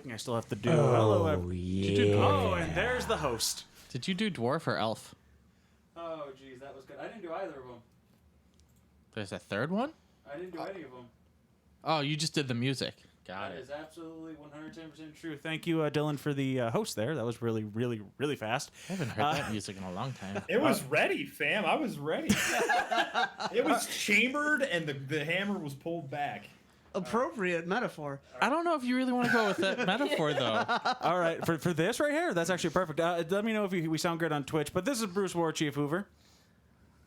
clicking. I still have to do. Hello, yeah. and there's the host. Did you do dwarf or elf? Oh, geez, that was good. I didn't do either of them. There's a third one? I didn't do any of them. Oh, you just did the music. Got That it. is absolutely 110% true. Thank you, Dylan, for the host there. That was really, really, really fast. I haven't heard that music in a long time. It was ready, fam. I was ready. It was chambered and the hammer was pulled back. Appropriate metaphor. I don't know if you really want to go with that metaphor, though. All right, for this right here, that's actually perfect. Let me know if we sound good on Twitch. But this is Bruce War Chief Hoover.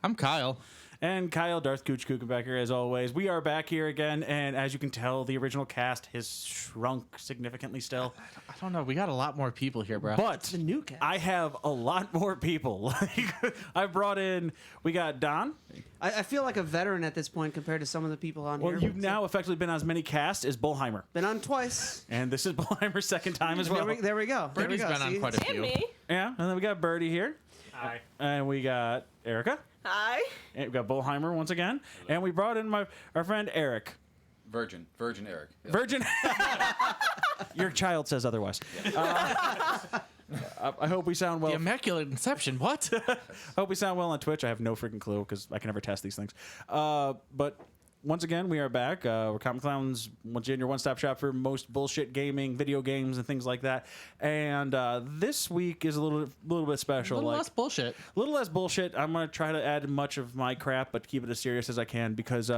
I'm Kyle. And Kyle Darth Gooch Kuchenbecker, as always. We are back here again, and as you can tell, the original cast has shrunk significantly still. I don't know. We got a lot more people here, bro. But The new cast. I have a lot more people. I brought in, we got Don. I feel like a veteran at this point compared to some of the people on Well, here. you've now effectively been on as many casts as Bullheimer. been on twice. And this is Bullheimer's second time as well. There we go. There we Birdie's go. been on See? quite a And few. me. Yeah, and then we got Birdie here. Hi. And we got Erica. Hi. And we got Bullheimer once again. And we brought in our friend Eric. Virgin Eric. Yeah. Virgin. Your child says otherwise. I hope we sound well. The Immaculate Inception. What? I hope we sound well on Twitch. I have no freaking clue because I can never test these things. But once again, we are back. We're Comic Clowns, once again, your one-stop shop for most bullshit gaming, video games, and things like that. And this week is a little bit special. A little less bullshit. A little less bullshit. I'm going to try to add much of my crap, but keep it as serious as I can because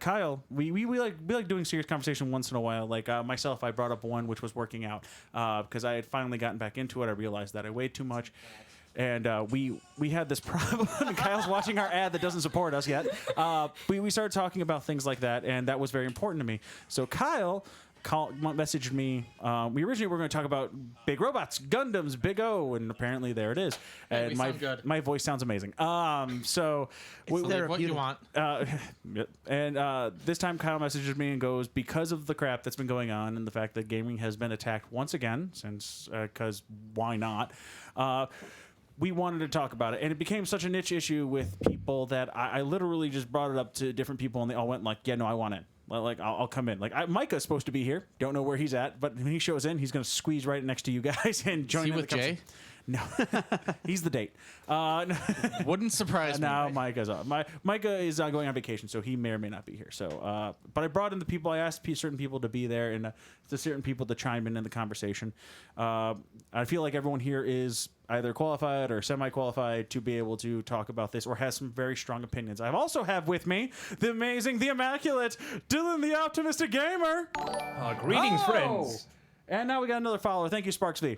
Kyle, we like doing serious conversation once in a while. Like myself, I brought up one which was working out because I had finally gotten back into it. I realized that I weighed too much. And we had this problem. Kyle's watching our ad that doesn't support us yet. We started talking about things like that, and that was very important to me. So Kyle messaged me. We originally were going to talk about big robots, Gundams, Big O, and apparently there it is. And we sound good. my voice sounds amazing. So Believe what you want. this time Kyle messages me and goes, because of the crap that's been going on and the fact that gaming has been attacked once again, since because why not? We wanted to talk about it, and it became such a niche issue with people that I literally just brought it up to different people, and they all went like, "Yeah, no, I want it. Like, I'll come in." Like, Micah's supposed to be here. Don't know where he's at, but when he shows in, he's going to squeeze right next to you guys and join Is he in with the Jay? No, he's the date. Wouldn't surprise me. Now Micah's up. Micah is going on vacation, so he may or may not be here. So, but I brought in the people. I asked certain people to be there, and to certain people to chime in the conversation. I feel like everyone here is either qualified or semi-qualified to be able to talk about this, or has some very strong opinions. I also have with me the amazing, the immaculate Dylan, the optimistic gamer. Greetings, friends. And now we got another follower. Thank you, Sparks V.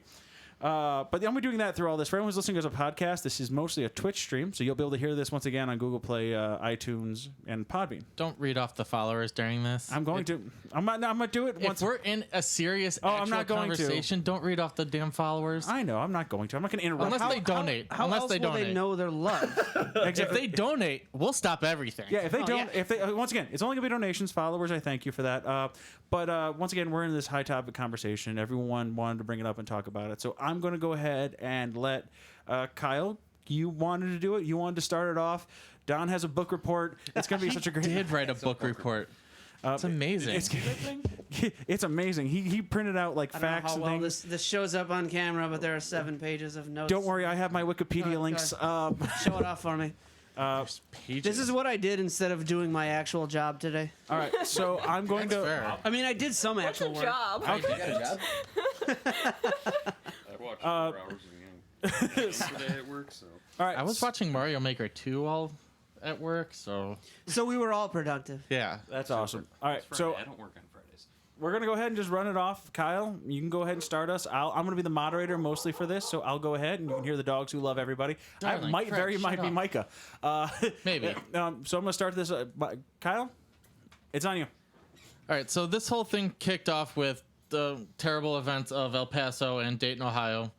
But I'm going to be doing that through all this. For everyone who's listening as a podcast, this is mostly a Twitch stream, so you'll be able to hear this once again on Google Play, iTunes, and Podbean. Don't read off the followers during this. I'm going to. I'm going to do it once. If we're in a serious I'm actual not going to. conversation, don't read off the damn followers. I know. I'm not going to. I'm not going to interrupt. Unless they donate. How Unless else they will donate. they know they're loved? If they donate, we'll stop everything. Yeah, if they don't, yeah. if they once again, it's only gonna be donations, followers. I thank you for that. But once again, we're in this high topic conversation. Everyone wanted to bring it up and talk about it, so I'm gonna go ahead and let Kyle. You wanted to do it. You wanted to start it off. Don has a book report. It's gonna be such a great. Did write a book report. It's amazing. It's amazing. He printed out like I don't know facts how and well things. this shows up on camera, but there are 7 pages of notes. Don't worry, I have my Wikipedia Go links. Show it off for me. Pages. This is what I did instead of doing my actual job today. All right, so I'm going That's to. fair. I mean, I did some What's actual a work. job? You got a job? I watched 4 hours of the game yesterday at work, so. All right, I was watching Mario Maker 2 all at work, so So we were all productive. yeah. That's awesome. All right, It's so Friday. I don't work on Fridays. we're gonna go ahead and just run it off. Kyle, you can go ahead and start us. I'm gonna be the moderator mostly for this, so I'll go ahead and you can hear the dogs who love everybody. I Darling, might Fred, might shut be up. Micah. Maybe. So I'm gonna start this. Kyle, it's on you. All right, so this whole thing kicked off with the terrible events of El Paso and Dayton, Ohio.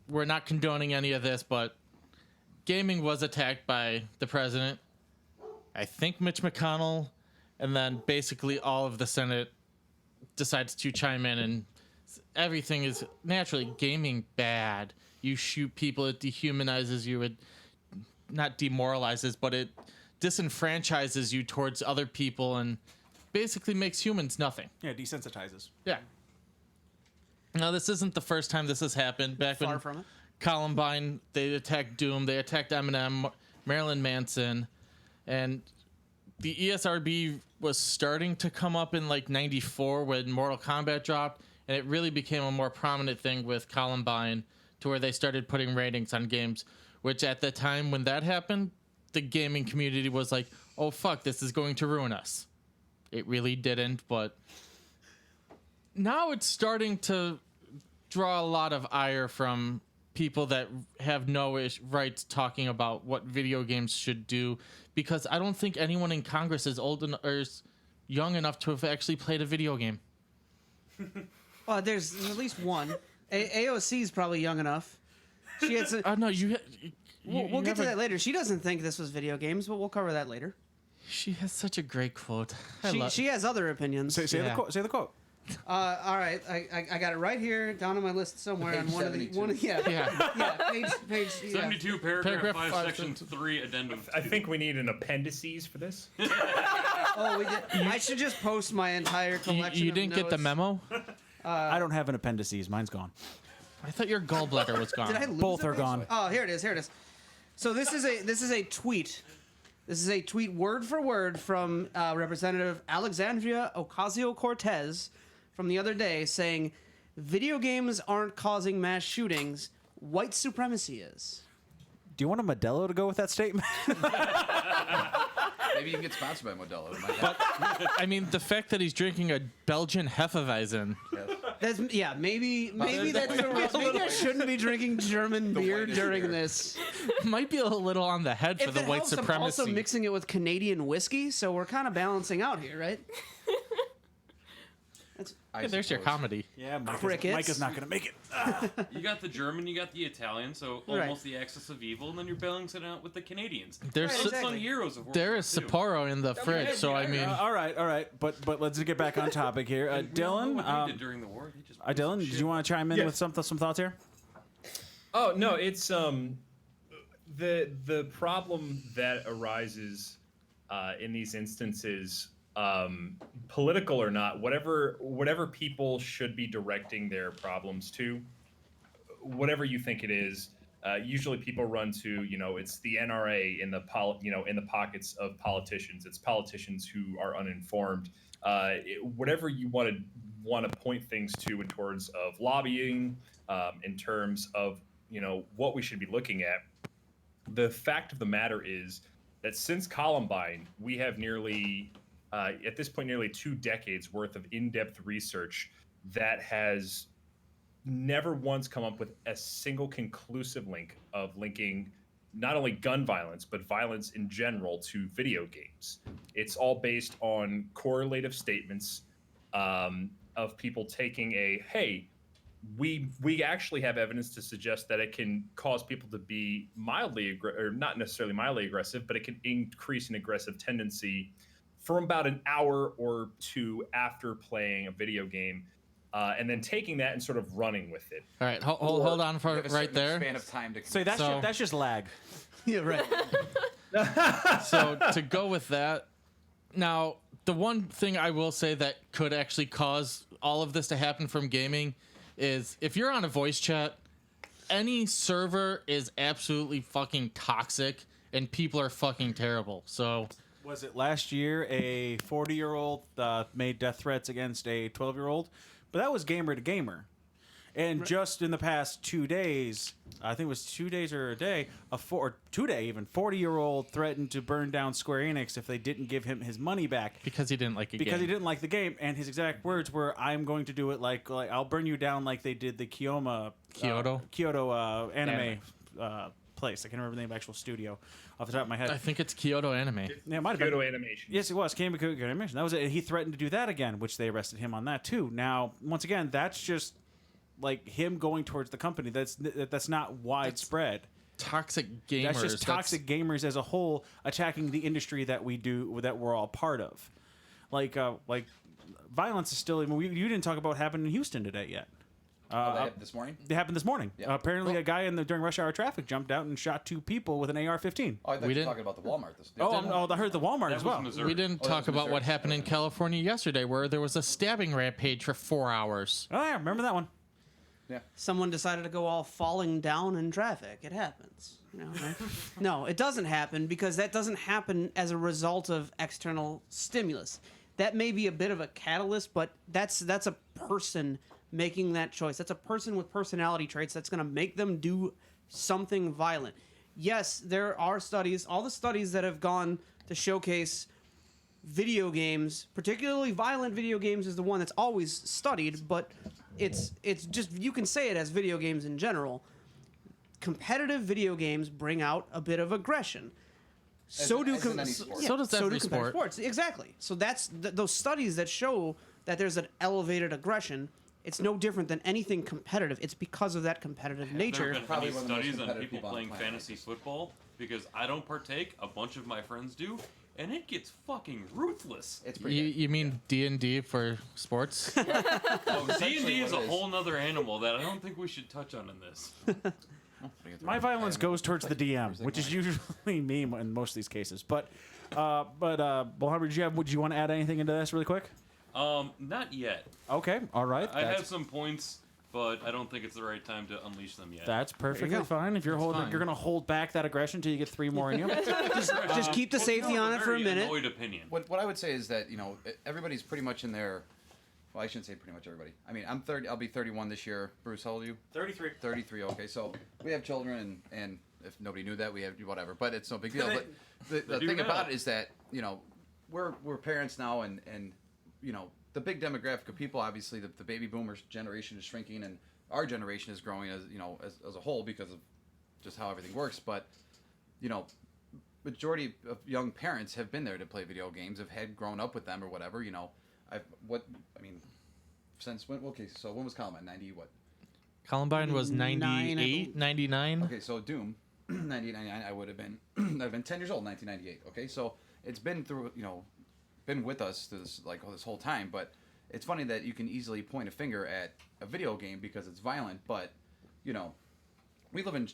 We're not condoning any of this, but gaming was attacked by the president, I think Mitch McConnell, and then basically all of the Senate decides to chime in, and everything is naturally gaming bad. You shoot people, it dehumanizes you, it not demoralizes, but it disenfranchises you towards other people and basically makes humans nothing. Yeah, desensitizes. Yeah. Now, this isn't the first time this has happened. Back Far when from it. Columbine, they attacked Doom, they attacked Eminem, Marilyn Manson, and the ESRB was starting to come up in like 94 when Mortal Kombat dropped, and it really became a more prominent thing with Columbine to where they started putting ratings on games, which at the time when that happened, the gaming community was like, oh fuck, this is going to ruin us. It really didn't, but now it's starting to draw a lot of ire from people that have no rights talking about what video games should do, because I don't think anyone in Congress is old or is young enough to have actually played a video game. Well, there's at least one. AOC is probably young enough. She had some, No, we'll get to that later. She doesn't think this was video games, but we'll cover that later. She has such a great quote. She has other opinions. Say the Yeah. quote. Say the quote. All right, I got it right here down on my list somewhere Page on one 72. of the Yeah. page yeah. 72, paragraph, Paragraph 5, five, section 3, addendum. I think we need an appendices for this. Oh, we did. I should just post my entire collection. You of didn't get the notes. memo? I don't have an appendices. Mine's gone. I thought your gallbladder was gone. Did I lose Both it? are gone. Oh, here it is. Here it is. So this is a tweet. This is a tweet word for word from Representative Alexandria Ocasio-Cortez from the other day saying, "Video games aren't causing mass shootings. White supremacy is." Do you want a Modelo to go with that statement? Maybe you can get sponsored by Modelo. It might help. I mean, the fact that he's drinking a Belgian Hefeweizen. That's maybe that's maybe I shouldn't be drinking German beer whitest during beer. this. Might be a little on the head for If the it white helps, I'm supremacy. also mixing it with Canadian whiskey, so we're kind of balancing out here, right? Hey, there's your suppose. comedy. Yeah, Crickets. Mike is not going to make it. You got the German, you got the Italian, so Right. almost the axis of evil, and then you're balancing it out with the Canadians. There's Right, su- exactly. Unsung heroes of World there War is II. Sapporo in the fridge, so I mean, all right. But let's get back on topic here. And we all know Dylan, what they did during the war. They just Dylan, did you want to chime in Yeah. with some thoughts here? Oh no, it's the problem that arises in these instances, political or not, whatever people should be directing their problems to, whatever you think it is. Usually, people run to it's the NRA in the in the pockets of politicians. It's politicians who are uninformed. Whatever you want to point things to in towards of lobbying, in terms of what we should be looking at. The fact of the matter is that since Columbine, we have nearly at this point nearly 2 decades worth of in-depth research that has never once come up with a single conclusive link of linking not only gun violence but violence in general to video games. It's all based on correlative statements of people taking we actually have evidence to suggest that it can cause people to be or not necessarily mildly aggressive, but it can increase an aggressive tendency from about an hour or 2 after playing a video game, and then taking that and sort of running with it. all right, hold on You for have a right certain there. Span of time to So that's just lag. Yeah, right. So to go with that, now the one thing I will say that could actually cause all of this to happen from gaming is if you're on a voice chat, any server is absolutely fucking toxic and people are fucking terrible. So Was it last year a 40-year-old made death threats against a 12-year-old? But that was gamer to gamer. And just in the past 2 days, I think it was 2 days or a day, or 2 day even, 40-year-old threatened to burn down Square Enix if they didn't give him his money back. because he didn't like a Because game. he didn't like the game, and his exact words were, "I'm going to do it like I'll burn you down like they did the Kyoto anime place." I can't remember the name of the actual studio off the top of my head. I think it's Kyoto Anime. Yeah, it might have been. Kyoto Animation. Yes, it was. Kyoto Animation. That was it. He threatened to do that again, which they arrested him on that too. Now, once again, that's just like him going towards the company. That's not widespread. Toxic gamers. That's just toxic gamers as a whole attacking the industry that we're all part of. Like violence is still. I mean, you didn't talk about what happened in Houston today yet. this morning. It happened this morning. Yeah. Apparently, a guy during rush hour traffic jumped out and shot 2 people with an AR-15. Oh, I thought We you were didn't- talking about the Walmart. I heard the Walmart That as was well. Missouri. We didn't Oh, talk that's about what Missouri. happened in California yesterday where there was a stabbing rampage for 4 hours. Oh yeah, remember that one? Yeah. Someone decided to go all falling down in traffic. It happens. You know, right? No, it doesn't happen because that doesn't happen as a result of external stimulus. That may be a bit of a catalyst, but that's a person making that choice. That's a person with personality traits that's going to make them do something violent. Yes, there are studies, all the studies that have gone to showcase video games, particularly violent video games, is the one that's always studied, but it's just, you can say it as video games in general. Competitive video games bring out a bit of aggression. So do as in any sport. So does every competitive sport. sports. Exactly. So that's those studies that show that there's an elevated aggression. It's no different than anything competitive. It's because of that competitive There nature. have been Probably any one of the most studies on competitive people people on playing the planet. fantasy football because I don't partake. A bunch of my friends do, and it gets fucking ruthless. It's pretty You, good. you mean D&D for sports? D&D is a what it is. whole nother animal that I don't think we should touch on in this. My violence goes towards the DM, which is usually me in most of these cases. But Mohammed, would you want to add anything into this really quick? Not yet. Okay, all right. I have some points, but I don't think it's the right time to unleash them yet. That's perfectly go. fine. If you're holding, fine. you're gonna hold back that aggression until you get 3 more in you. Just keep the safety on it for a Very minute. annoyed opinion. What I would say is that, you know, everybody's pretty much in their. Well, I shouldn't say pretty much everybody. I mean, I'm 30. I'll be 31 this year. Bruce, how old are you? 33. 33. Okay, so we have children, and if nobody knew that, we have whatever. But it's no big deal. But the do thing now. about it is that, you know, we're parents now, and you know, the big demographic of people, obviously, the baby boomers generation is shrinking, and our generation is growing as, you know, as a whole because of just how everything works. But, you know, majority of young parents have been there to play video games, have had grown up with them or whatever. You know, since when? Okay, so when was Columbine? 90 what? Columbine was 98, 99. Okay, so Doom, 1999. I would have been I've been 10 years old, 1998. Okay, so it's been through, you know, been with us this this whole time. But it's funny that you can easily point a finger at a video game because it's violent. But, you know, we live in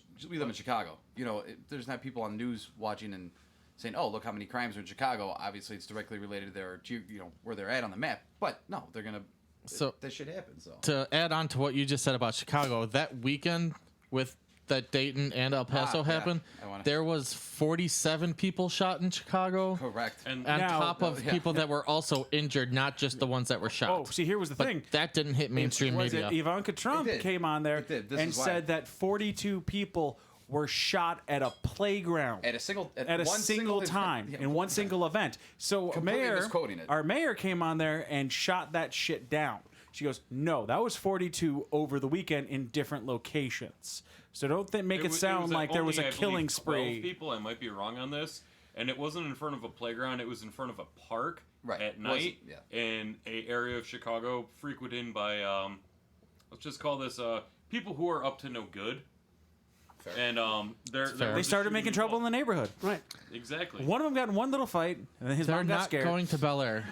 Chicago. You know, there's not people on the news watching and saying, "Oh, look how many crimes are in Chicago." Obviously, it's directly related to their, you know, where they're at on the map. But no, they're gonna. So That shit happens. So. to add on to what you just said about Chicago, that weekend with that Dayton and El Paso yeah. happened, there was 47 people shot in Chicago. Correct. And On Now- top of yeah. people that were also injured, not just the ones that were shot. Oh, see, here was the but thing. that didn't hit mainstream Was media. it Ivanka Trump It did. came on there It did. This and is why. said that 42 people were shot at a playground At a single at a one single event. time Yeah, in one single event. So Completely misquoting it. our mayor came on there and shot that shit down. She goes, "No, that was 42 over the weekend in different locations." So don't make it was- sound was like there was only, a I believe, killing 12 spree. people. I might be wrong on this. And it wasn't in front of a playground. It was in front of a park Right. at Wasn't- night yeah. in a area of Chicago frequented by, let's just call this people who are up to no good. Fair. And fair. They started making trouble in the neighborhood. Right. Exactly. One of them got in one little fight, and then his They're mom got not scared. going to Bel Air.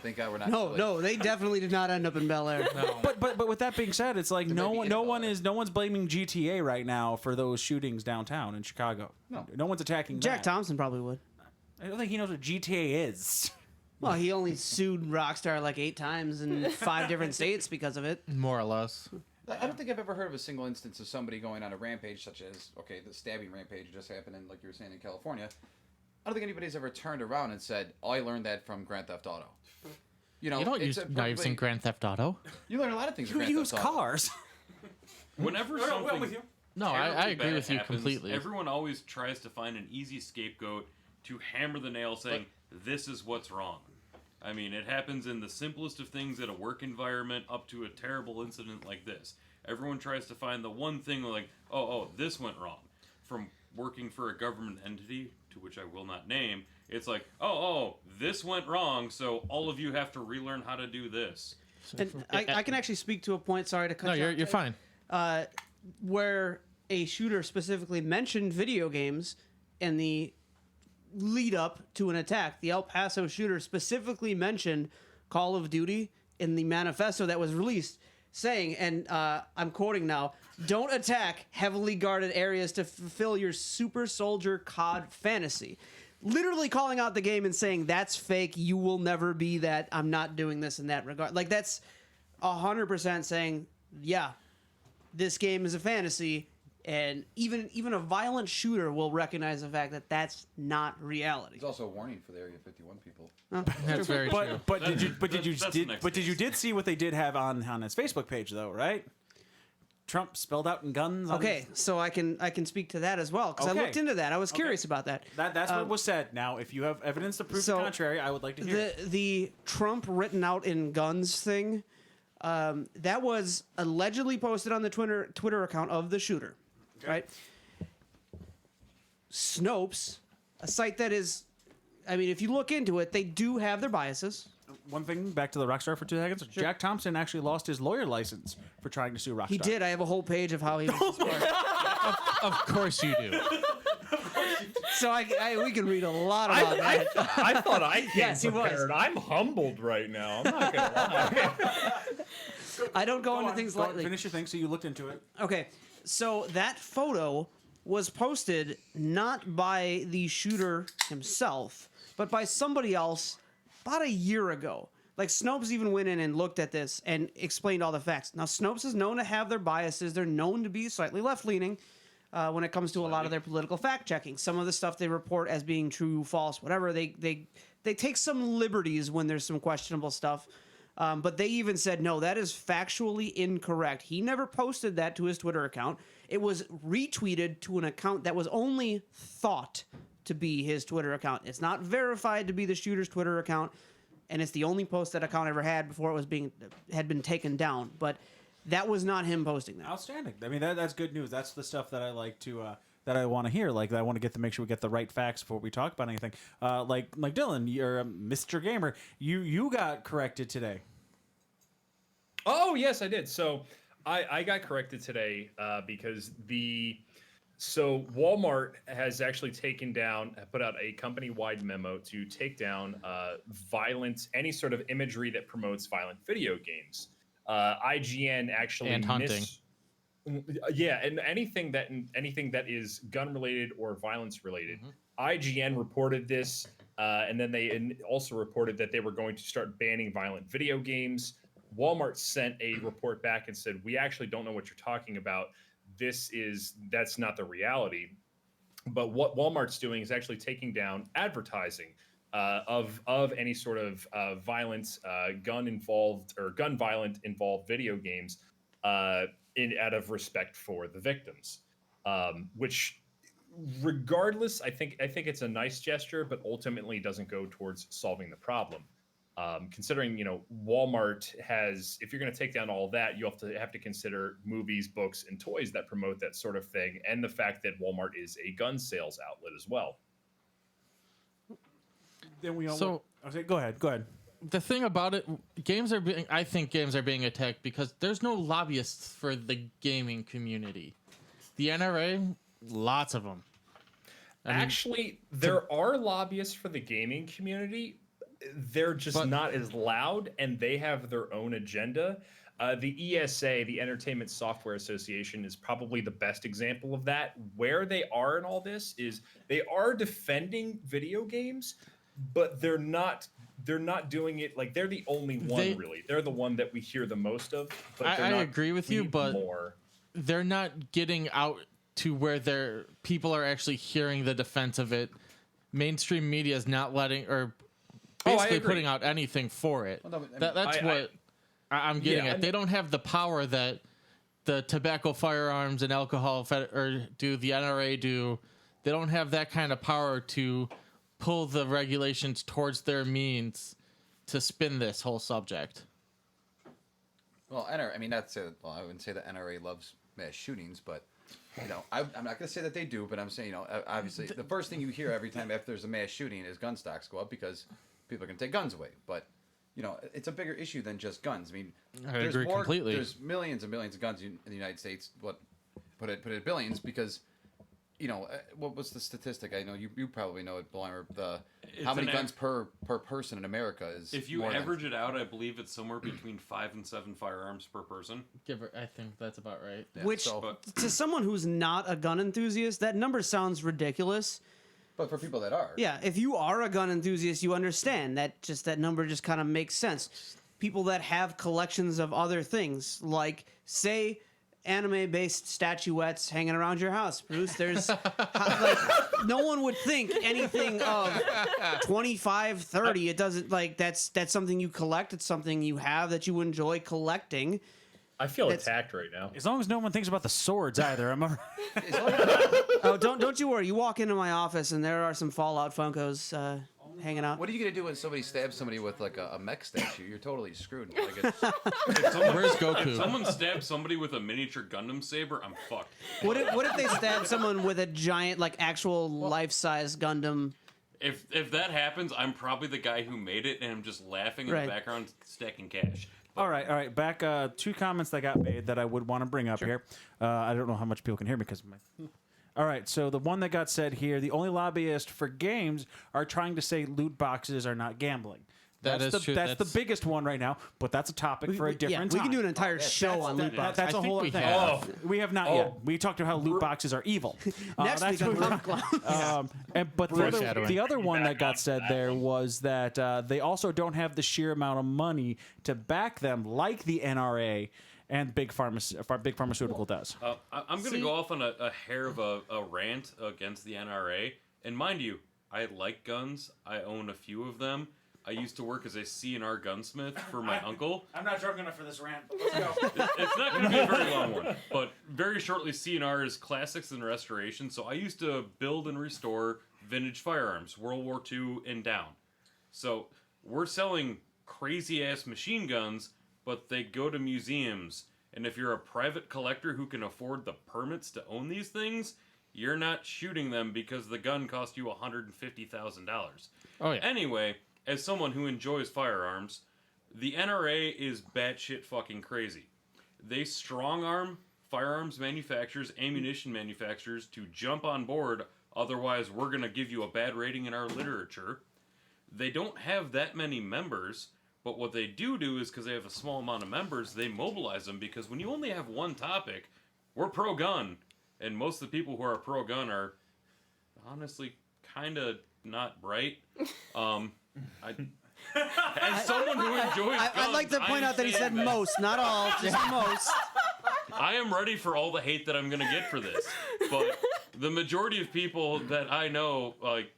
Thank God we're not. No, no, they definitely did not end up in Bel Air. But with that being said, it's like might be no in one's blaming GTA right now for those shootings downtown in Chicago. No. one's attacking Jack that. Thompson probably would. I don't think he knows what GTA is. Well, he only sued Rockstar like 8 times in 5 different states because of it. More or less. I don't think I've ever heard of a single instance of somebody going on a rampage, such as the stabbing rampage just happened in, like you were saying, in California. I don't think anybody's ever turned around and said, "Oh, I learned that from Grand Theft Auto." You know, You don't it's use a knives in perfectly- Grand Theft Auto. You learn a lot of things. in You Grand use Theft Auto. cars. Whenever something No, I terribly agree bad with you happens, completely. Everyone always tries to find an easy scapegoat to hammer the nail, saying this is what's wrong. I mean, it happens in the simplest of things at a work environment up to a terrible incident like this. Everyone tries to find the one thing like, oh, this went wrong. From working for a government entity, to which I will not name, it's like, oh, this went wrong, so all of you have to relearn how to do this. And I can actually speak to a point, sorry to cut No, you you're off, fine. where a shooter specifically mentioned video games in the lead up to an attack. The El Paso shooter specifically mentioned Call of Duty in the manifesto that was released, saying, and I'm quoting now, "Don't attack heavily guarded areas to fulfill your super soldier COD fantasy." Literally calling out the game and saying, "That's fake. You will never be that. I'm not doing this in that regard." Like, that's 100% saying, yeah, this game is a fantasy, and even a violent shooter will recognize the fact that that's not reality. There's also a warning for the Area 51 people. That's very true. But did you That's the next you did see what they did have on his Facebook page though, right? Trump spelled out in guns. On Okay, so I can speak to that as well because I Okay. looked into that. I was curious about that. That's what was said. Now, if you have evidence to prove so the contrary, I would like to hear. it. The Trump written out in guns thing, that was allegedly posted on the Twitter account of the shooter, right? Snopes, a site that is, I mean, if you look into it, they do have their biases. One thing back to the Rockstar for 2 seconds. Jack Thompson actually lost his lawyer license for trying to sue Rockstar. He did. I have a whole page of how he was disbarred. Of course you do. So we can read a lot about that. I thought I came Yes, he was. prepared. I'm humbled right now. I'm not gonna lie. I don't go into on, things go on, lightly. Finish your thing. So you looked into it. Okay, so that photo was posted not by the shooter himself, but by somebody else about a year ago. Like, Snopes even went in and looked at this and explained all the facts. Now, Snopes is known to have their biases. They're known to be slightly left-leaning when it comes to a lot of their political fact-checking. Some of the stuff they report as being true, false, whatever, they take some liberties when there's some questionable stuff. But they even said, no, that is factually incorrect. He never posted that to his Twitter account. It was retweeted to an account that was only thought to be his Twitter account. It's not verified to be the shooter's Twitter account, and it's the only post that account ever had before it was had been taken down. But that was not him posting that. Outstanding. I mean, that's good news. That's the stuff that I like to that I want to hear. Like, I want to make sure we get the right facts before we talk about anything. Like Dylan, you're Mr. Gamer. You got corrected today. Oh yes, I did. So I got corrected today because Walmart has actually put out a company-wide memo to take down any sort of imagery that promotes violent video games. IGN actually And hunting. And anything that is gun related or violence related. IGN reported this, and then they also reported that they were going to start banning violent video games. Walmart sent a report back and said, we actually don't know what you're talking about. That's not the reality. But what Walmart's doing is actually taking down advertising of any sort of violence, gun violent involved video games out of respect for the victims. Which, regardless, I think it's a nice gesture, but ultimately doesn't go towards solving the problem. Considering, Walmart has, if you're going to take down all that, you have to consider movies, books, and toys that promote that sort of thing, and the fact that Walmart is a gun sales outlet as well. Then we all. So- Go ahead. The thing about it, I think games are being attacked because there's no lobbyists for the gaming community. The NRA, lots of them. Actually, there are lobbyists for the gaming community. They're just not as loud, and they have their own agenda. The ESA, the Entertainment Software Association, is probably the best example of that. Where they are in all this is they are defending video games, but they're not doing it like they're the only one, really. They're the one that we hear the most of. But I agree with you, but more. They're not getting out to where people are actually hearing the defense of it. Mainstream media is not letting or basically putting out anything for it. Well, no, I mean, That's what I'm getting at. They don't have the power that the tobacco, firearms, and alcohol do the NRA do. They don't have that kind of power to pull the regulations towards their means to spin this whole subject. Well, NRA, I mean, I wouldn't say the NRA loves mass shootings, but, I'm not going to say that they do, but I'm saying, obviously, the first thing you hear every time after there's a mass shooting is gun stocks go up because people are going to take guns away. But, it's a bigger issue than just guns. I mean, I agree completely. There's millions and millions of guns in the United States. Put it billions because, what was the statistic? I know you probably know it, Blimer. How many guns per person in America is? If you more than- average it out, I believe it's somewhere between 5 and 7 firearms per person. I think that's about right. Yeah, Which, so- to someone who's not a gun enthusiast, that number sounds ridiculous. But for people that are, Yeah, if you are a gun enthusiast, you understand that number just kind of makes sense. People that have collections of other things, like, say, anime-based statuettes hanging around your house, Bruce. There's like no one would think anything of 25, 30. It doesn't like that's something you collect. It's something you have that you enjoy collecting. I feel That's- attacked right now. As long as no one thinks about the swords either. I'm Oh, don't you worry. You walk into my office and there are some Fallout Funkos hanging out. What are you gonna do when somebody stabs somebody with like a mech statue? You're totally screwed. Like it's, Where's If Goku? someone stabs somebody with a miniature Gundam saber, I'm fucked. What if they stab someone with a giant, like actual life-size Gundam? If that happens, I'm probably the guy who made it, and I'm just laughing in Right. the background, stacking cash. all right. Back two comments that got made that I would want to bring up here. I don't know how much people can hear me because of my. All right, so the one that got said here, the only lobbyists for games are trying to say loot boxes are not gambling. That That's is the, true. That's the That's- biggest one right now, but that's a topic for a different we time. can do an entire show on loot boxes. That's I a think whole we other thing. have. We have not yet. We talked about how loot boxes are evil. Next that's week on what we're- Comic Clown. But Foreshadowing. the other one that got on said that there was that they also don't have the sheer amount of money to back them like the NRA and big pharmaceutical does. I'm going to go off on a hair of a rant against the NRA. And mind you, I like guns. I own a few of them. I used to work as a C&R gunsmith for my uncle. I'm not drunk enough for this rant. Let's go. It's not going to be a very long one, but very shortly, C&R is classics and restoration. So I used to build and restore vintage firearms, World War II and down. So we're selling crazy ass machine guns, but they go to museums. And if you're a private collector who can afford the permits to own these things, you're not shooting them because the gun cost you $150,000. Oh yeah. Anyway, as someone who enjoys firearms, the NRA is batshit fucking crazy. They strong arm firearms manufacturers, ammunition manufacturers to jump on board, otherwise we're going to give you a bad rating in our literature. They don't have that many members, but what they do is because they have a small amount of members, they mobilize them because when you only have one topic, we're pro-gun, and most of the people who are pro-gun are honestly kind of not bright. As someone who enjoys guns, I'd like to point out that he said understand most, not all, just most. I am ready for all the hate that I'm going to get for this. But the majority of people that I know, like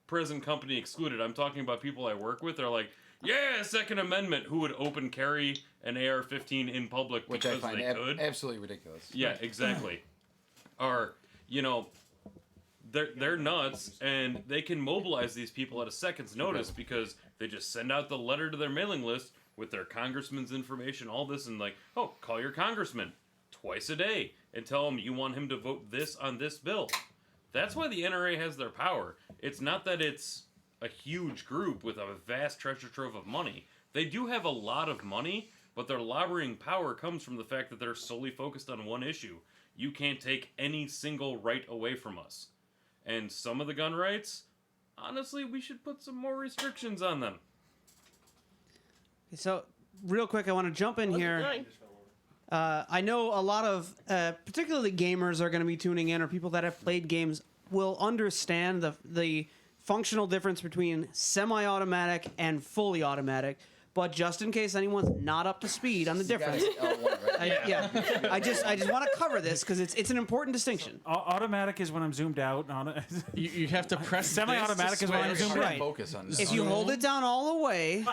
present company excluded, I'm talking about people I work with, are like, yeah, Second Amendment, who would open carry an AR-15 in public which I because find they could. absolutely ridiculous. Yeah, exactly. Are, you know, they're nuts, and they can mobilize these people at a second's notice because they just send out the letter to their mailing list with their congressman's information, all this, and like, oh, call your congressman twice a day and tell him you want him to vote this on this bill. That's why the NRA has their power. It's not that it's a huge group with a vast treasure trove of money. They do have a lot of money, but their lobbying power comes from the fact that they're solely focused on one issue. You can't take any single right away from us. And some of the gun rights, honestly, we should put some more restrictions on them. So, real quick, I want to jump in here. I know a lot of, particularly gamers, are going to be tuning in, or people that have played games will understand the functional difference between semi-automatic and fully automatic. But just in case anyone's not up to speed on the difference, I just want to cover this because it's an important distinction. Automatic is when I'm zoomed out. You have to press Semi-automatic this is to when I'm switch. zoomed Right. Focus on this. If you hold it down all the way,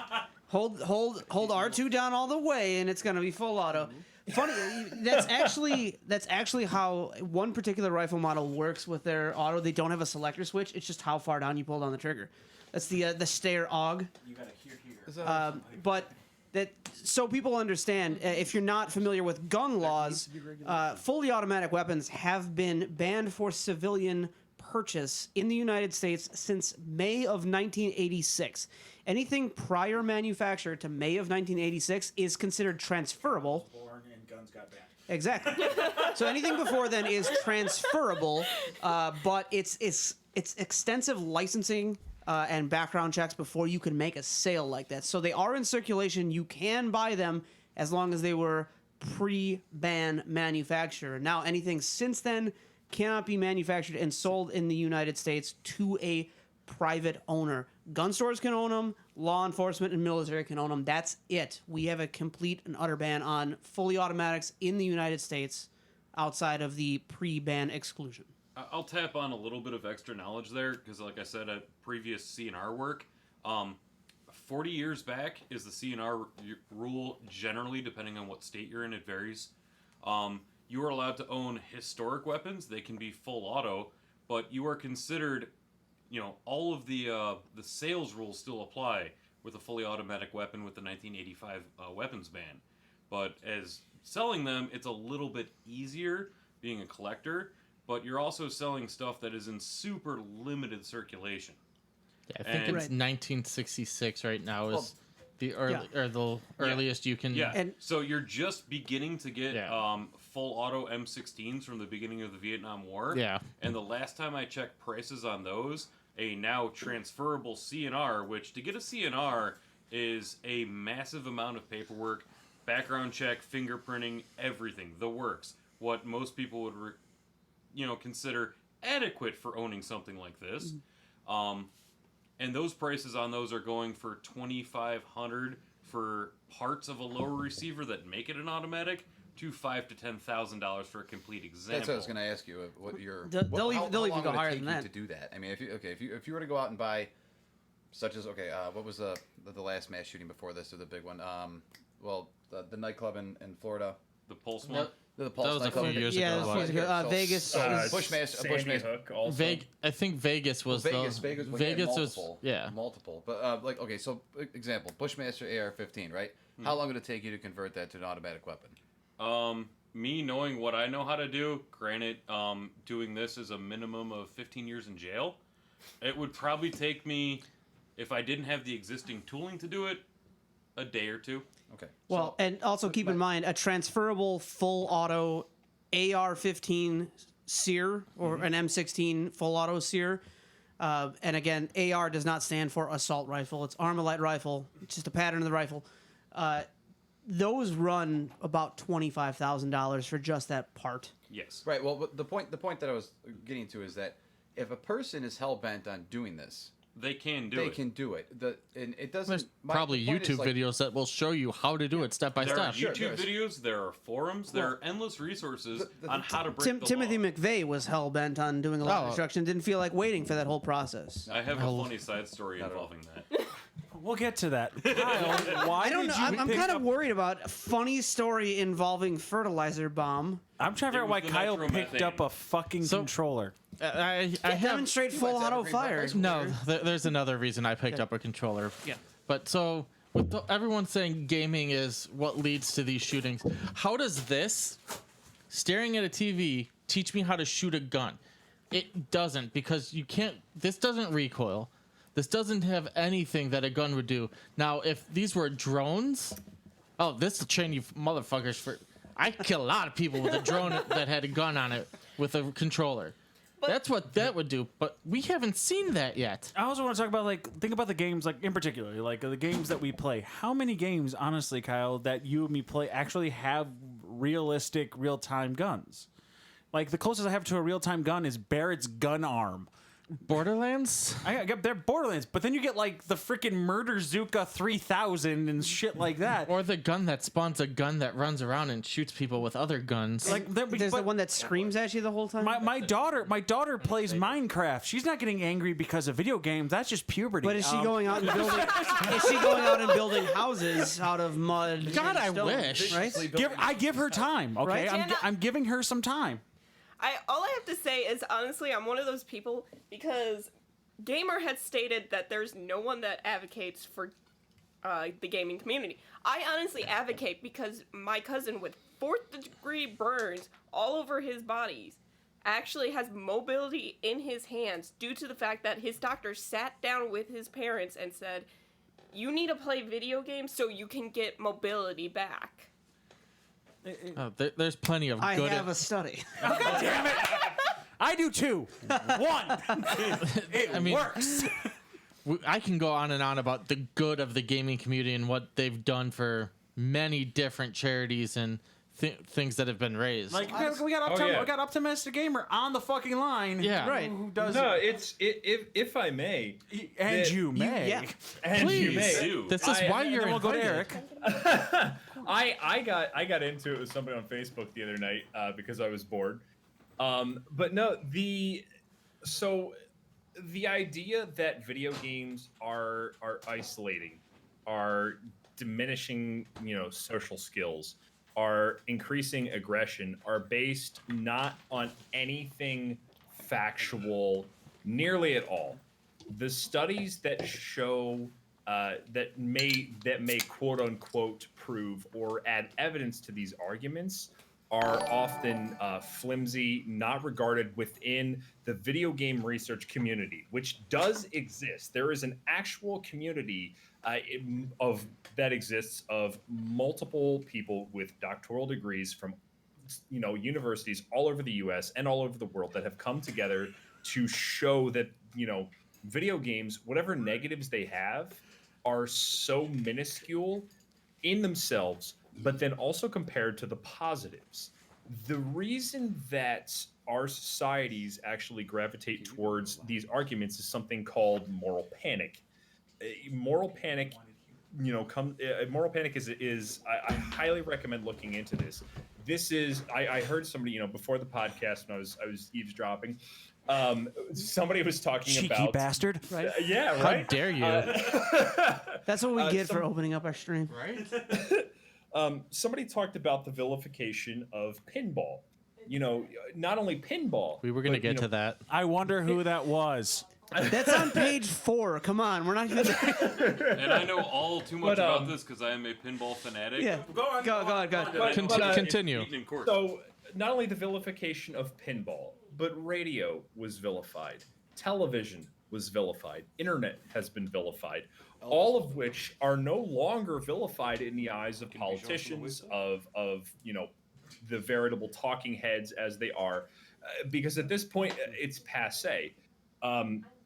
hold R2 down all the way, and it's gonna be full auto. Funny, that's actually how one particular rifle model works with their auto. They don't have a selector switch. It's just how far down you pull down the trigger. That's the Steyr AUG. You gotta hear. But that so people understand, if you're not familiar with gun laws, fully automatic weapons have been banned for civilian purchase in the United States since May of 1986. Anything prior manufacture to May of 1986 is considered transferable. And guns got banned. Exactly. So anything before then is transferable, but it's extensive licensing and background checks before you can make a sale like that. So they are in circulation. You can buy them as long as they were pre-ban manufacturer. Now anything since then cannot be manufactured and sold in the United States to a private owner. gun stores can own them, law enforcement and military can own them. That's it. We have a complete and utter ban on fully automatics in the United States outside of the pre-ban exclusion. I'll tap on a little bit of extra knowledge there because, like I said, at previous CNR work, 40 years back is the CNR rule generally, depending on what state you're in, it varies. You are allowed to own historic weapons. They can be full auto, but you are considered, all of the sales rules still apply with a fully automatic weapon with the 1985 weapons ban. But as selling them, it's a little bit easier being a collector, but you're also selling stuff that is in super limited circulation. Yeah, I think And- it's 1966 right now is Well, the early or the earliest you can. Yeah, And- so you're just beginning to get Yeah. full auto M16s from the beginning of the Vietnam War. Yeah. And the last time I checked prices on those, a now transferable CNR, which to get a CNR is a massive amount of paperwork, background check, fingerprinting, everything, the works. What most people would, consider adequate for owning something like this. And those prices on those are going for $2,500 for parts of a lower receiver that make it an automatic, to $5,000 to $10,000 for a complete example. That's what I was going to ask you. What your They'll how even long go would it higher take than you that. to do that? I mean, if you were to go out and buy, such as what was the last mass shooting before this, or the big one? The nightclub in Florida, The Pulse one. the Pulse That was a nightclub. few years Yeah, ago. that was a few years ago. So- Vegas. so Bushmaster. Sandy Bushmaster. Hook also. I think Vegas was Vegas, the Vegas, we had Vegas multiple, was multiple. But so example, Bushmaster AR-15, right? How long would it take you to convert that to an automatic weapon? Me knowing what I know how to do, granted, doing this is a minimum of 15 years in jail. It would probably take me, if I didn't have the existing tooling to do it, a day or two. Okay. Well, and also keep in mind a transferable full auto AR-15 SEER or an M16 full auto SEER. And again, AR does not stand for assault rifle. It's Armalite rifle. It's just a pattern of the rifle. Those run about $25,000 for just that part. Yes. Right. Well, but the point that I was getting to is that if a person is hell bent on doing this, They can do they it. can do it. And it doesn't. There's my probably point is, YouTube like, videos that will show you how to do it step by There are step. Sure, YouTube there is. videos, there are forums, there are endless resources on how to break the Timothy law. McVeigh was hell bent on doing a lot of Oh. construction. Didn't feel like waiting for that whole process. I have a funny side story involving that. We'll get to that. Kyle, why I don't know. did you I'm pick kind of up- worried about a funny story involving fertilizer bomb. I'm trying to figure out It why was the Kyle picked nitromethane. up a fucking So- controller. I have Demonstrate full went to auto Evergreen Park fire. High School. no. There's another reason I picked up a controller. Yeah. But so with everyone saying gaming is what leads to these shootings, how does this staring at a TV teach me how to shoot a gun? It doesn't, because you can't. This doesn't recoil. This doesn't have anything that a gun would do. Now, if these were drones, this will train you motherfuckers for. I kill a lot of people with a drone that had a gun on it with a controller. That's what that would do, but we haven't seen that yet. I also want to talk about think about the games in particular, the games that we play. How many games, honestly, Kyle, that you and me play actually have realistic real-time guns? Like the closest I have to a real-time gun is Barrett's gun arm. Borderlands? They're Borderlands, but then you get the freaking Murder Zuka 3000 and shit like that. Or the gun that spawns a gun that runs around and shoots people with other guns. There's the one that screams at you the whole time. My daughter plays Minecraft. She's not getting angry because of video games. That's just puberty. But is she going out and building? Is she going out and building houses out of mud? God, and I stone, wish. Right? I give her time. Okay, Right? I'm giving her some time. All I have to say is honestly, I'm one of those people because Gamer has stated that there's no one that advocates for the gaming community. I honestly advocate because my cousin with 4th degree burns all over his body actually has mobility in his hands due to the fact that his doctor sat down with his parents and said, "You need to play video games so you can get mobility back." There's plenty of I good. have a study. Damn it! I do too. One. It works. I can go on and on about the good of the gaming community and what they've done for many different charities and things that have been raised. Like we got yeah. we got Optimistic Gamer on the fucking line. Yeah. Right. Who does No, if I may, and the- you may. yeah. and you Please. may. do. This is I- why and you're Then we'll go to invited. Eric. I got into it with somebody on Facebook the other night because I was bored. But no, the idea that video games are isolating, are diminishing, social skills, are increasing aggression, are based not on anything factual nearly at all. The studies that show that may quote unquote prove or add evidence to these arguments are often flimsy, not regarded within the video game research community, which does exist. There is an actual community that exists of multiple people with doctoral degrees from universities all over the U.S. and all over the world that have come together to show that video games, whatever negatives they have, are so minuscule in themselves, but then also compared to the positives. The reason that our societies actually gravitate towards these arguments is something called moral panic. Moral panic, moral panic is I highly recommend looking into this. This is I heard somebody before the podcast when I was eavesdropping. Somebody was talking Cheeky about bastard. Right. yeah, How right. dare you? That's what we get for some- opening up our stream. Right? Somebody talked about the vilification of pinball. Not only pinball. We were gonna but, get to that. I wonder who that was. That's on page 4. Come on, we're not gonna. And I know all too much But, about this because I am a pinball fanatic. Yeah. Go on. Go on. Continue. Beaten in court. So, not only the vilification of pinball, but radio was vilified, television was vilified, internet has been vilified, all of which are no longer vilified in the eyes of politicians, of the veritable talking heads as they are, because at this point it's passé.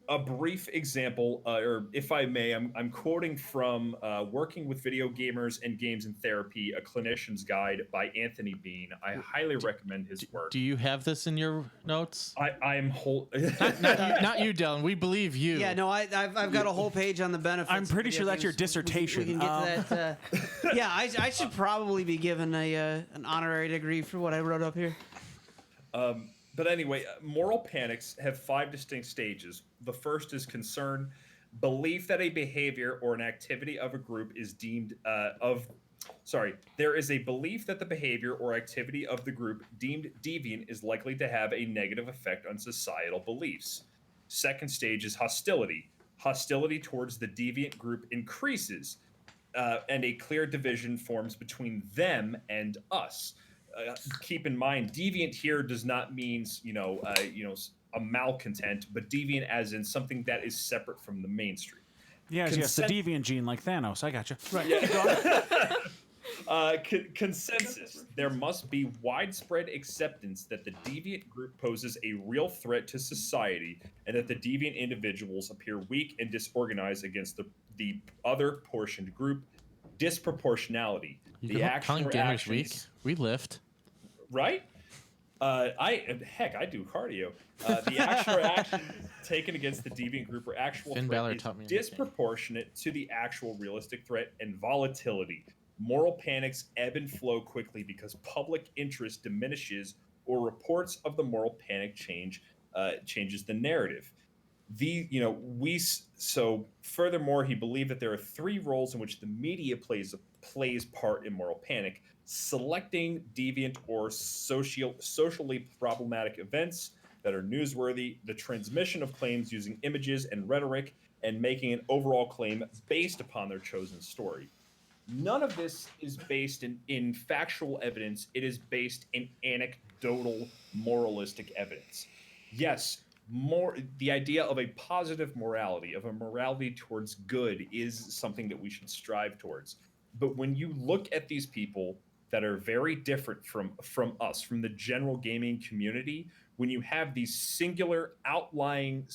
A brief example, or if I may, I'm quoting from Working with Video Gamers and Games in Therapy, a Clinician's Guide by Anthony Bean. I highly recommend his work. Do you have this in your notes? I am Not you, Dylan. We believe you. Yeah, no, I've got a whole page on the benefits. I'm pretty of sure video that's your games. dissertation. We can get to that. Yeah, I should probably be given an honorary degree for what I wrote up here. But anyway, moral panics have 5 distinct stages. The first is concern, belief that a behavior or an activity of a group is deemed there is a belief that the behavior or activity of the group deemed deviant is likely to have a negative effect on societal beliefs. Second stage is hostility. Hostility towards the deviant group increases, and a clear division forms between them and us. Keep in mind, deviant here does not mean a malcontent, but deviant as in something that is separate from the mainstream. Yes, the Consent- deviant gene, like Thanos. I gotcha. Right. Consensus. There must be widespread acceptance that the deviant group poses a real threat to society and that the deviant individuals appear weak and disorganized against the other portioned group. Disproportionality. You The can actual calling Gamers Week. actions, We lift. right? I do cardio. The actual action taken against the deviant group or actual Finn threat Balor is taught me in this game. disproportionate to the actual realistic threat, and volatility. Moral panics ebb and flow quickly because public interest diminishes or reports of the moral panic changes the narrative. So furthermore, he believed that there are 3 roles in which the media plays part in moral panic: selecting deviant or socially problematic events that are newsworthy, the transmission of claims using images and rhetoric, and making an overall claim based upon their chosen story. None of this is based in factual evidence. It is based in anecdotal, moralistic evidence. Yes, the idea of a positive morality, of a morality towards good, is something that we should strive towards. But when you look at these people that are very different from us, from the general gaming community, when you have these singular outlying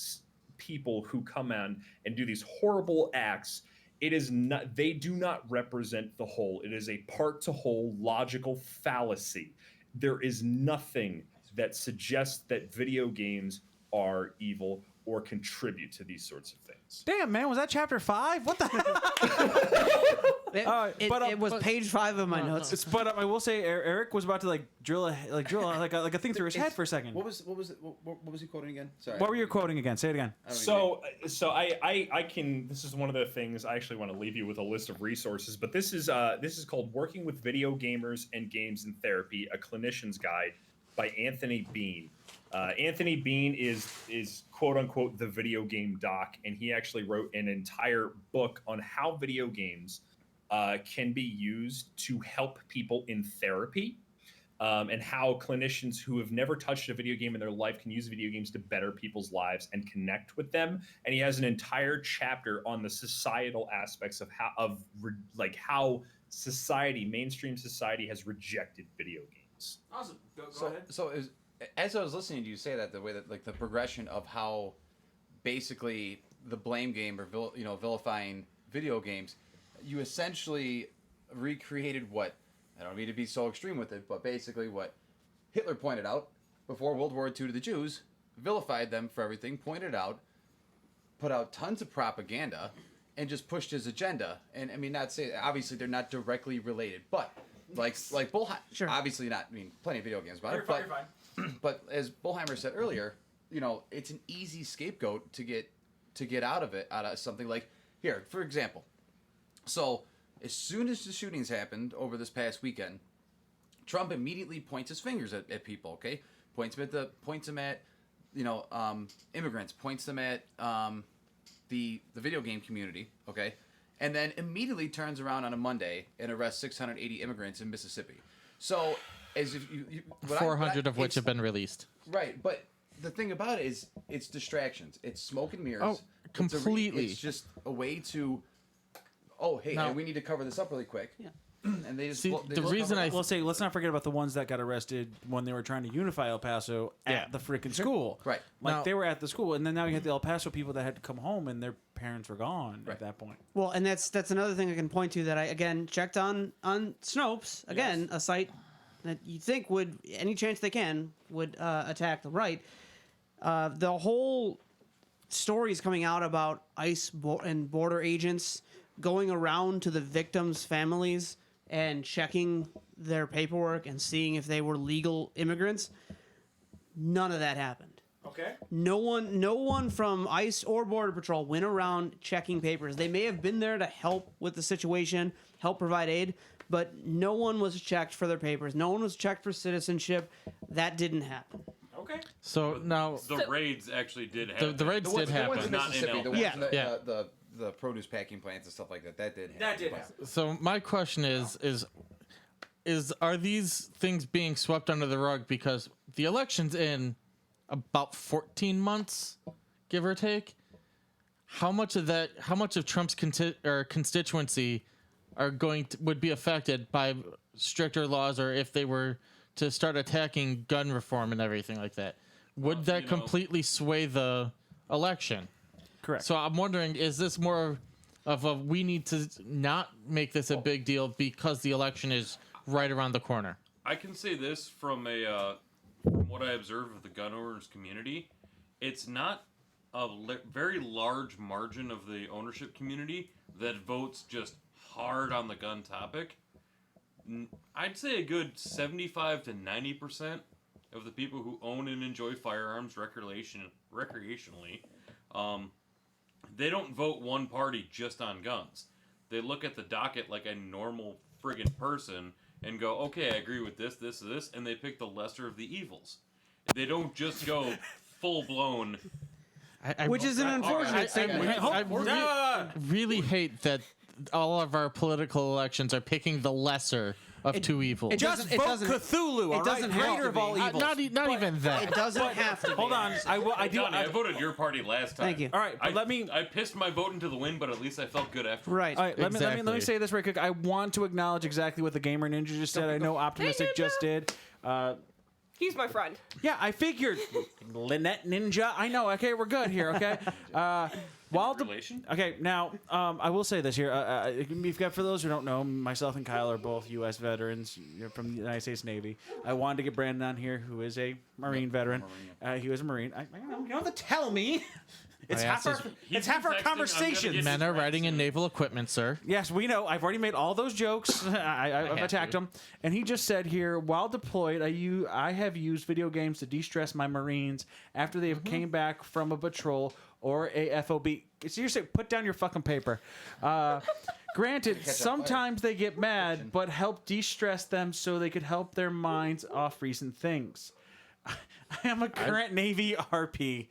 people who come on and do these horrible acts, It is not. They do not represent the whole. It is a part to whole logical fallacy. There is nothing that suggests that video games are evil or contribute to these sorts of things. Damn, man, was that chapter 5? What the hell? It was page 5 of my notes. But I will say, Eric was about to like drill a thing through his head for a second. What was he quoting again? Sorry. What were you quoting again? Say it again. So I can. This is one of the things I actually want to leave you with a list of resources. But this is called "Working with Video Gamers and Games in Therapy: A Clinician's Guide" by Anthony Bean. Anthony Bean is quote unquote the video game doc, and he actually wrote an entire book on how video games can be used to help people in therapy, and how clinicians who have never touched a video game in their life can use video games to better people's lives and connect with them. And he has an entire chapter on the societal aspects of how society, mainstream society, has rejected video games. Awesome. Go ahead. So as I was listening to you say that, the way that like the progression of how basically the blame game or vilifying video games, you essentially recreated what, I don't mean to be so extreme with it, but basically what Hitler pointed out before World War II to the Jews, vilified them for everything, pointed out, put out tons of propaganda, and just pushed his agenda. And I mean, not say obviously they're not directly related, but like Bullheimer, Sure. obviously not. I mean, plenty of video games about it, but but as Bullheimer said earlier, it's an easy scapegoat to get out of something like here, for example. So as soon as the shootings happened over this past weekend, Trump immediately points his fingers at people. Okay, points them at immigrants, points them at the video game community. Okay, and then immediately turns around on a Monday and arrests 680 immigrants in Mississippi. So as if you 400 of which have been released. Right, but the thing about it is it's distractions. It's smoke and mirrors. Oh, completely. It's just a way to, hey, Now- we need to cover this up really quick. Yeah. And they just See, they the just reason cover it I- up. Let's not forget about the ones that got arrested when they were trying to unify El Paso at Yeah. the freaking school. Right. Like Now- they were at the school, and then now you had the El Paso people that had to come home, and their parents were gone at that point. Well, and that's another thing I can point to that I again checked on Snopes, again a site that you think would any chance they can would attack the right. The whole stories coming out about ICE and border agents going around to the victims' families and checking their paperwork and seeing if they were legal immigrants. None of that happened. Okay. No one from ICE or Border Patrol went around checking papers. They may have been there to help with the situation, help provide aid, but no one was checked for their papers. No one was checked for citizenship. That didn't happen. Okay. So now The raids actually did happen. the raids did The ones in happen. Not in Mississippi, El the ones Yeah. in the, Yeah. the produce packing plants and stuff like that. That did happen. That did But- happen. So my question is are these things being swept under the rug because the election's in about 14 months, give or take? How much of Trump's constituency would be affected by stricter laws, or if they were to start attacking gun reform and everything like that? Would that completely sway the election? Correct. So I'm wondering, is this more of a we need to not make this a big deal because the election is right around the corner? I can say this from from what I observe of the gun owners community, it's not a very large margin of the ownership community that votes just hard on the gun topic. I'd say a good 75 to 90% of the people who own and enjoy firearms recreationally, they don't vote one party just on guns. They look at the docket like a normal friggin' person and go, okay, I agree with this, and they pick the lesser of the evils. They don't just go full blown. Which is an unfortunate statement. I really hate that all of our political elections are picking the lesser of two evils. it Just doesn't- vote doesn't- Cthulhu, all it right? doesn't have Greater to of all be. evils. Not even that. It doesn't have to. Hold on. I do. Donnie, I voted your party last time. Thank you. All right, but let me. I pissed my vote into the wind, but at least I felt good after. Right. All right, let me Exactly. say this right quick. I want to acknowledge exactly what the Gamer Ninja just said. I know Optimistic just did. He's my friend. Yeah, I figured. Lynette Ninja. I know. Okay, we're good here. Okay. Wild. Relation? Okay, now I will say this here. For those who don't know, myself and Kyle are both U.S. veterans from the United States Navy. I wanted to get Brandon on here, who is a Marine veteran. He was a Marine. You don't have to tell me. It's half our, He's it's half our texting, I'm gonna conversation. get- Men are riding in naval equipment, sir. Yes, we know. I've already made all those jokes. I've had attacked to. him. And he just said here, while deployed, I have used video games to de-stress my Marines after they came back from a patrol or a FOB. Seriously, put down your fucking paper. Granted, sometimes they get mad, but help de-stress them so they could help their minds off recent things. I am a current Navy RP.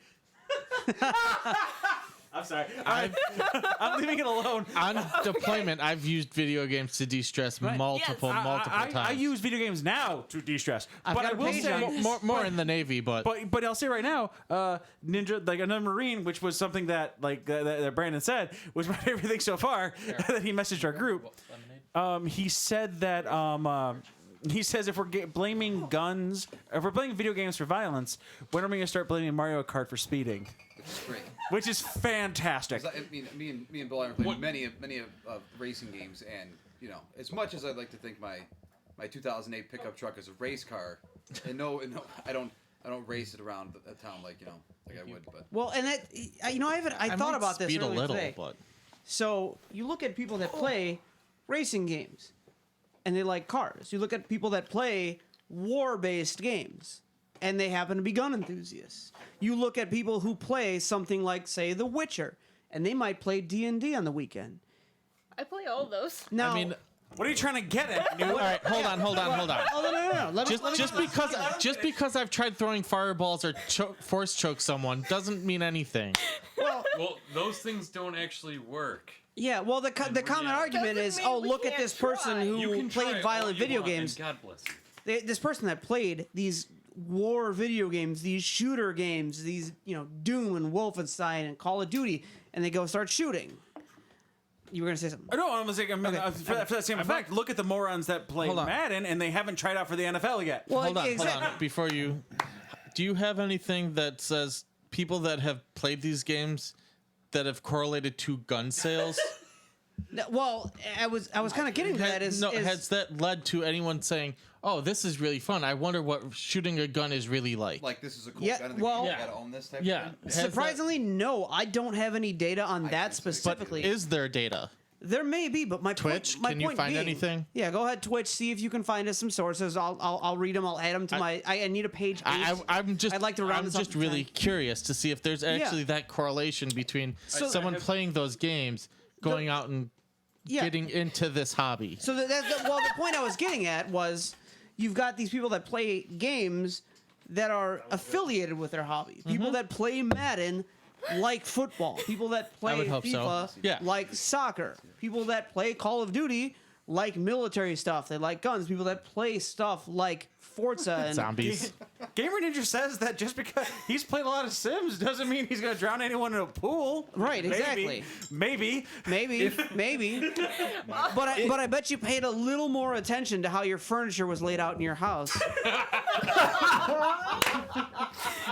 I'm sorry. I'm leaving it alone. On deployment, I've used video games to de-stress multiple I times. use video games now to de-stress, I've but got I a will page say on- more in the Navy, but But I'll say right now, Ninja, like another Marine, which was something that that Brandon said was my favorite thing so far. That he messaged our group. He said that he says if we're blaming guns, if we're blaming video games for violence, when are we gonna start blaming Mario Kart for speeding? Which is great. Which is fantastic. 'Cause I mean, me and Bill Iron played many of racing games, and as much as I'd like to think my 2008 pickup truck is a race car, and no, I don't race it around the town like I would, but Well, and that I I thought might about this speed a earlier little, today. but So you look at people that play racing games, and they like cars. You look at people that play war-based games, and they happen to be gun enthusiasts. You look at people who play something like, say, The Witcher, and they might play D&D on the weekend. I play all of those. Now, I mean, What are you trying to get at? all right, hold on. oh, no. Let me- Just because I've tried throwing fireballs or force choke someone doesn't mean anything. Well, those things don't actually work. yeah. Well, the common reality. argument is, Doesn't mean we look at can't this person try. You who can try played all violent you video want, and games. God bless you. This person that played these war video games, these shooter games, these Doom and Wolfenstein and Call of Duty, and they go start shooting. You were gonna say something. No, I'm saying for that same effect. Look at the morons that play Hold on. Madden and they haven't tried out for the NFL yet. Well, Hold on. exactly. Before you, do you have anything that says people that have played these games that have correlated to gun sales? Well, I was kind of getting to that. Has that led to anyone saying, "Oh, this is really fun. I wonder what shooting a gun is really like"? like this is a cool Yeah, gun in the well- game. Yeah. You gotta own this type Yeah. of thing. Has that- surprisingly, no. I don't have any data on that can't say specifically. Is there data? There may be, but my Twitch? Point, my Can you point find being- anything? Yeah, go ahead, Twitch. See if you can find us some sources. I'll read them. I'll add them to my. I need a page. I'm just. I'd like to round I'm this up just to really 10. curious to see if there's actually that correlation between So- someone playing those games, going out and Yeah. getting into this hobby. So the point I was getting at was, you've got these people that play games that are affiliated with their hobby. People that play Madden like football. People that play would hope so. FIFA Yeah. like soccer. People that play Call of Duty like military stuff. They like guns. People that play stuff like Forza and Zombies. Gamer Ninja says that just because he's played a lot of Sims doesn't mean he's gonna drown anyone in a pool. Right, Maybe. exactly. Maybe. Maybe. But I bet you paid a little more attention to how your furniture was laid out in your house.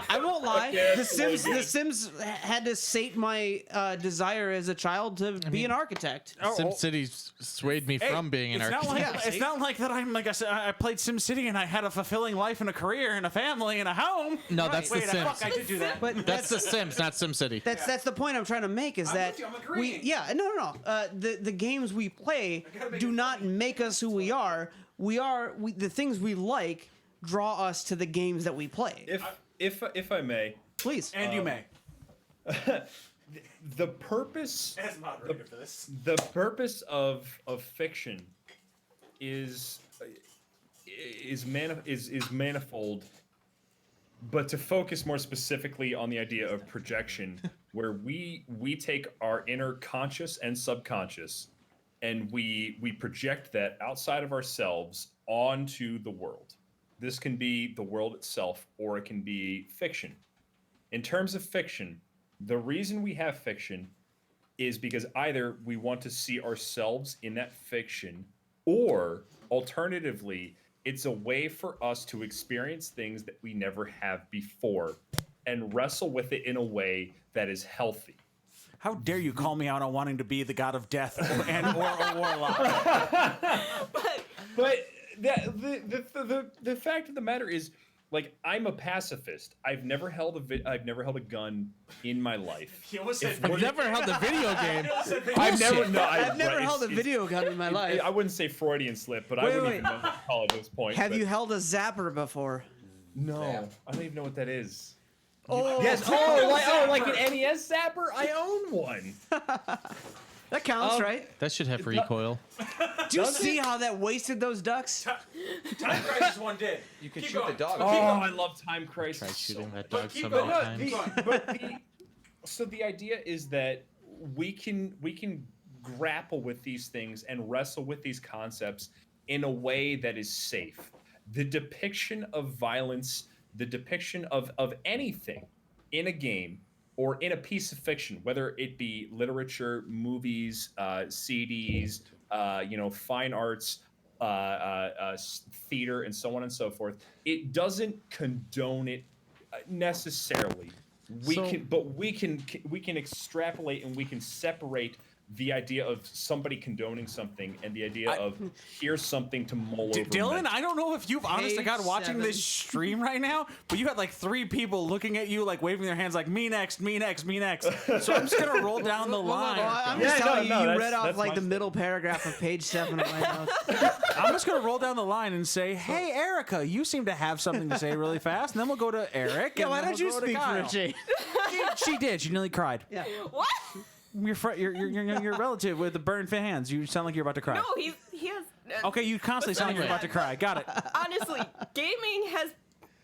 I won't lie. The Sims had to sate my desire as a child to be an architect. SimCity swayed me from being an it's not architect. like it's not like that. I'm like I said. I played SimCity and I had a fulfilling life and a career and a family and a home. No, that's the Wait, Sims. fuck, I did do that. But That's The Sims, not SimCity. that's the point I'm trying to make is that with you, I'm agreeing. no. The games we play do not make us who we are. The things we like draw us to the games that we play. If I may, Please. And you may. the purpose As moderator for this. the purpose of fiction is manifold, but to focus more specifically on the idea of projection, where we take our inner conscious and subconscious and we project that outside of ourselves onto the world. This can be the world itself, or it can be fiction. In terms of fiction, the reason we have fiction is because either we want to see ourselves in that fiction, or alternatively, It's a way for us to experience things that we never have before and wrestle with it in a way that is healthy. How dare you call me out on wanting to be the god of death or a warlock? But the fact of the matter is, like, I'm a pacifist. I've never held a gun in my life. I've never held a video game. I've never held a video gun in my life. I wouldn't say Freudian slip, but I wouldn't even know what to call it at this point. Have but you held a zapper before? No, I don't even know what that is. Oh, Yes. Like an NES zapper. I own one. that counts, right? That should have recoil. Do you see how that wasted those ducks? Time Crisis one did. You can shoot the dog. Oh, I love Time Crisis. Tried shooting that but dog keep so going. many times. So the idea is that we can grapple with these things and wrestle with these concepts in a way that is safe. The depiction of violence, the depiction of anything in a game or in a piece of fiction, whether it be literature, movies, CDs, fine arts, theater, and so on and so forth, it doesn't condone it necessarily. We can extrapolate and we can separate the idea of somebody condoning something and the idea of here's something to mull over. Dylan, I don't know if you've honest to God Page watching 7. this stream right now, but you had like 3 people looking at you, like waving their hands, like me next, me next, me next. So I'm just gonna roll down the line. I'm just telling you, you that's- read off that's like my the middle paragraph of page 7 of my notes. I'm just gonna roll down the line and say, "Hey, Erica, you seem to have something to say really fast." And then we'll go to Eric. Yeah, and why then don't you we'll go to speak for Kyle. a change? She did. She nearly cried. Yeah. What? Your relative with the burned hands. You sound like you're about to cry. No, he has. Okay, you constantly sound like you're about to cry. Got it. Honestly, gaming has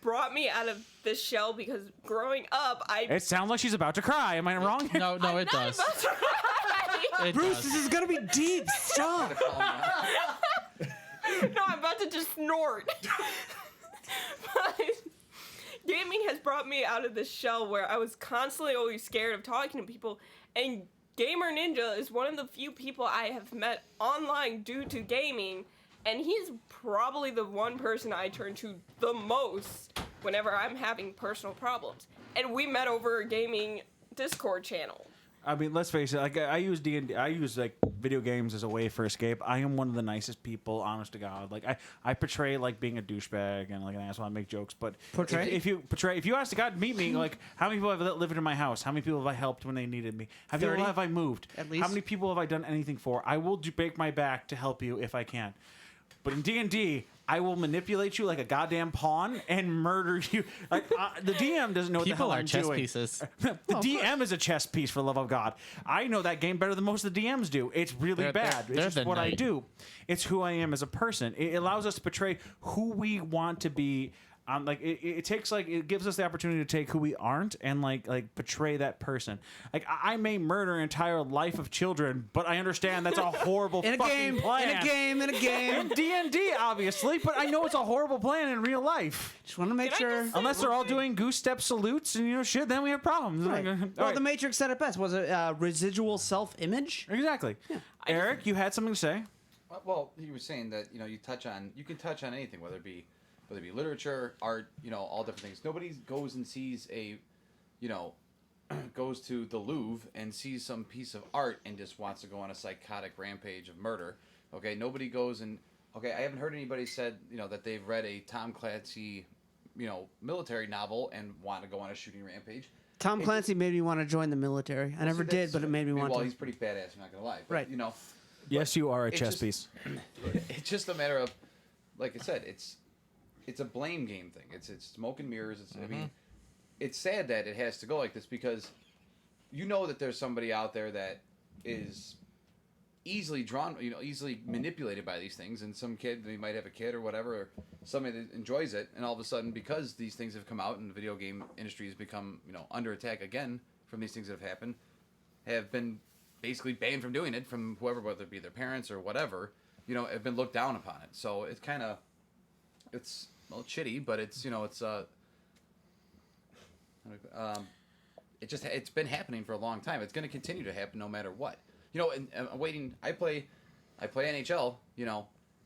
brought me out of this shell because growing up, It sounds like she's about to cry. Am I wrong? No, I'm it not does. about to cry. It Bruce, does. this is gonna be deep. Stop. No, I'm about to just snort. But gaming has brought me out of this shell where I was constantly always scared of talking to people, and Gamer Ninja is one of the few people I have met online due to gaming, and he's probably the one person I turn to the most whenever I'm having personal problems. And we met over a gaming Discord channel. I mean, let's face it. Like, I use D&D. I use like video games as a way for escape. I am one of the nicest people, honest to God. Like, I portray like being a douchebag and like an asshole. I make jokes, but Portray? if you ask God to meet me, like, how many people have lived in my house? How many people have I helped when they needed me? How many 30? people have I moved? At least? How many people have I done anything for? I will break my back to help you if I can. But in D&D, I will manipulate you like a goddamn pawn and murder you. Like, the DM doesn't know what the People hell are I'm chess doing. pieces. The DM is a chess piece, for the love of God. I know that game better than most of the DMs do. It's really They're- bad. they're It's the just what I knight. do. It's who I am as a person. It allows us to portray who we want to be. It gives us the opportunity to take who we aren't and like portray that person. Like, I may murder an entire life of children, but I understand that's a horrible In a fucking game. plan. In a game. In a game. In D&D, obviously, but I know it's a horrible plan in real life. Just want to make Can I sure. just say Unless they're all doing goose step salutes and shit, then we have problems. Right. All Well, right. the Matrix said it best. Was it residual self-image? Exactly. Eric, you had something to say? Well, he was saying that you can touch on anything, whether it be literature, art, all different things. Nobody goes and sees goes to the Louvre and sees some piece of art and just wants to go on a psychotic rampage of murder. Okay, nobody goes and I haven't heard anybody said that they've read a Tom Clancy military novel and want to go on a shooting rampage. Tom Clancy made me want to join the military. I never did, but it made me want Well, to. he's pretty badass. I'm not gonna lie. But, Right. Yes, you are a it's chess just- piece. It's just a matter of, like I said, it's a blame game thing. It's smoke and mirrors. I mean, it's sad that it has to go like this because that there's somebody out there that is easily drawn, easily manipulated by these things, and some kid, they might have a kid or whatever, or somebody that enjoys it, and all of a sudden, because these things have come out and the video game industry has become, under attack again from these things that have happened, have been basically banned from doing it from whoever, whether it be their parents or whatever, have been looked down upon it. So it's kind of, it's shitty, but it's it's been happening for a long time. It's going to continue to happen no matter what. And I'm waiting. I play NHL,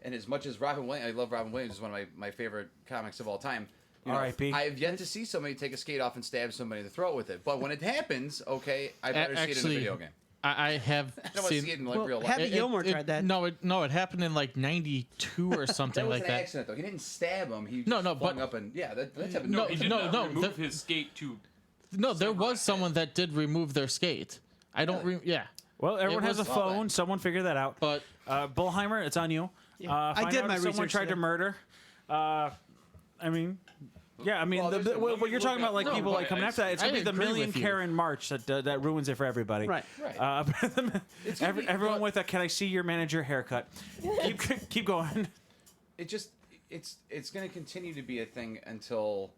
And as much as Robin Williams, I love Robin Williams, is one of my favorite comics of all time. You know, R.I.P.. I have yet to see somebody take a skate off and stab somebody in the throat with it. But when it happens, okay, I'd rather see it in a video game. I have I don't want to see it in like real life. Happy Gilmore tried that. No, it happened in like '92 or something That was like an that. accident, though. He didn't stab him. He No, just no, flung but- up and that's happened. No, He did no, not no, remove the- his skate to. No, there was someone that did remove their skate. I don't. Yeah, Well, everyone has a was- phone. Someone figure that out. but Bullheimer, it's on you. I Find did out my if someone research tried to today. murder. I mean, yeah, I mean, Well, there's a- what you're talking about, like No, people but like coming I- after that, it's gonna I be the agree million with you. Karen March that ruins it for everybody. Right. Right. It's gonna be- Everyone but- with a "Can I see your manager" haircut. Keep going. It just it's going to continue to be a thing until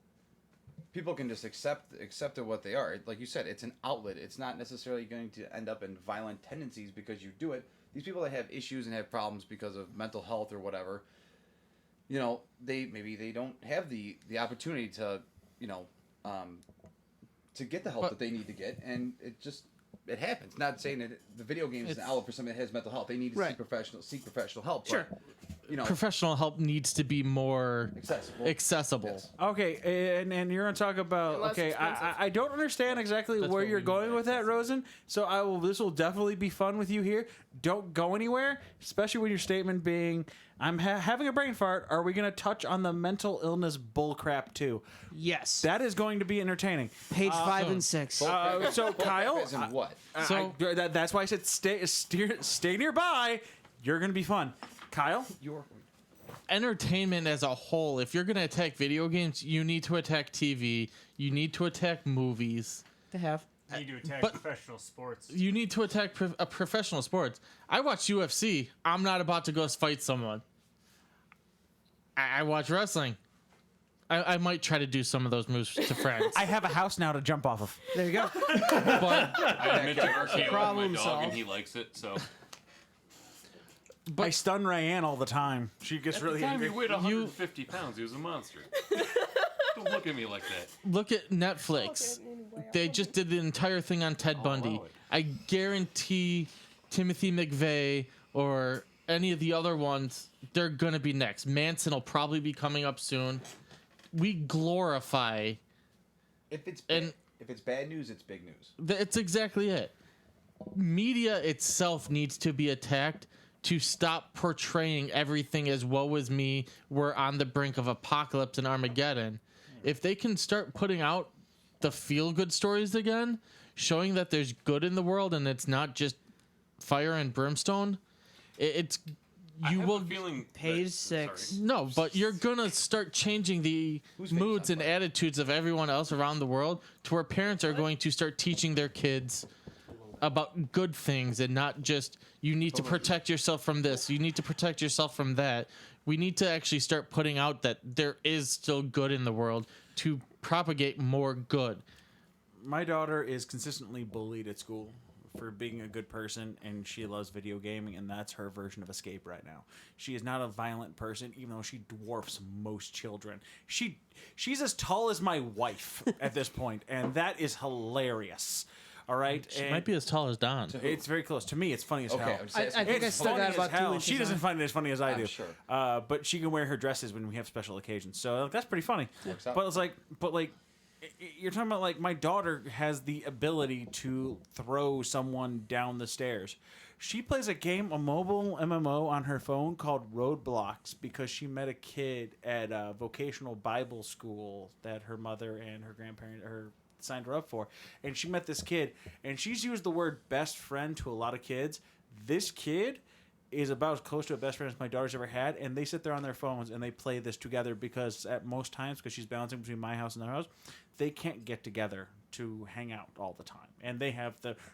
people can just accept it what they are. Like you said, it's an outlet. It's not necessarily going to end up in violent tendencies because you do it. These people that have issues and have problems because of mental health or whatever, you know, they don't have the opportunity to, you know, to get the help But- that they need to get, and it happens. Not saying that the video game is an It's- outlet for somebody that has mental health. They need to Right. seek professional help. Sure. But, you know, professional help needs to be more accessible. accessible. Yes. Okay, and you're gonna talk about. Less Okay, expensive. I don't understand exactly That's where what you're we need going to with that, Rosen. So I will. This will definitely be fun with you here. Don't go anywhere, especially with your statement being, "I'm having a brain fart." Are we gonna touch on the mental illness bullcrap too? Yes. That is going to be entertaining. Page 5 so- and 6. So Kyle, As in what? So- that's why I said stay nearby. You're gonna be fun, Kyle. Entertainment as a whole, if you're going to attack video games, you need to attack TV, you need to attack movies, To have. Need to attack But- professional sports. you need to attack professional sports. I watch UFC. I'm not about to go fight someone. I watch wrestling. I might try to do some of those moves to friends. I have a house now to jump off of. There you go. but I admit to RKO with my Problem dog, solved. and he likes it. So I stun Rayanne all the time. She gets at really the time angry. he weighed 150 pounds. He was a monster. Don't look at me like that. look at Netflix. They just did the entire thing on Ted Bundy. allow it. I guarantee Timothy McVeigh or any of the other ones, they're going to be next. Manson will probably be coming up soon. We glorify. If it's And- if it's bad news, it's big news. That's exactly it. Media itself needs to be attacked to stop portraying everything as woe is me. We're on the brink of apocalypse and Armageddon. If they can start putting out the feel good stories again, showing that there's good in the world and it's not just fire and brimstone, it's I you have will a feeling. Page that- 6. sorry. no, but you're gonna start changing the page moods on and attitudes of everyone else around the world to where parents are going to start teaching their kids about good things and not just you need to protect yourself from this, you need to protect yourself from that. We need to actually start putting out that there is still good in the world to propagate more good. My daughter is consistently bullied at school for being a good person, and she loves video gaming, and that's her version of escape right now. She is not a violent person, even though she dwarfs most children. She's as tall as my wife at this point, and that is hilarious. All right, She might be as tall as Don. It's very close to me. It's funny as Okay, hell. I'm just I asking. think I It's still funny got as about 2 hell. inches She doesn't on. find it as funny as I I'm do. sure. But she can wear her dresses when we have special occasions. So that's pretty funny. Works out. But it's like, you're talking about like my daughter has the ability to throw someone down the stairs. She plays a mobile MMO on her phone called Roadblocks because she met a kid at a vocational Bible school that her mother and her grandparent signed her up for. And she met this kid, and she's used the word best friend to a lot of kids. This kid is about as close to a best friend as my daughter's ever had, and they sit there on their phones and they play this together because at most times, because she's balancing between my house and their house, they can't get together to hang out all the time. And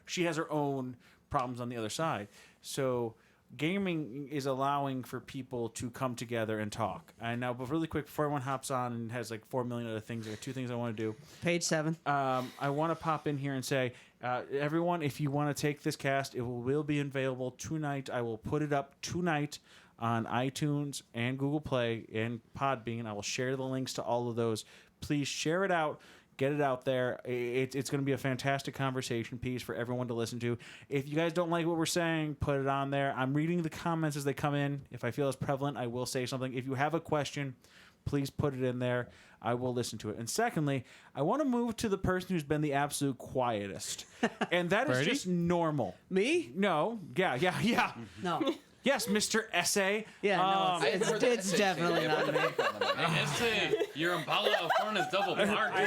she has her own problems on the other side. So gaming is allowing for people to come together and talk. And now, but really quick, before everyone hops on and has like 4 million other things, there are 2 things I want to do. Page 7. I want to pop in here and say, everyone, if you want to take this cast, it will be available tonight. I will put it up tonight on iTunes and Google Play and Podbean. I will share the links to all of those. Please share it out. Get it out there. It's going to be a fantastic conversation piece for everyone to listen to. If you guys don't like what we're saying, put it on there. I'm reading the comments as they come in. If I feel it's prevalent, I will say something. If you have a question, please put it in there. I will listen to it. And secondly, I want to move to the person who's been the absolute quietest. And that is Brady? just normal. Me? No. Yeah. No. Yes, Mr. Essay. Yeah, no, I it's, heard that it's say definitely shit. not me. Hey, your Impala of fun is double parked.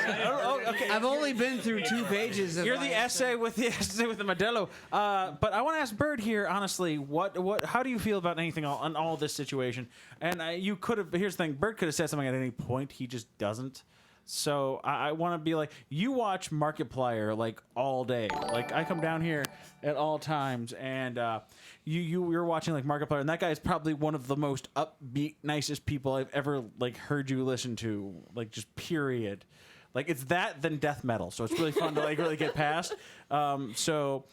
Okay. I've only been through 2 pages of You're the my essay with the Modelo. But I want to ask Bird here, honestly, how do you feel about anything on all this situation? And you could have. Here's the thing: Bird could have said something at any point. He just doesn't. So I want to be like, you watch Markiplier like all day. Like I come down here at all times, and you're watching like Markiplier, and that guy is probably one of the most upbeat, nicest people I've ever like heard you listen to. Like just period. Like it's that then death metal. So it's really fun to like really get past. So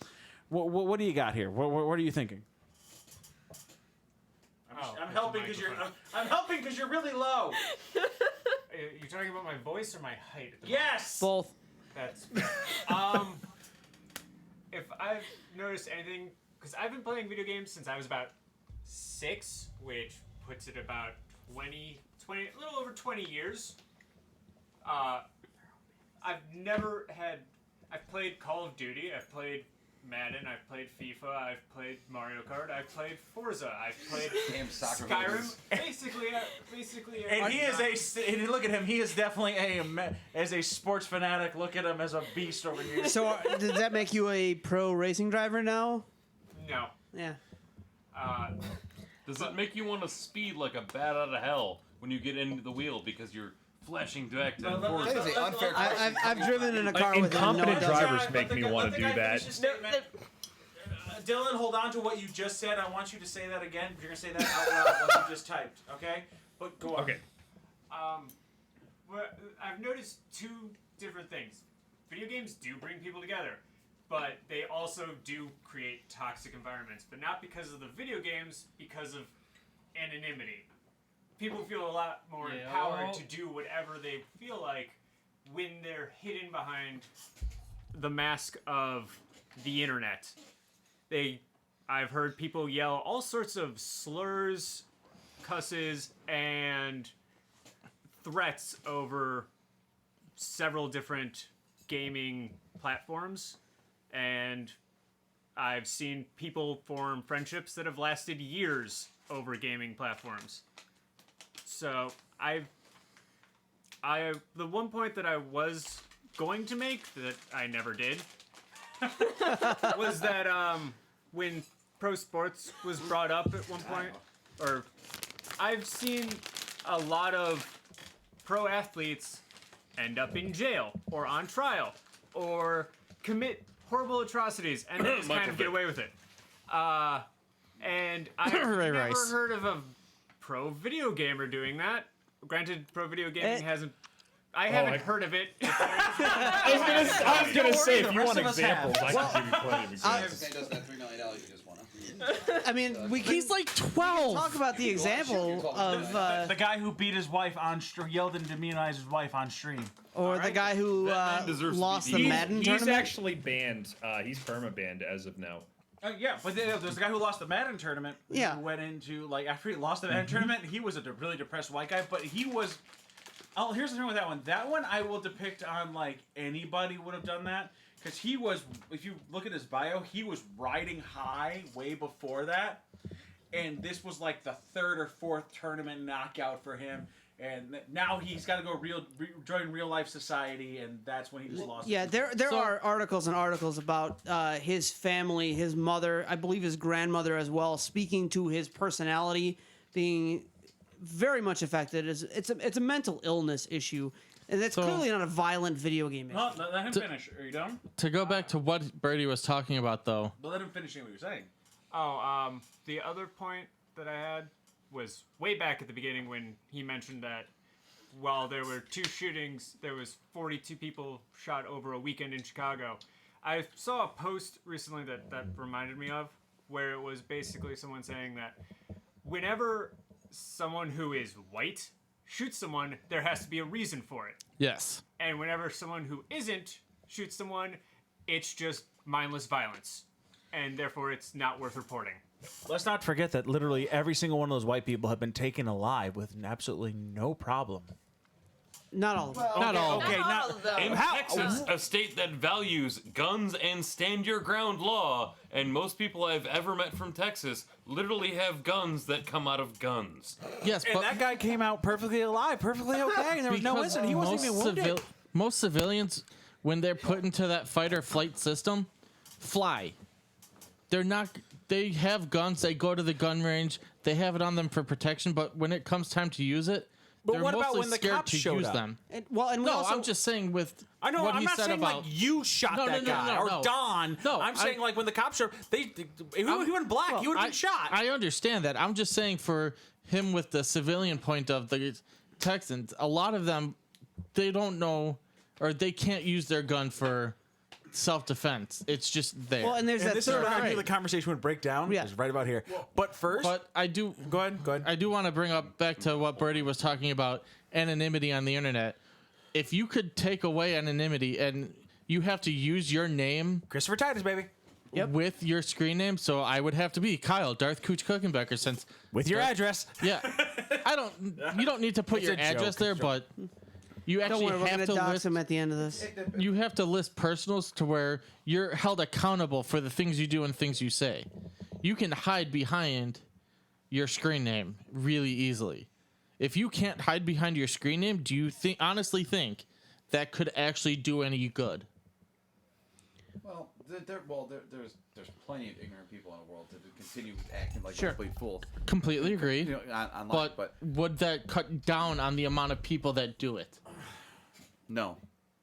what do you got here? What are you thinking? I'm helping because you're really low. You're talking about my voice or my height? At the Yes. both. That's if I've noticed anything, because I've been playing video games since I was about 6, which puts it about 20, a little over 20 years. I've played Call of Duty, I've played Madden, I've played FIFA, I've played Mario Kart, I've played Forza, I've played Damn soccer Skyrim. movies. Basically, And he is and look at him. He is definitely as a sports fanatic. Look at him as a beast over here. So does that make you a pro racing driver now? no. Yeah. Does it make you want to speed like a bat out of hell when you get into the wheel because you're flashing back to That Forza? is an unfair question. I've driven in a car with him. No, it incompetent doesn't. drivers make me want to do that. Dylan, hold on to what you just said. I want you to say that again. You're gonna say that out loud what you just typed. Okay? But go on. Okay. Well, I've noticed 2 different things. Video games do bring people together, but they also do create toxic environments. But not because of the video games, because of anonymity. People feel a lot more empowered to do whatever they feel like when they're hidden behind the mask of the internet. I've heard people yell all sorts of slurs, cusses, and threats over several different gaming platforms, and I've seen people form friendships that have lasted years over gaming platforms. So the one point that I was going to make that I never did was that when pro sports was brought up at one point, or I've seen a lot of pro athletes end up in jail or on trial or commit horrible atrocities and then just kind of get away with it. And I've Ray never Rice. heard of a pro video gamer doing that. Granted, pro video gaming hasn't. I haven't heard of it. I was gonna say if you want examples, I can give you plenty of examples. Say doesn't have $3 million, you just wanna. I mean, we He's can like 12. talk about the example of, The guy who beat his wife yelled and demonized his wife on stream. or the guy who That man deserves to lost be the beat. Madden He's tournament. actually banned. He's perma banned as of now. Yeah, but there's a guy who lost the Madden tournament. Yeah. Who went into, like, after he lost the Madden tournament, he was a really depressed white guy, but he was. Oh, here's the thing with that one. That one I will depict on, like, anybody would have done that. Because he was, if you look at his bio, he was riding high way before that. And this was, like, the 3rd or 4th tournament knockout for him. And now he's got to go join real life society, and that's when he just lost. Yeah, there are articles and articles about his family, his mother, I believe his grandmother as well, speaking to his personality being very much affected. It's a mental illness issue, and it's clearly not a violent video game issue. Well, let him finish. Are you done? To go back to what Birdie was talking about, though. But let him finish what you're saying. The other point that I had was way back at the beginning when he mentioned that while there were 2 shootings, there was 42 people shot over a weekend in Chicago. I saw a post recently that reminded me of, where it was basically someone saying that whenever someone who is white shoots someone, there has to be a reason for it. Yes. And whenever someone who isn't shoots someone, it's just mindless violence. And therefore, it's not worth reporting. Let's not forget that literally every single one of those white people have been taken alive with absolutely no problem. Not all of them. Not all. Okay, Not not. all of them. In Texas, a state that values guns and stand your ground law, and most people I've ever met from Texas literally have guns that come out of guns. Yes, And but that guy came out perfectly alive, perfectly okay. And there was no because incident. He wasn't even wounded. most civilians, when they're put into that fight or flight system, fly. They're not. They have guns. They go to the gun range. They have it on them for protection. But when it comes time to use it, But they're what about mostly when the scared cops to showed use up? them. And we No, also, I'm just saying with I know. what I'm he not said saying about like you shot No, that no, no, guy no, or no. Don. No, I'm saying like when the cops showed, he went black. he would have been shot. I understand that. I'm just saying for him with the civilian point of the Texans, a lot of them, they don't know or they can't use their gun for self-defense. It's just there. well, and there's and that this is third. where I right. knew the conversation would break down. Yeah. Is right about here. But first, but I do go ahead. I do want to bring up back to what Birdie was talking about anonymity on the internet. If you could take away anonymity and you have to use your name Christopher Titus, baby. with your screen name, so I would have to be Kyle Darth Cooch Cookenbecker since With your Darth- address. Yeah, you don't need to put It's your a joke, address it's there, a joke. but you Don't actually worry, we're have gonna to dox list. him at the end of this. You have to list personals to where you're held accountable for the things you do and things you say. You can hide behind your screen name really easily. If you can't hide behind your screen name, do you honestly think that could actually do any good? Well, there's plenty of ignorant people in the world to continue acting like Sure. a complete fool. Completely agree. You know, online, But would that cut down on the amount of people that do it? no,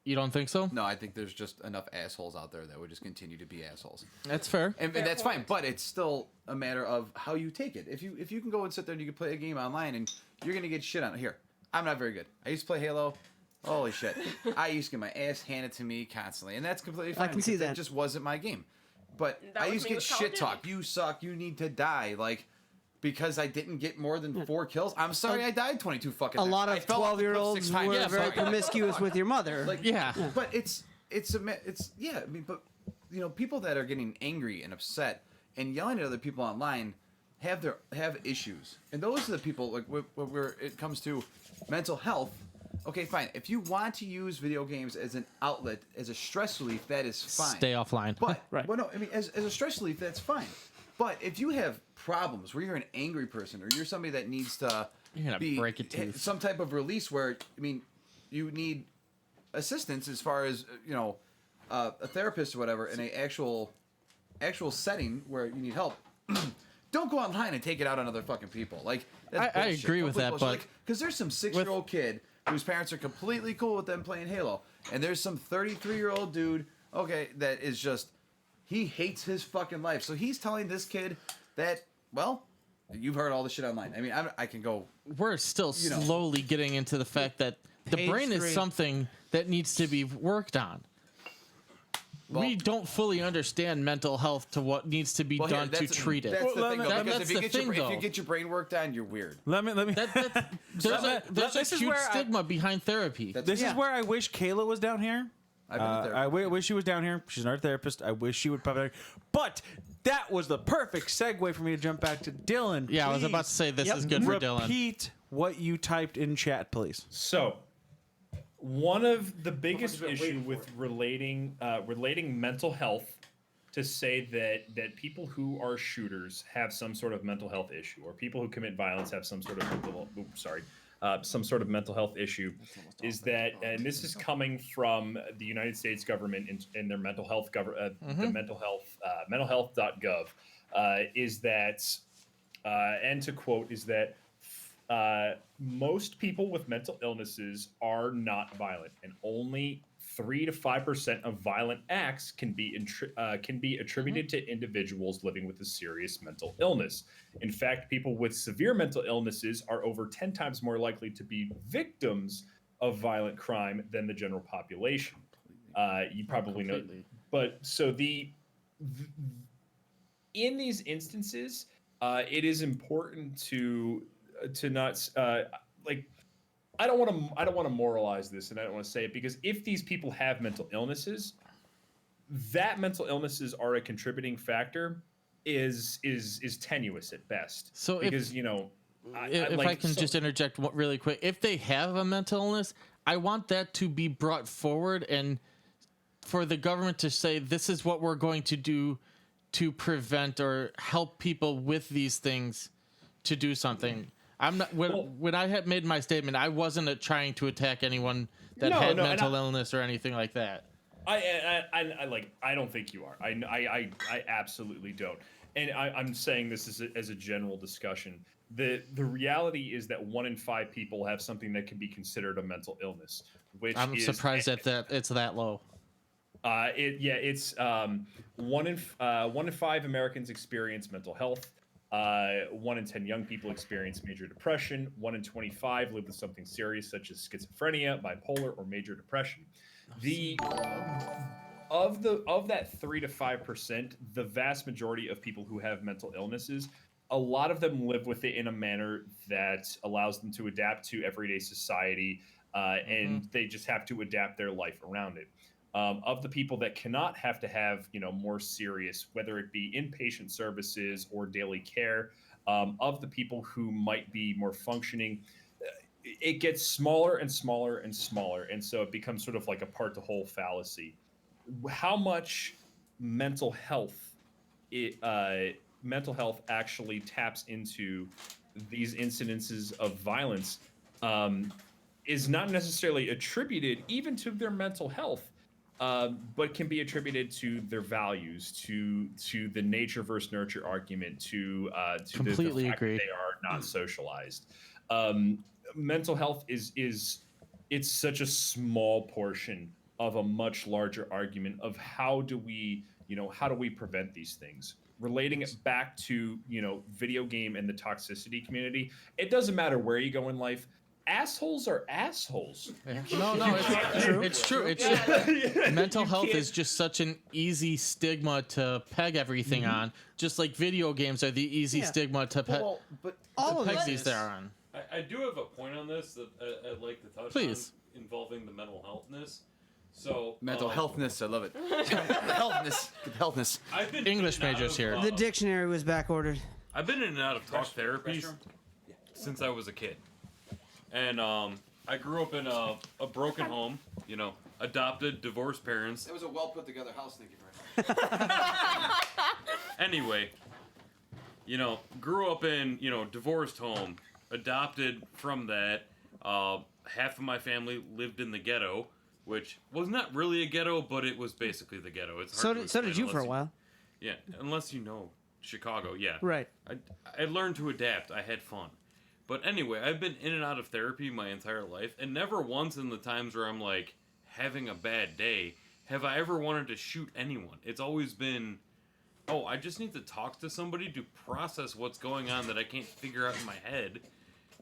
You don't think so? no, I think there's just enough assholes out there that would just continue to be assholes, That's fair. and that's fine. But it's still a matter of how you take it. If you can go and sit there and you can play a game online and you're gonna get shit on it. Here, I'm not very good. I used to play Halo. Holy shit, I used to get my ass handed to me constantly, and that's completely fine. can see because that. just wasn't my game. But That I was used to me get with Call of shit Duty. talk. You suck. You need to die. Like. Because I didn't get more than 4 kills. I'm sorry, I died 22 fucking A times. lot I of fell off the cliff 12-year-olds 6 times. were Yeah, very sorry. promiscuous with your mother. Like, Yeah. But it's yeah. I mean, but you know, people that are getting angry and upset and yelling at other people online have issues, and those are the people like where it comes to mental health. Okay, fine. If you want to use video games as an outlet, as a stress relief, that is fine. Stay offline. But Right. well, no, I mean, as a stress relief, that's fine. But if you have problems where you're an angry person or you're somebody that needs to You're gonna break a tooth. some type of release where I mean, you need assistance as far as you know, a therapist or whatever in a actual setting where you need help. Don't go online and take it out on other fucking people. Like that's I bullshit. agree with Complete that, bullshit. but because there's some 6-year-old kid whose parents are completely cool with them playing Halo, and there's some 33-year-old dude, okay, that is just he hates his fucking life. So he's telling this kid that, well, you've heard all the shit online. I mean, I can go. We're still You know. slowly getting into the fact that the Page brain 3. is something that needs to be worked on. Well- we don't fully understand mental health to what needs to be Well, here, done to that's- treat it. That's the Well, thing, though, that- because that's if you the get thing, if you though. get your brain work done, you're weird. Let me. There's a this is huge where I- stigma behind therapy. That's- This Yeah. is where I wish Kayla was down here. I've been there. I wish she was down here. She's an art therapist. I wish she would pop out. But that was the perfect segue for me to jump back to Dylan. Yeah, I was Please about to say this Yep. is good for Dylan. repeat what you typed in chat, please. So, one of the biggest issue with relating mental health to say that people who are shooters have some sort of mental health issue, or people who commit violence have some sort of some sort of mental health issue, is that, and this is coming from the United States government in their mental health the mental health.gov, is that, and to quote, is that most people with mental illnesses are not violent, and only 3 to 5% of violent acts can be attributed to individuals living with a serious mental illness. In fact, people with severe mental illnesses are over 10 times more likely to be victims of violent crime than the general population. You probably know, but so in these instances, it is important to not like I don't want to moralize this, and I don't want to say it, because if these people have mental illnesses, that mental illnesses are a contributing factor is tenuous at best. So because if I can just interject really quick, if they have a mental illness, I want that to be brought forward and for the government to say this is what we're going to do to prevent or help people with these things to do something. I'm not when I had made my statement, I wasn't trying to attack anyone that had mental illness or anything like that. I don't think you are. I absolutely don't. And I'm saying this as a general discussion. The reality is that 1 in 5 people have something that can be considered a mental illness. Which I'm surprised that it's that low. It's 1 in 5 Americans experience mental health. 1 in 10 young people experience major depression. 1 in 25 live with something serious such as schizophrenia, bipolar, or major depression. Of that 3 to 5%, the vast majority of people who have mental illnesses, a lot of them live with it in a manner that allows them to adapt to everyday society, and they just have to adapt their life around it. Of the people that cannot have to have, more serious, whether it be inpatient services or daily care, of the people who might be more functioning, it gets smaller and smaller and smaller. And so it becomes sort of like a part to whole fallacy. How much mental health actually taps into these incidences of violence is not necessarily attributed even to their mental health. But can be attributed to their values, to the nature versus nurture argument, to Completely the fact agree. that they are not socialized. Mental health is such a small portion of a much larger argument of how do we prevent these things. Relating it back to video game and the toxicity community, it doesn't matter where you go in life. Assholes are assholes. No, it's true. It's mental health is just such an easy stigma to peg everything on, just like video games are the easy stigma to peg these there on. I do have a point on this that I'd like to touch Please. on involving the mental healthness. So Mental healthness, I love it. Healthness. I've been English in and out majors of, here. The dictionary was back ordered. I've been in and out of talk therapies since I was a kid. And I grew up in a broken home, adopted, divorced parents. It was a well put together house, thank you very much. Anyway, grew up in, divorced home, adopted from that. Half of my family lived in the ghetto, which was not really a ghetto, but it was basically the ghetto. It's hard to So did explain you for a while. Yeah, unless you know Chicago, yeah. Right. I learned to adapt. I had fun. But anyway, I've been in and out of therapy my entire life, and never once in the times where I'm like having a bad day have I ever wanted to shoot anyone. It's always been, I just need to talk to somebody to process what's going on that I can't figure out in my head.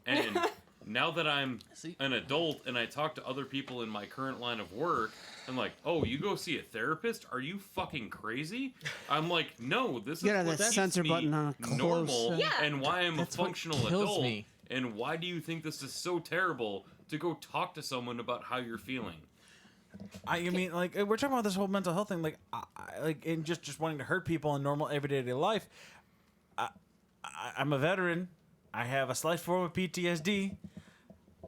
And now that I'm an adult and I talk to other people in my current line of work, I'm like, you go see a therapist? Are you fucking crazy? I'm like, no, this is Yeah, what that keeps censor me button on a normal close, and why I'm That's a what functional kills adult. me. And why do you think this is so terrible to go talk to someone about how you're feeling? I mean, like we're talking about this whole mental health thing, and just wanting to hurt people in normal everyday life. I'm a veteran. I have a slight form of PTSD,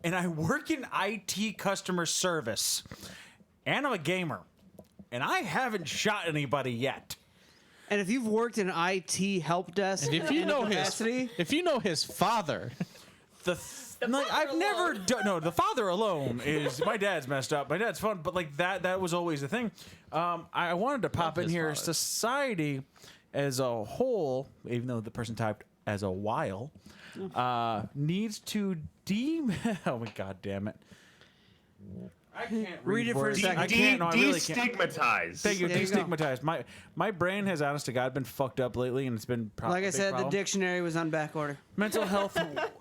and I work in IT customer service, and I'm a gamer, and I haven't shot anybody yet. And if you've worked in IT help desk, And if you in know capacity, his father, I've never done. No, the father alone is my dad's messed up. My dad's fun, but like that was always the thing. I wanted to pop in his here. father. Society as a whole, even though the person typed as a while, needs to oh my god damn it. I can't Read it for a words. second. I can't. No, I really can't. Destigmatize. Thank you. There you go. Destigmatized. My brain has, honest to God, been fucked up lately, and it's been like I said, the dictionary was on back order. mental health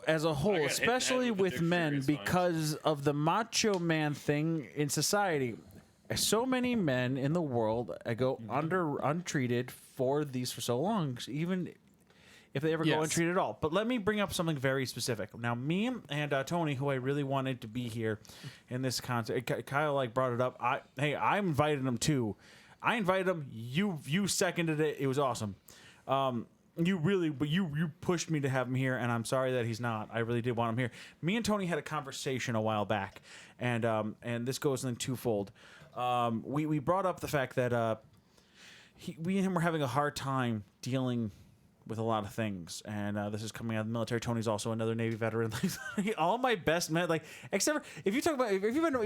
as a whole, hit in the especially head with the with men, dictionary, it's fine. because of the macho man thing in society. So many men in the world go untreated for these for so long. Even if they ever go Yes. untreated at all. But let me bring up something very specific. Now, me and Tony, who I really wanted to be here in this concert, Kyle like brought it up. I invited him too. I invited him. You seconded it. It was awesome. You pushed me to have him here, and I'm sorry that he's not. I really did want him here. Me and Tony had a conversation a while back, and this goes in twofold. We brought up the fact that we and him were having a hard time dealing with a lot of things, and this is coming out of the military. Tony's also another Navy veteran. All my best men, like, except for if you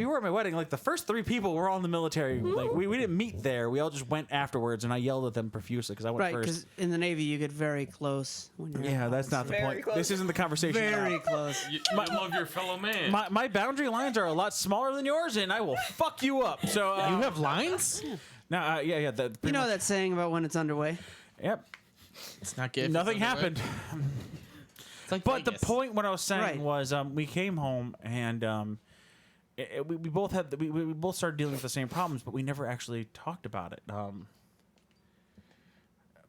were at my wedding, like the first 3 people were all in the military. Like we didn't meet there. We all just went afterwards, and I yelled at them profusely because I went Right, first. because in the Navy you get very close. When you're Yeah, that's not the Very point. close. This isn't the conversation. very close. You love your fellow man. My boundary lines are a lot smaller than yours, and I will fuck you up. So You have lines? no, yeah. You know that saying about when it's underway. Yep. It's not gay. if Nothing it's underwear. happened. It's like But the Vegas. point, what I was saying Right. was, we came home and we both had we both started dealing with the same problems, but we never actually talked about it.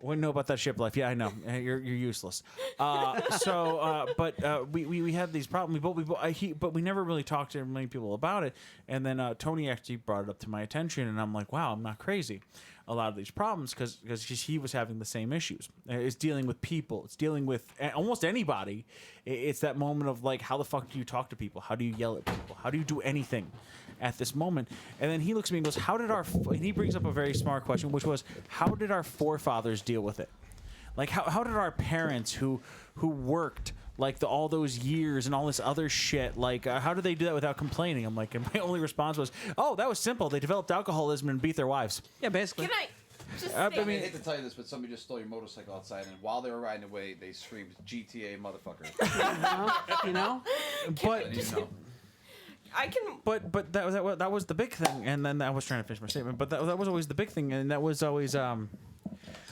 Wouldn't know about that ship life. Yeah, I know. You're useless. But we had these problems. But we never really talked to many people about it. And then Tony actually brought it up to my attention, and I'm like, wow, I'm not crazy. A lot of these problems because he was having the same issues. It's dealing with people. It's dealing with almost anybody. It's that moment of like, how the fuck do you talk to people? How do you yell at people? How do you do anything at this moment? And then he looks at me and goes, and he brings up a very smart question, which was, how did our forefathers deal with it? Like, how did our parents who worked like all those years and all this other shit, like how did they do that without complaining? I'm like, and my only response was, oh, that was simple. They developed alcoholism and beat their wives. Yeah, basically. Can I just I say, I hate to tell you this, but somebody just stole your motorcycle outside, and while they were riding away, they screamed "GTA, motherfucker." You know? But You know. I can but that was the big thing, and then I was trying to finish my statement, but that was always the big thing, and that was always the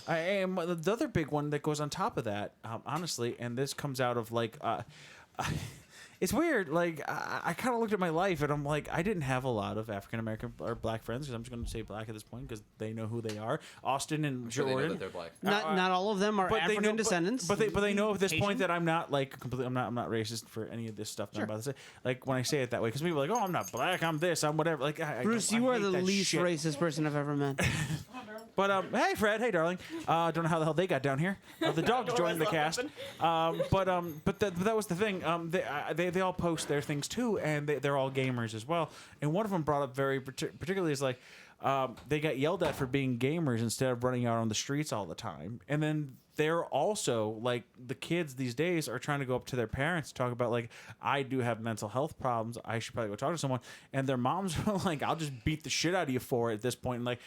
other big one that goes on top of that, honestly, and this comes out of like it's weird. Like I kind of looked at my life, and I'm like, I didn't have a lot of African American or black friends, because I'm just going to say black at this point because they know who they are. Austin and Sure they know Jordan. that they're black. Not all of them are But African they know, descendants. But they know at this Asian. point that I'm not like completely. I'm not racist for any of this stuff that I'm about to say. Like when I say it that way, because people are like, oh, I'm not black. I'm this. I'm whatever. Like Bruce, I you are hate the that least shit. racist person I've ever met. But hey, Fred. Hey, darling. Don't know how the hell they got down here. The dogs joined the cast. But that was the thing. They all post their things too, and they're all gamers as well. And one of them brought up very particularly is like, they got yelled at for being gamers instead of running out on the streets all the time. And then they're also like, the kids these days are trying to go up to their parents and talk about like, I do have mental health problems. I should probably go talk to someone. And their moms are like, I'll just beat the shit out of you for it at this point. And like,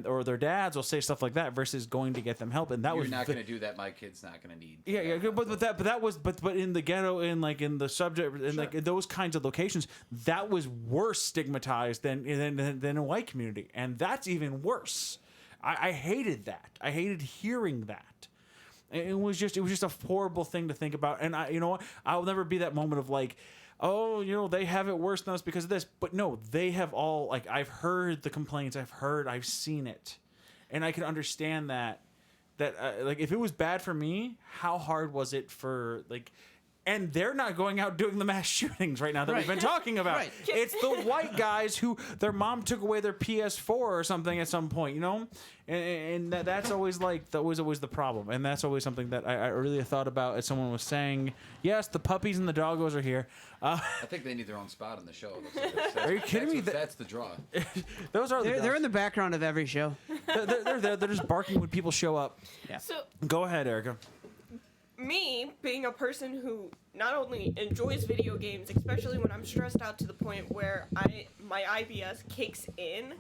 or their dads will say stuff like that versus going to get them help. And that You're was not going to do that. My kid's not going to need. yeah, but in the ghetto, in like in the subject, in like in those kinds of locations, that was worse stigmatized than a white community, and that's even worse. I hated that. I hated hearing that. It was just a horrible thing to think about, and you know what? I'll never be that moment of like, oh, you know, they have it worse than us because of this. But no, they have all, like, I've heard the complaints, I've seen it, and I can understand that. Like, if it was bad for me, how hard was it for, like, and they're not going out doing the mass shootings right now that we've been talking about. Right. It's the white guys who their mom took away their PS4 or something at some point, you know? And that's always like, that was always the problem. And that's always something that I really thought about as someone was saying, yes, the puppies and the doggos are here. I think they need their own spot on the show. Are you kidding me? That's the draw. Those are They're the in the background of every show. they're there. They're just barking when people show up. so Go ahead, Erica. me being a person who not only enjoys video games, especially when I'm stressed out to the point where my IBS kicks in,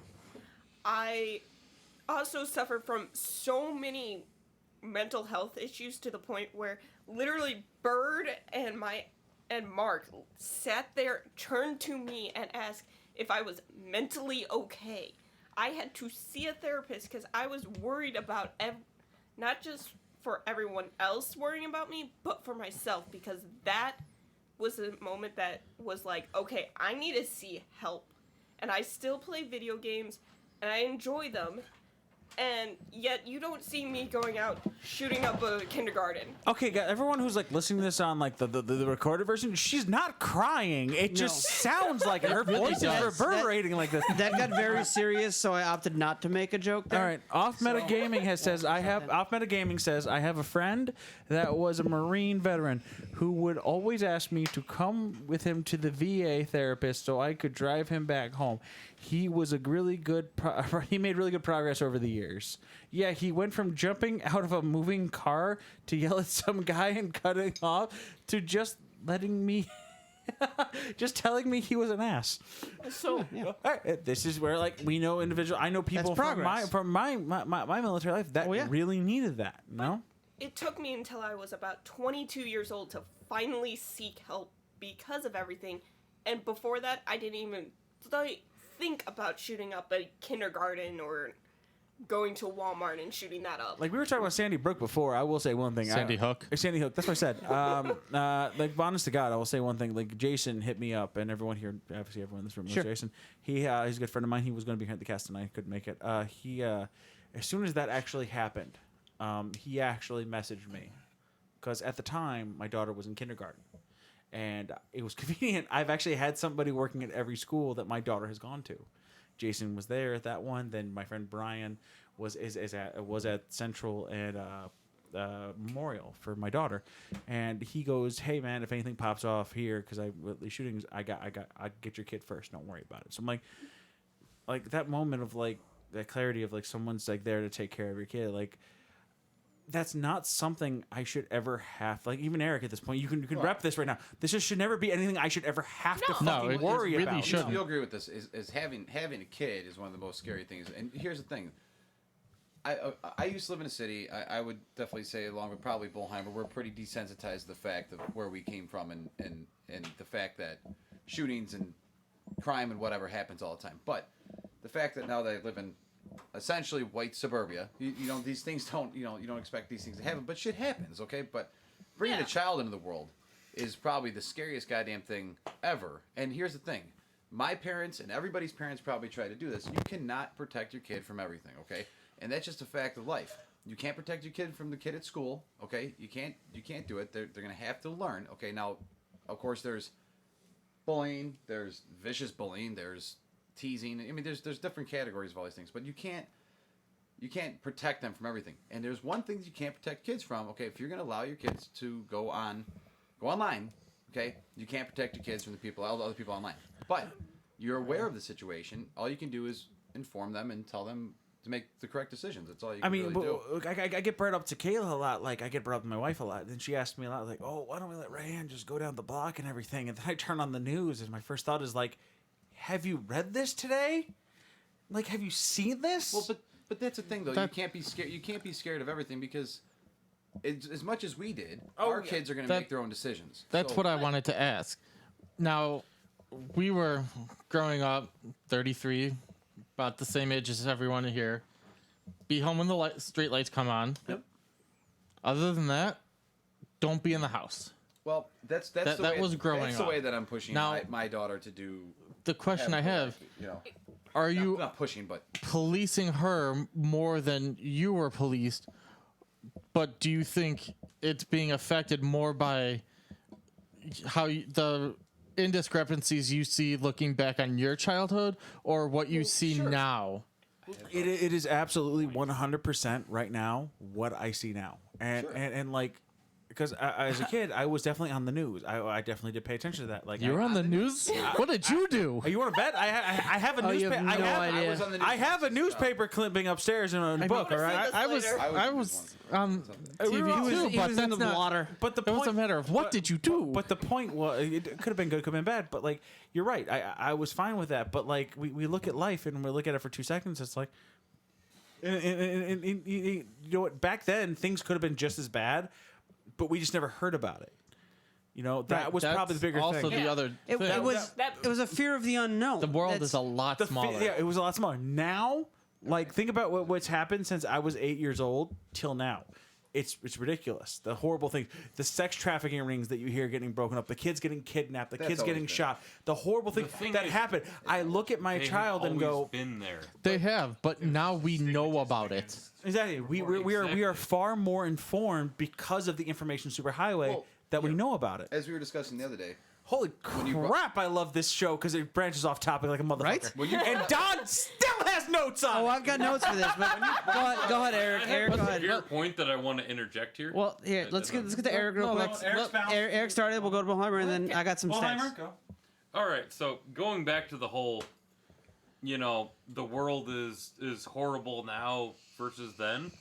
I also suffer from so many mental health issues to the point where literally Bird and Mark sat there, turned to me, and asked if I was mentally okay. I had to see a therapist because I was worried about not just for everyone else worrying about me, but for myself, because that was a moment that was like, okay, I need to see help. And I still play video games, and I enjoy them, and yet you don't see me going out shooting up a kindergarten. Okay, guys, everyone who's like listening to this on like the recorded version, she's not crying. It just sounds like it. Her voice is does. reverberating like this. That got very serious, so I opted not to make a joke there. All right, Off Meta Gaming Off Meta Gaming says I have a friend that was a Marine veteran who would always ask me to come with him to the VA therapist so I could drive him back home. He was a really good. He made really good progress over the years. Yeah, he went from jumping out of a moving car to yell at some guy and cutting off to just letting me. Just telling me he was an ass. So All right, this is where like we know individual. I know people progress. from my military life that yeah. really needed that. No, it took me until I was about 22 years old to finally seek help because of everything. And before that, I didn't even think about shooting up a kindergarten or going to Walmart and shooting that up. like we were talking about Sandy Brook before. I will say one thing. Sandy Hook. Sandy Hook. That's what I said. Like honest to God, I will say one thing. Like Jason hit me up, and everyone here, obviously everyone in this room knows Jason. He's a good friend of mine. He was going to be here at the cast tonight. Couldn't make it. As soon as that actually happened, he actually messaged me because at the time my daughter was in kindergarten. And it was convenient. I've actually had somebody working at every school that my daughter has gone to. Jason was there at that one. Then my friend Brian was at Central and Memorial for my daughter. And he goes, "Hey man, if anything pops off here, because with the shootings, I get your kid first. Don't worry about it." So I'm like that moment of like that clarity of like someone's like there to take care of your kid, like. That's not something I should ever have. Like even Eric at this point, you can rep this right now. This just should never be anything I should ever have to No, fucking it worry really about. shouldn't. You'll agree with this. Is having a kid is one of the most scary things. And here's the thing. I used to live in a city. I would definitely say, along with probably Bullheimer, we're pretty desensitized to the fact of where we came from and the fact that shootings and crime and whatever happens all the time. But the fact that now that I live in essentially white suburbia, you know, these things don't, you don't expect these things to happen, but shit happens, okay? But bringing a child into the world is probably the scariest goddamn thing ever. And here's the thing. My parents and everybody's parents probably try to do this. You cannot protect your kid from everything, okay? And that's just a fact of life. You can't protect your kid from the kid at school, okay? You can't do it. They're going to have to learn, okay? Now, of course, there's bullying, there's vicious bullying, there's teasing. I mean, there's different categories of all these things, but you can't protect them from everything. And there's one thing that you can't protect kids from. Okay, if you're going to allow your kids to go online, okay, you can't protect your kids from all the other people online. But you're aware of the situation. All you can do is inform them and tell them to make the correct decisions. That's all you can really do. I get brought up to Kayla a lot. Like I get brought up to my wife a lot. Then she asked me a lot, like, "Oh, why don't we let Rayanne just go down the block and everything?" And then I turn on the news, and my first thought is like, have you read this today? Like, have you seen this? Well, but that's the thing though. You can't be scared. You can't be scared of everything because, as much as we did, our kids are going to make their own decisions. That's So- what I wanted to ask. Now, we were growing up, 33, about the same age as everyone here. Be home when the street lights come on. Yep. Other than that, don't be in the house. Well, that's That- the that way, was growing That's the up. way that I'm pushing Now- my daughter to do. The question I have, you know, are you not pushing, but policing her more than you were policed? But do you think it's being affected more by the indiscrepancies you see looking back on your childhood or what you see now? It is absolutely 100% right now what I see now, and like, because as a kid I was definitely on the news. I definitely did pay attention to that. Like You were on the news? What did you do? You want to bet? I have a Oh, you newspaper. have no idea. I was on the news I have a once, newspaper clipping upstairs in a book. All right. I was I on TV He was- too, He but was in that's the not. water. But the It was point, a matter of what did you do? But the point was, it could have been good, could have been bad. But like, you're right. I was fine with that. But like, we look at life and we look at it for 2 seconds. It's like, and you know what? Back then, things could have been just as bad, but we just never heard about it. You know, that was That's probably the bigger also thing. the other It thing. was that- it was a fear of the unknown. The world That's- is a lot smaller. Yeah, it was a lot smaller. Now, like, think about what's happened since I was 8 years old till now. it's ridiculous. The horrible things, the sex trafficking rings that you hear getting broken up, the kids getting kidnapped, the kids always getting been. shot, the horrible things thing that is, happen. I look at my They have child and always go, been there. They have, but now we know about it. exactly. We are Exactly. far more informed because of the information superhighway Well, that we know about it. As we were discussing the other day, Holy you crap! I love this show because it branches off topic like a motherfucker. Right? And Don still has notes on. Oh, it. I've got notes for this, but go ahead, Eric. Eric, go What's a ahead. fair point that I want to interject here? Well, here, let's get to Eric real quick. Eric started. We'll go to Boheimer, and then I got some stats. Go. All right, so going back to the whole, the world is horrible now versus then,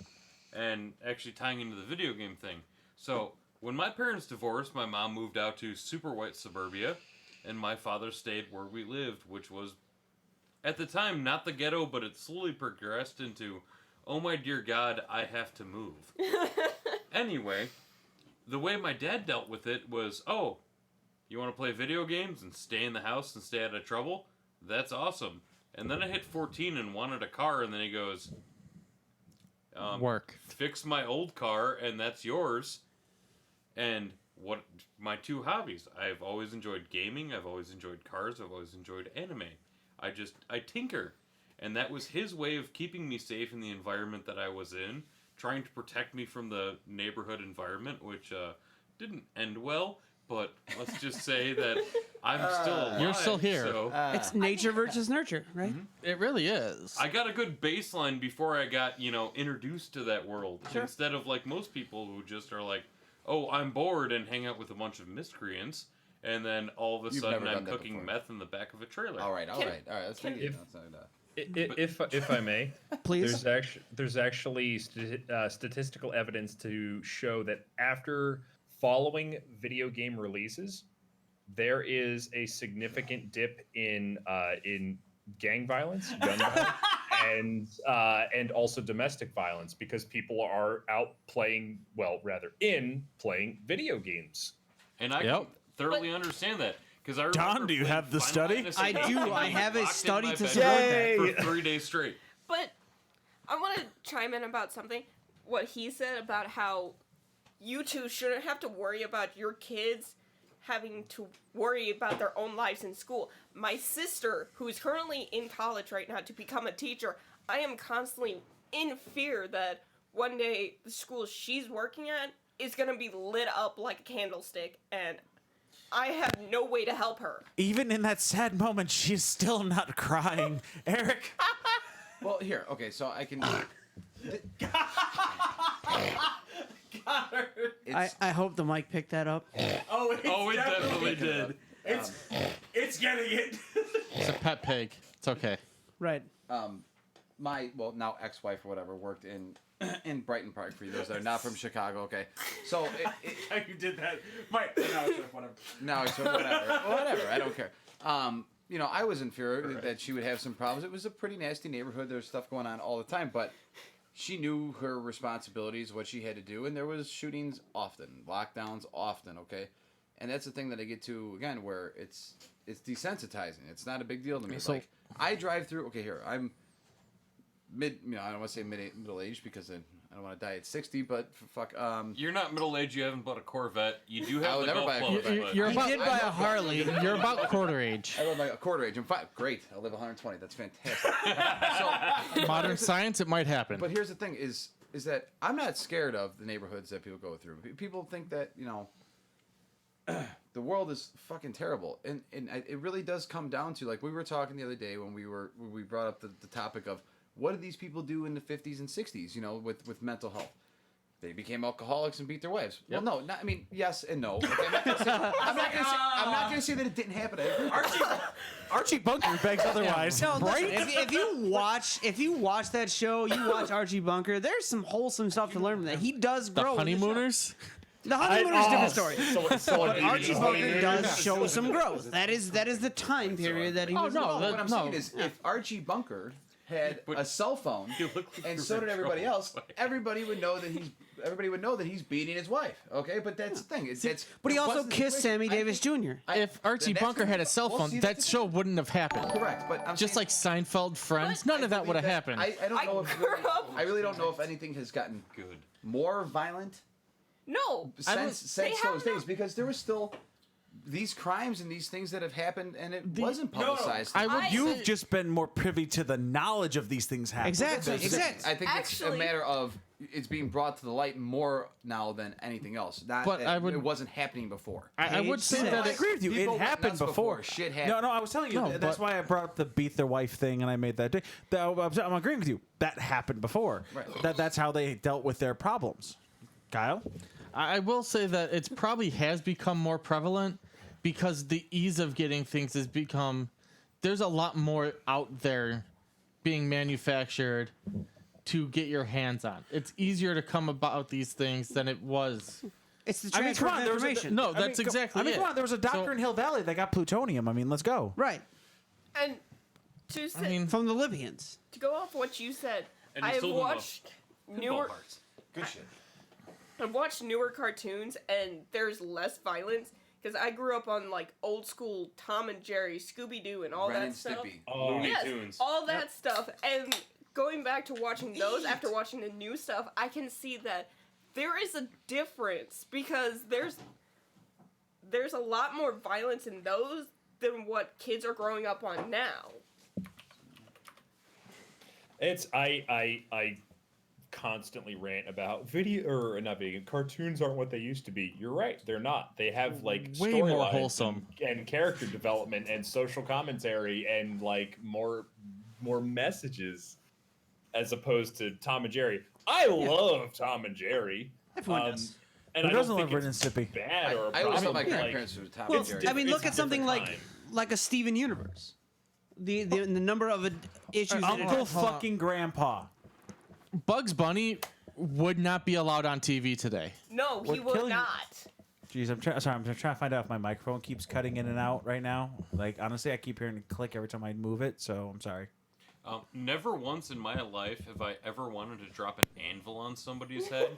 and actually tying into the video game thing. So when my parents divorced, my mom moved out to super white suburbia, and my father stayed where we lived, which was, at the time, not the ghetto, but it slowly progressed into, oh my dear God, I have to move. Anyway, the way my dad dealt with it was, oh, you want to play video games and stay in the house and stay out of trouble? That's awesome. And then I hit 14 and wanted a car, and then he goes, Work. fix my old car, and that's yours. And what my two hobbies? I've always enjoyed gaming. I've always enjoyed cars. I've always enjoyed anime. I tinker. And that was his way of keeping me safe in the environment that I was in, trying to protect me from the neighborhood environment, which didn't end well. But let's just say that I'm still alive. You're still here. So It's nature versus nurture, right? It really is. I got a good baseline before I got, introduced to that world. Instead of like most people who just are like, oh, I'm bored and hang out with a bunch of miscreants, and then all of a You've sudden never I'm done that cooking before. meth in the back of a trailer. all right. Let's take it. If I may, Please. there's actually statistical evidence to show that after following video game releases, there is a significant dip in gang violence, gun violence, and also domestic violence because people are out playing, playing video games. And I can thoroughly understand that. Because I Don, remember do you playing have the Final study? Fantasy I do. and I being have a locked in study my to bedroom support that. for 3 days straight. But I want to chime in about something. What he said about how you two shouldn't have to worry about your kids having to worry about their own lives in school. My sister, who's currently in college right now to become a teacher, I am constantly in fear that one day the school she's working at is going to be lit up like a candlestick, and I have no way to help her. Even in that sad moment, she's still not crying. Eric. Well, here. Okay, so I can. I hope the mic picked that up. Oh, it definitely did. It's getting it. It's a pet pig. It's okay. Right. My now ex-wife or whatever worked in Brighton Park for you those that are not from Chicago. Okay, so You did that. Mike, whatever. no, it's whatever. I don't care. I was in fear that she would have some problems. It was a pretty nasty neighborhood. There was stuff going on all the time, but she knew her responsibilities, what she had to do, and there was shootings often, lockdowns often. Okay, and that's the thing that I get to again, where it's desensitizing. It's not a big deal to me. So- Like I drive through. Okay, here I'm mid. I don't want to say middle age because I don't want to die at 60. But fuck. You're not middle-aged. You haven't bought a Corvette. You do I have would the never golf buy a club. Corvette. but- You're He about, did buy a Harley. you're about quarter age. I live like a quarter age. I'm fine. Great. I live 120. That's fantastic. So, Modern science, it might happen. but here's the thing: is that I'm not scared of the neighborhoods that people go through. People think that the world is fucking terrible, and it really does come down to, like we were talking the other day when we brought up the topic of what did these people do in the 50s and 60s, with mental health. They became alcoholics and beat their wives. Yep. Well, no, I mean, yes and no. Okay, I'm not gonna say that it didn't happen. I agree. Archie Bunker begs otherwise. No, right? listen, if you watch that show, you watch Archie Bunker. There's some wholesome stuff to learn from that. He does the grow. in the show. honeymooners? The honeymooners different story. So But Archie Bunker does show some growth. That is the time period that he was. no, involved. that- What I'm no. saying is, if Archie Bunker had a cell phone, You look like and you're so in did everybody trouble. else, everybody would know that he's beating his wife. Okay, but that's the thing. But he it also wasn't the kissed situation. Sammy I Davis think- Jr. If Archie that's Bunker had a cell well, phone, see, that that's the show thing. wouldn't have happened. Correct, but I'm Just saying- like Seinfeld, Friends, none of that would have happened. I don't know if grew up- I really don't know if anything has gotten Good. more violent No. since They have those days not- because there was still these crimes and these things that have happened and it wasn't no. publicized. I would You've say- just been more privy to the knowledge of these things happening. Exactly. That's the thing. I think it's Actually- a matter of it's being brought to the light more now than anything else. Not But that I would- it wasn't happening before. I would say Page that I it, agree with you. People It went happened nuts before. Shit happened. No, I was telling you. No, That's but- why I brought up the beat their wife thing, and I made that. I'm agreeing with you. That happened before. Right. That's how they dealt with their problems. Kyle, I will say that it's probably has become more prevalent because the ease of getting things has become. There's a lot more out there being manufactured to get your hands on. It's easier to come about these things than it was. It's the I mean, transfer come on, of there was a- information. No, I mean, that's exactly I mean, it. come on. There was a doctor So- in Hill Valley that got plutonium. I mean, let's go. Right. And to say, I mean, From the Libyans. to go off what you said, And you I've sold them watched newer. Pinball parts. Good shit. I've watched newer cartoons and there's less violence because I grew up on like old school Tom and Jerry, Scooby Doo, and all Ren that and stuff. Stimpy. Looney Yes, Tunes. all that stuff. And going back to watching those after watching the new stuff, I can see that there is a difference because there's a lot more violence in those than what kids are growing up on now. It's I constantly rant about video or not video cartoons aren't what they used to be. You're right, they're not. They have like Way more storylines wholesome. and character development and social commentary and like more messages as opposed to Tom and Jerry. I love Tom and Jerry. Everyone does. And Who I don't doesn't think love Ren it's and Stimpy? bad or a I always thought problem. my Like, grandparents were Tom Well, and Jerry. I mean, It's look a at something different like time. a Steven Universe. The number of issues. that it Uncle has. fucking Grandpa. Bugs Bunny would not be allowed on TV today. No, he What will killing- not. Jeez, I'm trying to find out if my microphone keeps cutting in and out right now. Like honestly, I keep hearing it click every time I move it, so I'm sorry. Never once in my life have I ever wanted to drop an anvil on somebody's head,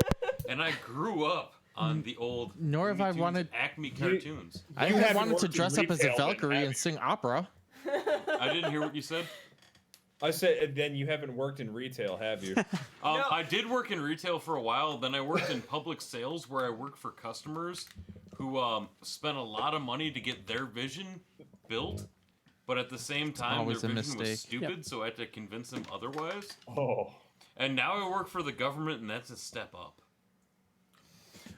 and I grew up on the old Nor have Looney I Tunes wanted- Acme cartoons. I You haven't wanted to worked in dress up as a retail then, Valkyrie have and you? sing opera. I didn't hear what you said. I said, then you haven't worked in retail, have you? No. I did work in retail for a while. Then I worked in public sales, where I worked for customers who spent a lot of money to get their vision built, but at the same time, Always their a vision was mistake. stupid. So I had to convince them otherwise. Oh. And now I work for the government, and that's a step up.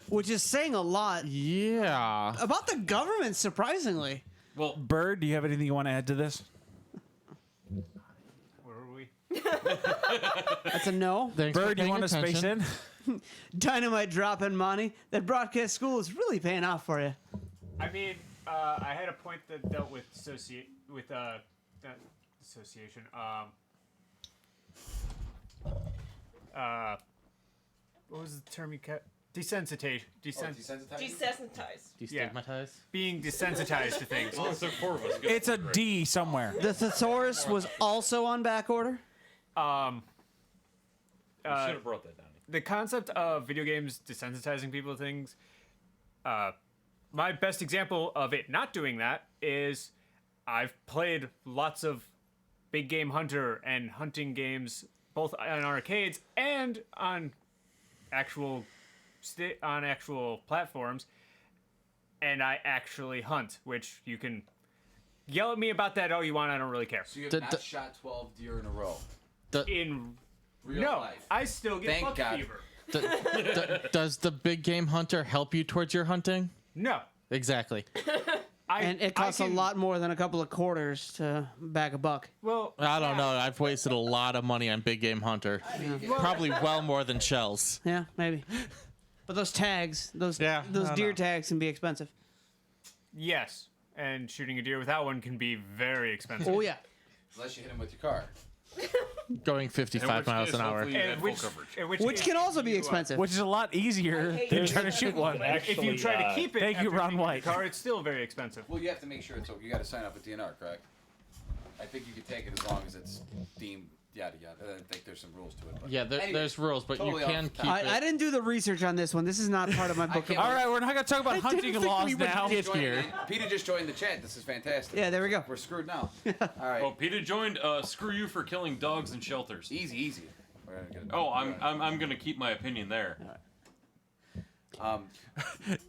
Which is saying a lot Yeah. about the government, surprisingly. Well, Bird, do you have anything you want to add to this? Where were we? That's a no. Thanks for Bird, you paying want to space attention. in? Dynamite dropping money. That broadcast school is really paying off for you. I mean, I had a point that dealt with association. What was the term you kept? Desensitization. Desensitized. Destigmatize. Being desensitized to things. well, there are four of us. Go It's a for it. D somewhere. The thesaurus was also on back order. You should have brought that down. The concept of video games desensitizing people to things. My best example of it not doing that is I've played lots of Big Game Hunter and hunting games, both on arcades and on actual platforms, and I actually hunt, which you can yell at me about that all you want. I don't really care. So you have D- not d- shot 12 deer in a row. In Real no, life. I still get Thank buck God. fever. Does the big game hunter help you towards your hunting? No, Exactly. And it costs a lot more than a couple of quarters to bag a buck. Well, I don't know. I've wasted a lot of money on big game hunter. Probably well more than shells. Yeah, maybe. But those tags, those Yeah, I don't deer know. tags can be expensive. yes, and shooting a deer without one can be very expensive. Oh yeah. Unless you hit him with your car. Going In 55 which miles case, an hour. hopefully you And had which, full coverage. and Which case can also be you, expensive. Which is a lot easier hate than it. trying to shoot one. if you Actually, try to keep it, thank you, after Ron shooting White. the car, it's still very expensive. Well, you have to make sure it's okay. You got to sign up with DNR, correct? I think you can take it as long as it's deemed yada yada. I think there's some rules to it. But Yeah, anyway, there's rules, but totally you off can the keep topic. it. I didn't do the research on this one. This is not part of my book. can't- of All right, we're not gonna talk about hunting laws now. get here. Peter just joined the chat. This is fantastic. Yeah, there we go. We're screwed now. All right. Oh, Peter joined. Screw you for killing dogs in shelters. Easy. We're gonna get it. Oh, I'm gonna keep my opinion there.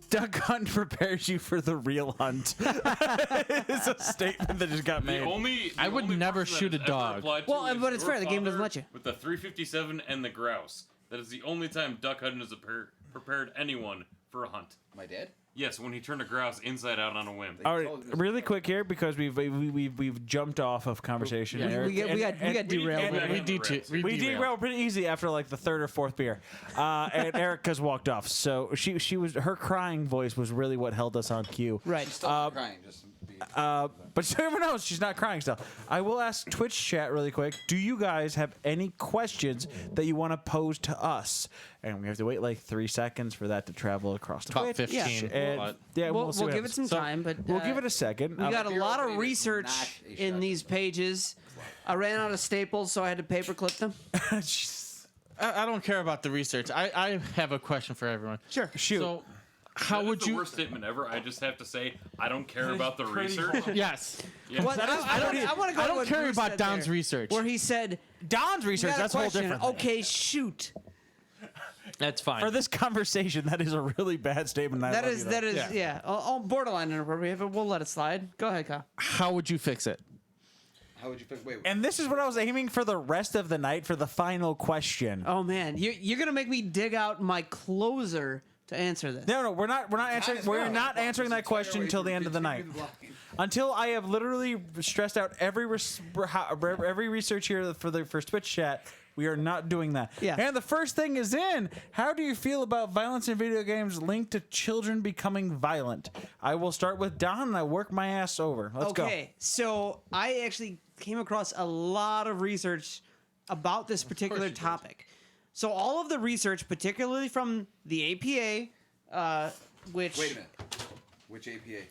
Duck hunt prepares you for the real hunt. It's a statement that just got made. I would never shoot a dog. Well, but it's fair, the game doesn't let you. With the 357 and the grouse. That is the only time duck hunting has prepared anyone for a hunt. My dad? Yes, when he turned a grouse inside out on a whim. All right, really quick here because we've jumped off of conversation. Yeah, Eric, we got derailed. We derailed pretty easy after like the third or fourth beer, and Erica's walked off. So she was her crying voice was really what held us on cue. Right. Still not crying. Just be. But everyone knows she's not crying still. I will ask Twitch chat really quick. Do you guys have any questions that you want to pose to us? And we have to wait like 3 seconds for that to travel across the About Twitch. 15. And, but- yeah, We'll see what give it happens. some time, but We'll give it a second. we got a Beer lot of opening is research not a in shot. these pages. I ran out of staples, so I had to paperclip them. I don't care about the research. I have a question for everyone. Sure. Shoot. So, how That is would the you? worst statement ever. I just have to say, I don't care about the research. Yes. Yeah. What, I want to go I to don't what care Bruce about said Don's there, research. where he said, Don's "You research, got a that's a whole question. different thing. Okay, shoot. That's fine. For this conversation, that is a really bad statement. I That love is you, though. yeah. Oh, borderline inappropriate, but we'll let it slide. Go ahead, Kyle. How would you fix it? How would you pick? Wait. And this is what I was aiming for the rest of the night for the final question. Oh man, you're gonna make me dig out my closer to answer this. No, we're not answering. We're not answering that question until the end of the night. Until I have literally stressed out every research here for Twitch chat. We are not doing that. Yeah. And the first thing is in. How do you feel about violence in video games linked to children becoming violent? I will start with Don and I work my ass over. Let's go. Okay, so I actually came across a lot of research about this particular topic. So all of the research, particularly from the APA, which Wait a minute. Which APA?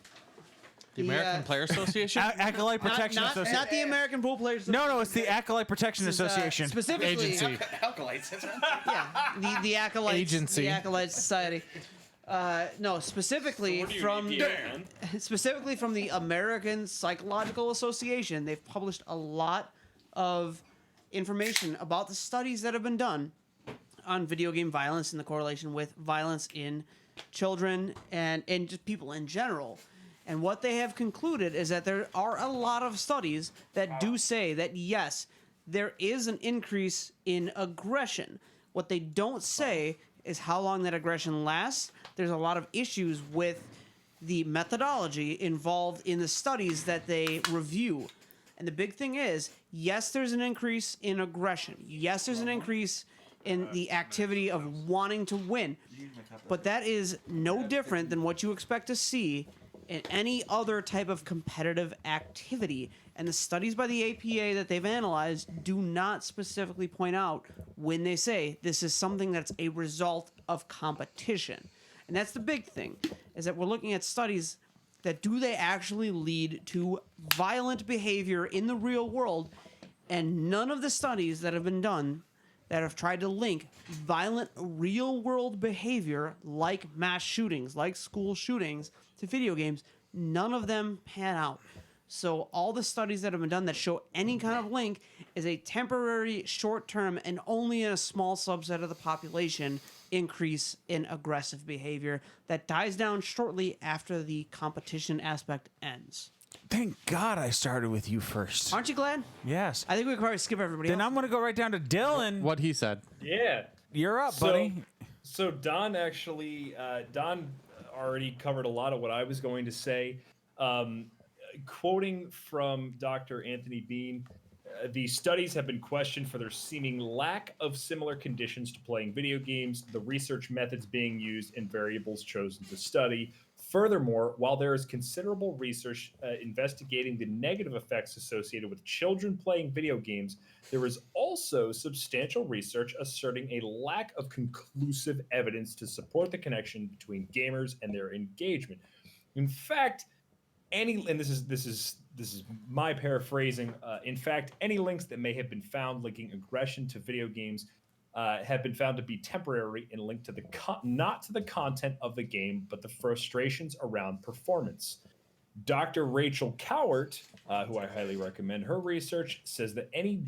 The American Player Association? Acolyte Protection Association. not the American Pool Players. No, it's the Acolyte Protection Association. Specifically, Agency. Alkalites. That's right. yeah, the Acolytes, Agency. the Acolyte Society. No, specifically What do you from need, man? specifically from the American Psychological Association. They've published a lot of information about the studies that have been done on video game violence and the correlation with violence in children and just people in general. And what they have concluded is that there are a lot of studies that do say that yes, there is an increase in aggression. What they don't say is how long that aggression lasts. There's a lot of issues with the methodology involved in the studies that they review. And the big thing is, yes, there's an increase in aggression. Yes, there's an increase in the activity of wanting to win. But that is no different than what you expect to see in any other type of competitive activity. And the studies by the APA that they've analyzed do not specifically point out when they say this is something that's a result of competition. And that's the big thing, is that we're looking at studies that do they actually lead to violent behavior in the real world? And none of the studies that have been done that have tried to link violent real world behavior like mass shootings, like school shootings, to video games, none of them pan out. So all the studies that have been done that show any kind of link is a temporary, short-term, and only in a small subset of the population increase in aggressive behavior that dies down shortly after the competition aspect ends. Thank God I started with you first. Aren't you glad? Yes. I think we could probably skip everybody Then else. I'm going to go right down to Dylan. What he said. Yeah. You're up, buddy. So Don actually, Don already covered a lot of what I was going to say. Quoting from Dr. Anthony Bean, the studies have been questioned for their seeming lack of similar conditions to playing video games, the research methods being used, and variables chosen to study. Furthermore, while there is considerable research investigating the negative effects associated with children playing video games, there is also substantial research asserting a lack of conclusive evidence to support the connection between gamers and their engagement. In fact, and this is this is my paraphrasing. In fact, any links that may have been found linking aggression to video games have been found to be temporary and linked to the not to the content of the game, but the frustrations around performance. Dr. Rachel Cowart, who I highly recommend her research, says that any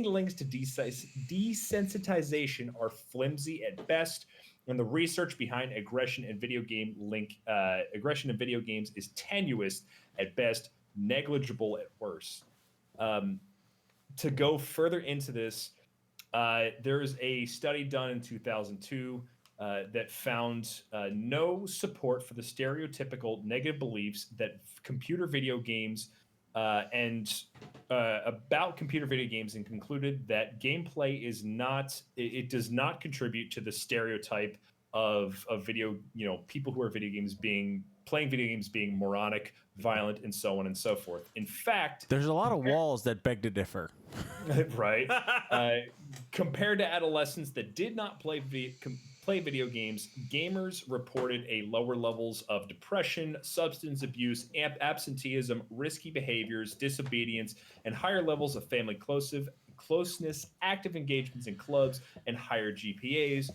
links to desensitization are flimsy at best, and the research behind aggression in video games is tenuous at best, negligible at worst. To go further into this, there is a study done in 2002 that found no support for the stereotypical negative beliefs that computer video games and about computer video games, and concluded that gameplay is not, it does not contribute to the stereotype of video, people who are playing video games being moronic, violent, and so on and so forth. In fact, There's a lot of walls that beg to differ. right? Compared to adolescents that did not play video games, gamers reported a lower levels of depression, substance abuse, absenteeism, risky behaviors, disobedience, and higher levels of family closeness, active engagements in clubs, and higher GPAs.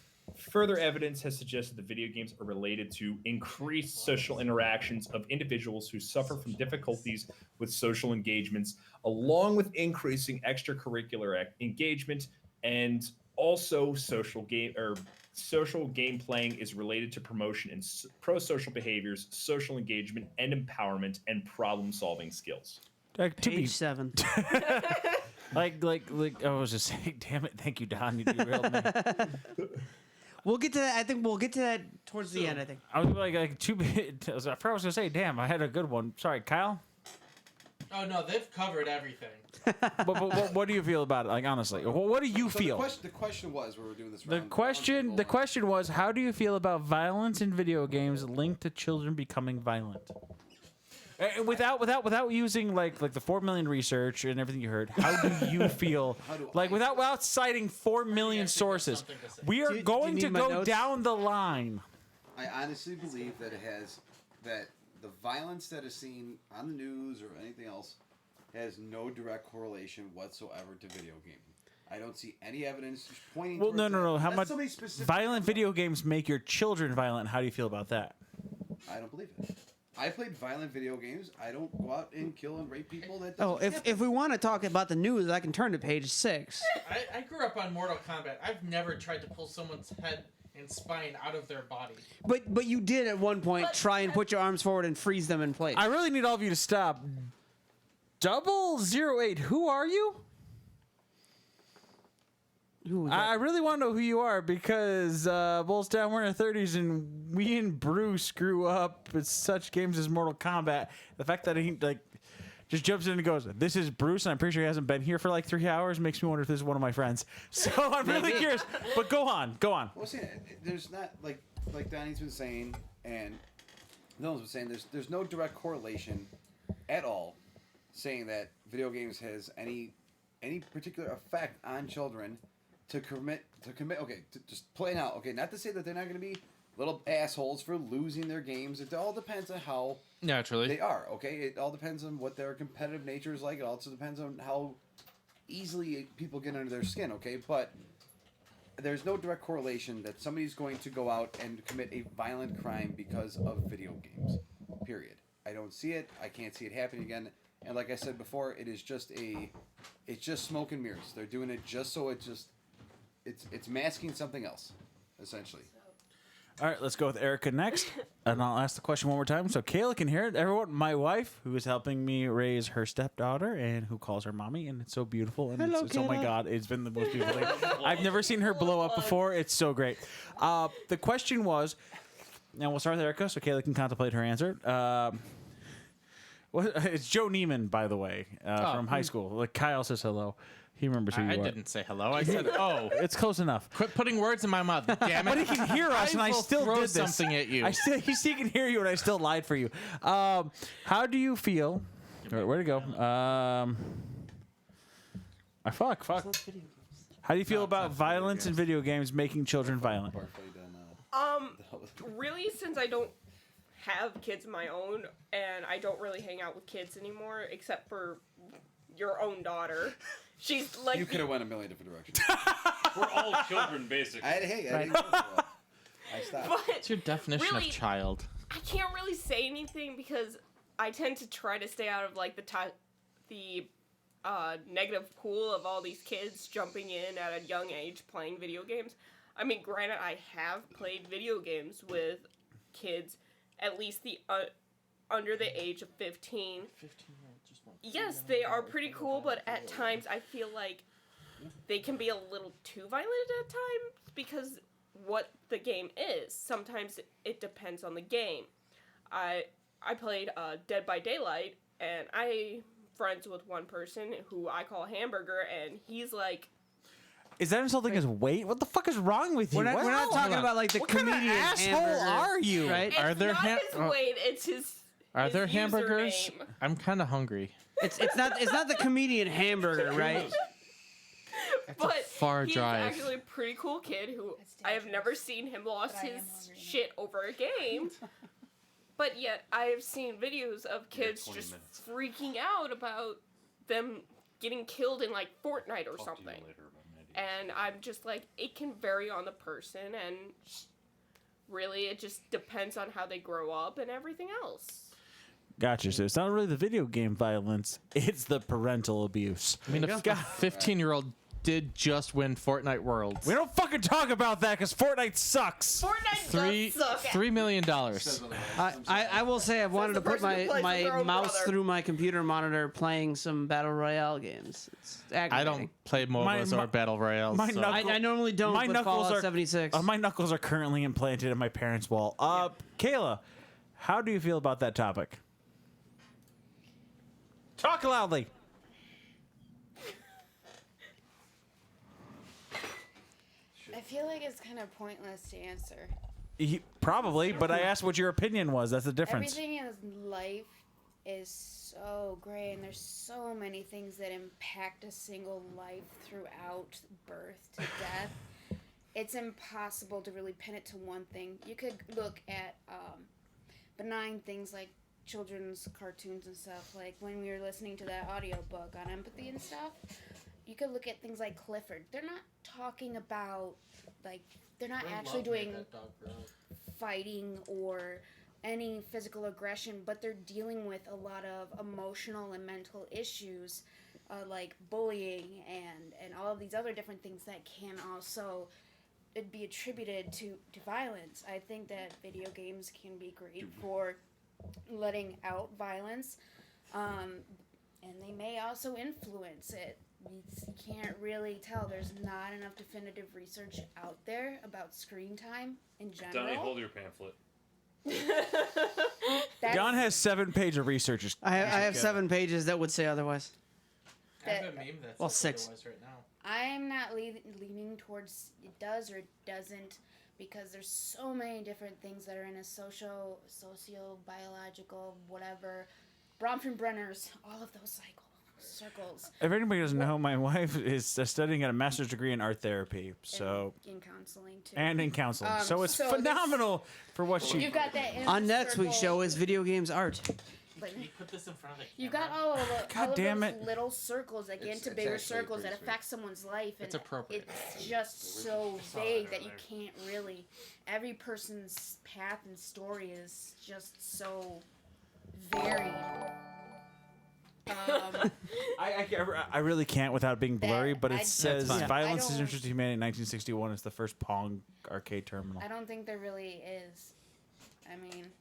Further evidence has suggested that video games are related to increased social interactions of individuals who suffer from difficulties with social engagements, along with increasing extracurricular engagement, and also social game playing is related to promotion and pro-social behaviors, social engagement, and empowerment, and problem-solving skills. Page 7. Like I was just saying, damn it, thank you, Don, you derailed me. We'll get to that. I think we'll get to that towards the end. I think. I was like too big. I forgot I was gonna say, damn, I had a good one. Sorry, Kyle. Oh no, they've covered everything. But what do you feel about it? Like honestly, what do you feel? The question was, we were doing this. The question was, how do you feel about violence in video games linked to children becoming violent? Without using like the 4 million research and everything you heard, how do you feel? Without citing 4 million sources, we are going to go down the line. I honestly believe that that the violence that is seen on the news or anything else has no direct correlation whatsoever to video gaming. I don't see any evidence pointing. Well, no. How much specific violent video games make your children violent? How do you feel about that? I don't believe it. I played violent video games. I don't go out and kill and rape people. If we want to talk about the news, I can turn to page 6. I grew up on Mortal Kombat. I've never tried to pull someone's head and spine out of their body. But you did at one point try and put your arms forward and freeze them in place. I really need all of you to stop. 008, who are you? I really want to know who you are because Bulls Down, we're in our 30s and we and Bruce grew up with such games as Mortal Kombat. The fact that he just jumps in and goes, "This is Bruce," and I'm pretty sure he hasn't been here for like 3 hours, makes me wonder if this is one of my friends. So I'm really curious. But go on. Well, see, there's not like Donnie's been saying, and Dylan's been saying. There's no direct correlation at all, saying that video games has any particular effect on children. To commit, to just play now. Okay, not to say that they're not going to be little assholes for losing their games. It all depends on how naturally they are. Okay, it all depends on what their competitive nature is like. It also depends on how easily people get under their skin. Okay, but there's no direct correlation that somebody's going to go out and commit a violent crime because of video games. Period. I don't see it. I can't see it happening again. And like I said before, it's just smoke and mirrors. They're doing it just so it's masking something else, essentially. All right, let's go with Erica next, and I'll ask the question one more time so Kayla can hear it. Everyone, my wife, who is helping me raise her stepdaughter and who calls her mommy, and it's so beautiful. And Hello, it's oh my Kayla. God, it's been the most beautiful thing. I've never seen her blow up before. It's so great. The question was, now we'll start with Erica so Kayla can contemplate her answer. It's Joe Neiman, by the way, from high school. Like Kyle says hello. He remembers who you are. I didn't say hello. I said, oh. It's close enough. Quit putting words in my mouth, damn it. But he can hear us, and I will still throw did this. something at you. He can hear you, and I still lied for you. How do you feel? Where'd it go? Fuck. How do you feel about violence in video games making children violent? Really, since I don't have kids of my own, and I don't really hang out with kids anymore, except for your own daughter. She's like You could have went a million different directions. We're all children, basically. I didn't go for that. I stopped. but What's your definition really, of child? I can't really say anything because I tend to try to stay out of like the negative pool of all these kids jumping in at a young age playing video games. I mean, granted, I have played video games with kids, at least the under the age of 15. Yes, they are pretty cool, but at times I feel like they can be a little too violent at times because what the game is. Sometimes it depends on the game. I played Dead by Daylight, and I'm friends with one person who I call Hamburger, and he's like, Is that insulting his weight? What the fuck is wrong with you? We're not Wow. talking about like the What kind of comedian asshole Hamburger, are you? right? it's Are there not ham- his oh. weight, it's his Are there his hamburgers? username. I'm kind of hungry. It's not the comedian Hamburger, right? But far he's drive. actually a pretty cool kid who That's I have never dangerous. seen him lost But I am his hungry now. shit over a game. But yet I have seen videos of kids 20 just minutes. freaking out about them getting killed in like Fortnite or Talk to you something. later about my ideas. And I'm just like, it can vary on the person, and really it just depends on how they grow up and everything else. Gotcha. So it's not really the video game violence; it's the parental abuse. I mean, a 15-year-old did just win Fortnite Worlds. We don't fucking talk about that because Fortnite sucks. Fortnite does suck. $3 million. I will say I've wanted to the put person who plays my with their own mouse brother. through my computer monitor playing some battle royale games. It's I aggravating. don't play MOBAs my- or battle royales. my so. knuckle- I normally don't. My with knuckles Fallout are 76. My knuckles are currently implanted in my parents' wall. Kayla, how do you feel about that topic? Talk loudly. I feel like it's kind of pointless to answer. Probably, but I asked what your opinion was. That's the difference. Everything in life is so gray, and there's so many things that impact a single life throughout birth to death. It's impossible to really pin it to one thing. You could look at benign things like children's cartoons and stuff, like when we were listening to that audiobook on empathy and stuff. You could look at things like Clifford. They're not talking about, like, they're not actually doing fighting or any physical aggression, but they're dealing with a lot of emotional and mental issues, like bullying and all of these other different things that can also be attributed to violence. I think that video games can be great for letting out violence, and they may also influence it. You can't really tell. There's not enough definitive research out there about screen time in general. Donnie, hold your pamphlet. That's- Don has 7 pages of research. I have 7 pages that would say otherwise. that- Well, 6. right now. I'm not leaning towards it does or it doesn't, because there's so many different things that are in a socio-biological, whatever, Bronfenbrenner's, all of those circles. If anybody doesn't know, my wife is studying at a master's degree in art therapy, so in counseling too. and in counseling. So it's so this- phenomenal for what she. You've got that inner On next week's circle, show is video games art. but Can you put this in front of the you got all of damn those it. little circles that get It's- into it's bigger actually circles that pretty sweet. affect someone's life, and It's appropriate. it's just so vague that you can't really. Every person's path and story is just so varied. I really can't without being blurry, but it I- says That's fine. violence I is don't- introduced to humanity in 1961. It's the first Pong arcade terminal. I don't think there really is. I mean,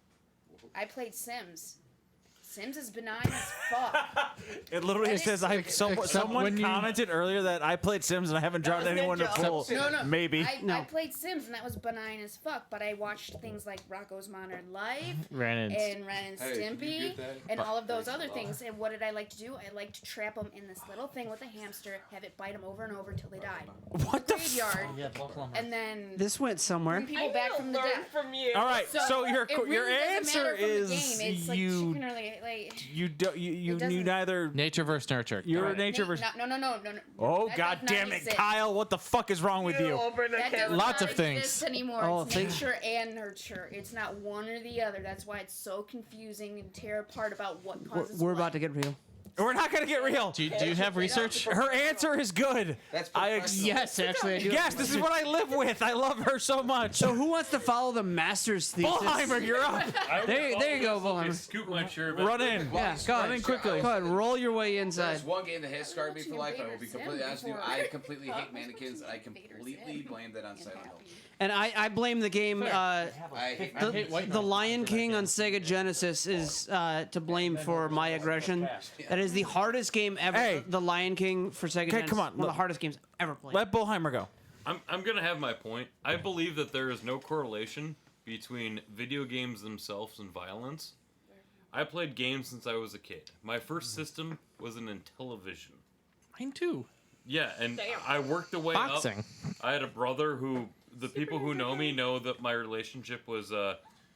I played Sims. Sims is benign as fuck. It literally That says is- someone when you- commented earlier that I played Sims and I haven't dropped was anyone to Ninja. full. No. Maybe. I played Sims and that was benign as fuck, but I watched things like Rocco's Modern Life Ren and and Ren and Hey, can you Stimpy get that? and all of those Thanks a other lot. things. And what did I like to do? I like to trap them in this little thing with a hamster, have it bite them over and over till they died. What the? Graveyard, Yeah, both of them are. and then This went somewhere. bring people back from the learn death. from you. All right. So your it really your doesn't answer matter from the is game. It's like you. chicken or like. You don't. You doesn't- neither. Nature versus nurture. You're a Alright. nature No, versus. no. Oh That God does not damn it, exist. Kyle! What the fuck is wrong with you? Open a That can does Lots not of things. exist anymore. Oh, It's think- nature and nurture. It's not one or the other. That's why it's so confusing and tear apart about what causes. We're what. about to get real. We're not gonna get real. Do you have research? Her answer is good. That's I professional. Yes, actually, I do. Yes, this is what I live with. I love her so much. So who wants to follow the master's thesis? Bullheimer, you're up. I would There you go, follow Bullheimer. this, scoop my chair back. Run in. Yeah, go Run in ahead. quickly. Go ahead, roll your way inside. There's one game that has scarred me watching for life. I Invader will be Sim completely honest with you. before. I completely hate I was mannequins. I watching Invader completely Sim blame that on and Silent Hill. happy. And I blame the game. I hate The, hate white the noise. Lion King on Sega Genesis is to blame for my aggression. That is the hardest game ever. Hey. The Lion King for Sega Genesis. come on, One of look. the hardest games ever played. Let Bullheimer go. I'm gonna have my point. I believe that there is no correlation between video games themselves and violence. I played games since I was a kid. My first system was an Intellivision. Mine too. Yeah, and Damn. I worked the way Boxing. up. I had a brother who the people who know me know that my relationship was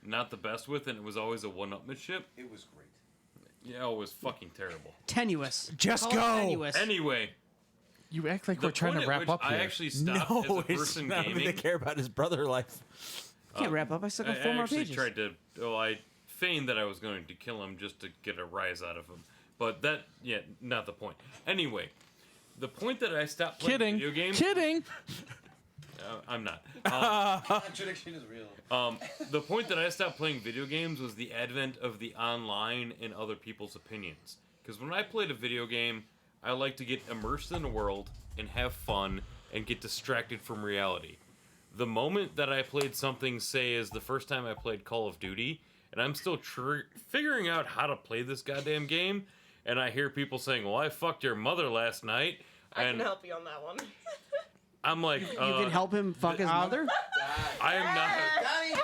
not the best with, and it was always a one-upmanship. It was great. Yeah, it was fucking terrible. Tenuous. Just Call it go. Tenuous. Anyway, You act like the we're trying point to at wrap which up I here. actually stopped No, as a it's person not that they gaming. care about his brother life. Can't wrap up. I still got I 4 more actually pages. tried to. Oh, I feigned that I was going to kill him just to get a rise out of him. But that, yeah, not the point. Anyway, the point that I stopped playing Kidding. video games. Kidding. I'm not. Contradiction is real. The point that I stopped playing video games was the advent of the online and other people's opinions. Because when I played a video game, I like to get immersed in the world and have fun and get distracted from reality. The moment that I played something, say, as the first time I played Call of Duty, and I'm still figuring out how to play this goddamn game, and I hear people saying, "Well, I fucked your mother last night," I and can help you on that one. I'm like, You can help him fuck his mother? I am not. Donnie!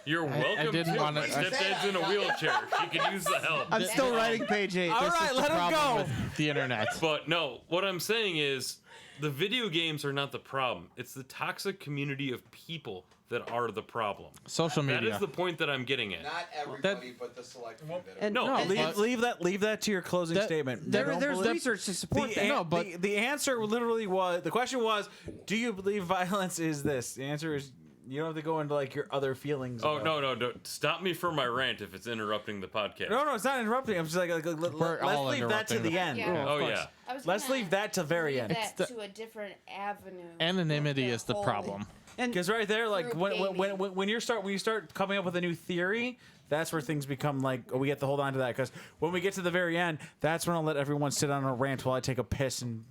You're welcome. didn't to. wanna- My stepdad's in a wheelchair. She can use the help. I'm still writing page 8. All right, let him Problem go. with the internet. But no, what I'm saying is the video games are not the problem. It's the toxic community of people that are the problem. Social That media. is the point that I'm getting at. Not everybody, but the select few that are. And No, Leave that to your closing That- statement. there's Don't research to support the, that. No, but- the answer literally was, the question was, do you believe violence is this? The answer is, you don't have to go into like your other feelings. Oh, about- no, don't stop me from my rant if it's interrupting the podcast. No, it's not interrupting. I'm just like We're let's all leave that to interrupting the the- end. Yeah. Oh, yeah. I was Let's gonna leave that to very leave end. that to a different avenue. Anonymity with is the whole- problem. And Because right there, like Group when gaming. you start coming up with a new theory, that's where things become like, oh, we have to hold on to that. Because when we get to the very end, that's when I'll let everyone sit on a rant while I take a piss and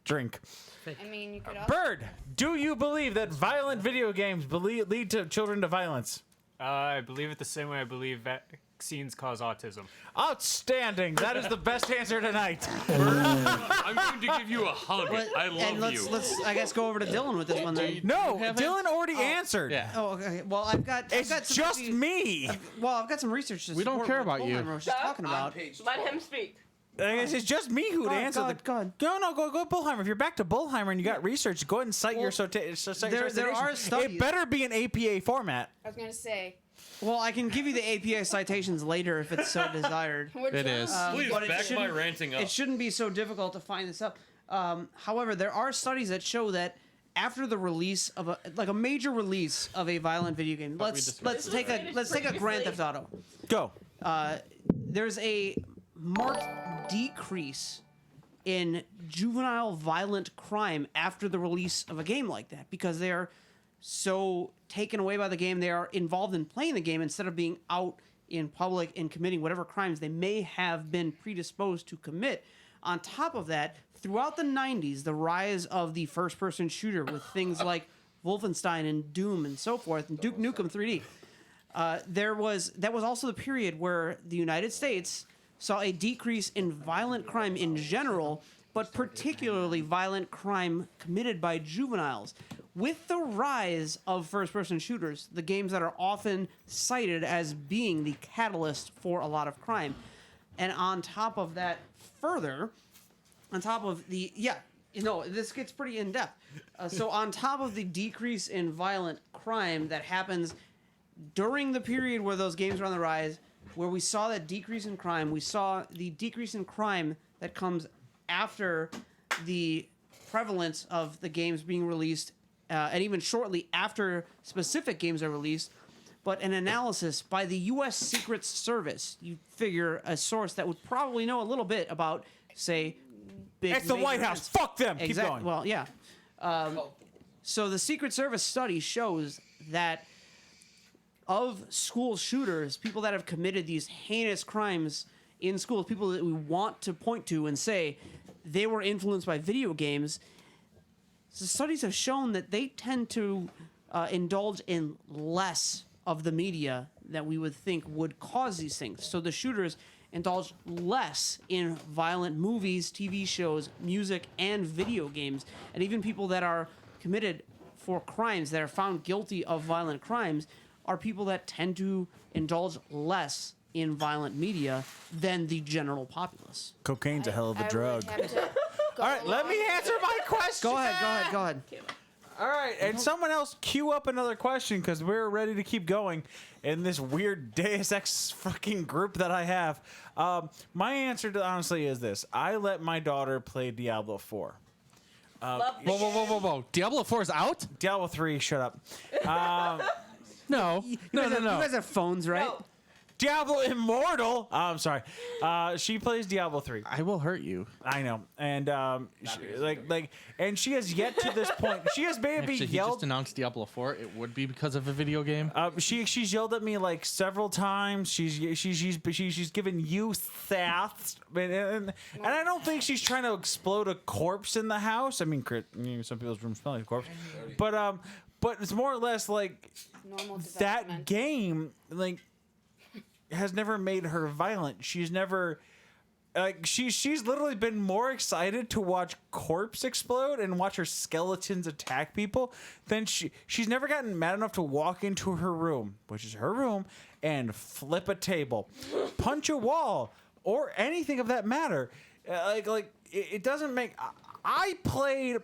drink. I mean, you could also. Bird, do you believe that violent video games lead to children to violence? I believe it the same way I believe vaccines cause autism. Outstanding. That is the best answer tonight. I'm going to give you a hug. I and love you. let's I guess go over to Dylan with this one then. No, have Dylan already answered. Yeah. Oh, okay. Well, I've got It's some just actually- me. Well, I've got some research to We don't support care what about you. Bullheimer was just talking On about. page 12. Let him speak. It's just me who would Go ahead, answer go the. ahead, go ahead. No, go Bullheimer. If you're back to Bullheimer and you got research, go ahead and cite your cite your there citation. are studies. It better be an APA format. I was gonna say. Well, I can give you the APA citations later if it's so desired. Which It is. Please but it back my shouldn't- ranting up. It shouldn't be so difficult to find this up. However, there are studies that show that after the release of a major release of a violent video game, let's take a Grand Theft Auto. Go. There's a marked decrease in juvenile violent crime after the release of a game like that because they are so taken away by the game. They are involved in playing the game instead of being out in public and committing whatever crimes they may have been predisposed to commit. On top of that, throughout the 90s, the rise of the first-person shooter with things like Wolfenstein and Doom and so forth, and Duke Nukem 3D, that was also the period where the United States saw a decrease in violent crime in general, but particularly violent crime committed by juveniles. With the rise of first-person shooters, the games that are often cited as being the catalyst for a lot of crime, and on top of that, further, on top of the this gets pretty in depth. So on top of the decrease in violent crime that happens during the period where those games are on the rise, where we saw that decrease in crime. We saw the decrease in crime that comes after the prevalence of the games being released, and even shortly after specific games are released. But an analysis by the U.S. Secret Service, you figure a source that would probably know a little bit about, say, big. It's the major White House. events. Fuck them. Keep Exact- going. Well, yeah. So the Secret Service study shows that of school shooters, people that have committed these heinous crimes in schools, people that we want to point to and say they were influenced by video games, the studies have shown that they tend to indulge in less of the media that we would think would cause these things. So the shooters indulge less in violent movies, TV shows, music, and video games. And even people that are committed for crimes, that are found guilty of violent crimes, are people that tend to indulge less in violent media than the general populace. Cocaine's a hell of a I drug. would have to go All right, let me along answer with my question. Go ahead. All right, and someone else queue up another question because we're ready to keep going in this weird Deus Ex fucking group that I have. My answer to honestly is this: I let my daughter play Diablo 4. Whoa. Diablo 4 is out? Diablo 3, shut up. No. You guys have phones, right? No. Diablo Immortal. I'm sorry. She plays Diablo 3. I will hurt you. I know, and and she has yet to this point. She has maybe Actually, he just yelled. announced Diablo 4. It would be because of a video game. She's yelled at me like several times. She's given you sass, and I don't think she's trying to explode a corpse in the house. I mean, some people's rooms smell like a corpse, but it's more or less like normal that development. game like has never made her violent. She's never she's literally been more excited to watch corpse explode and watch her skeletons attack people than she's never gotten mad enough to walk into her room, which is her room, and flip a table, punch a wall, or anything of that matter. It doesn't make. I played.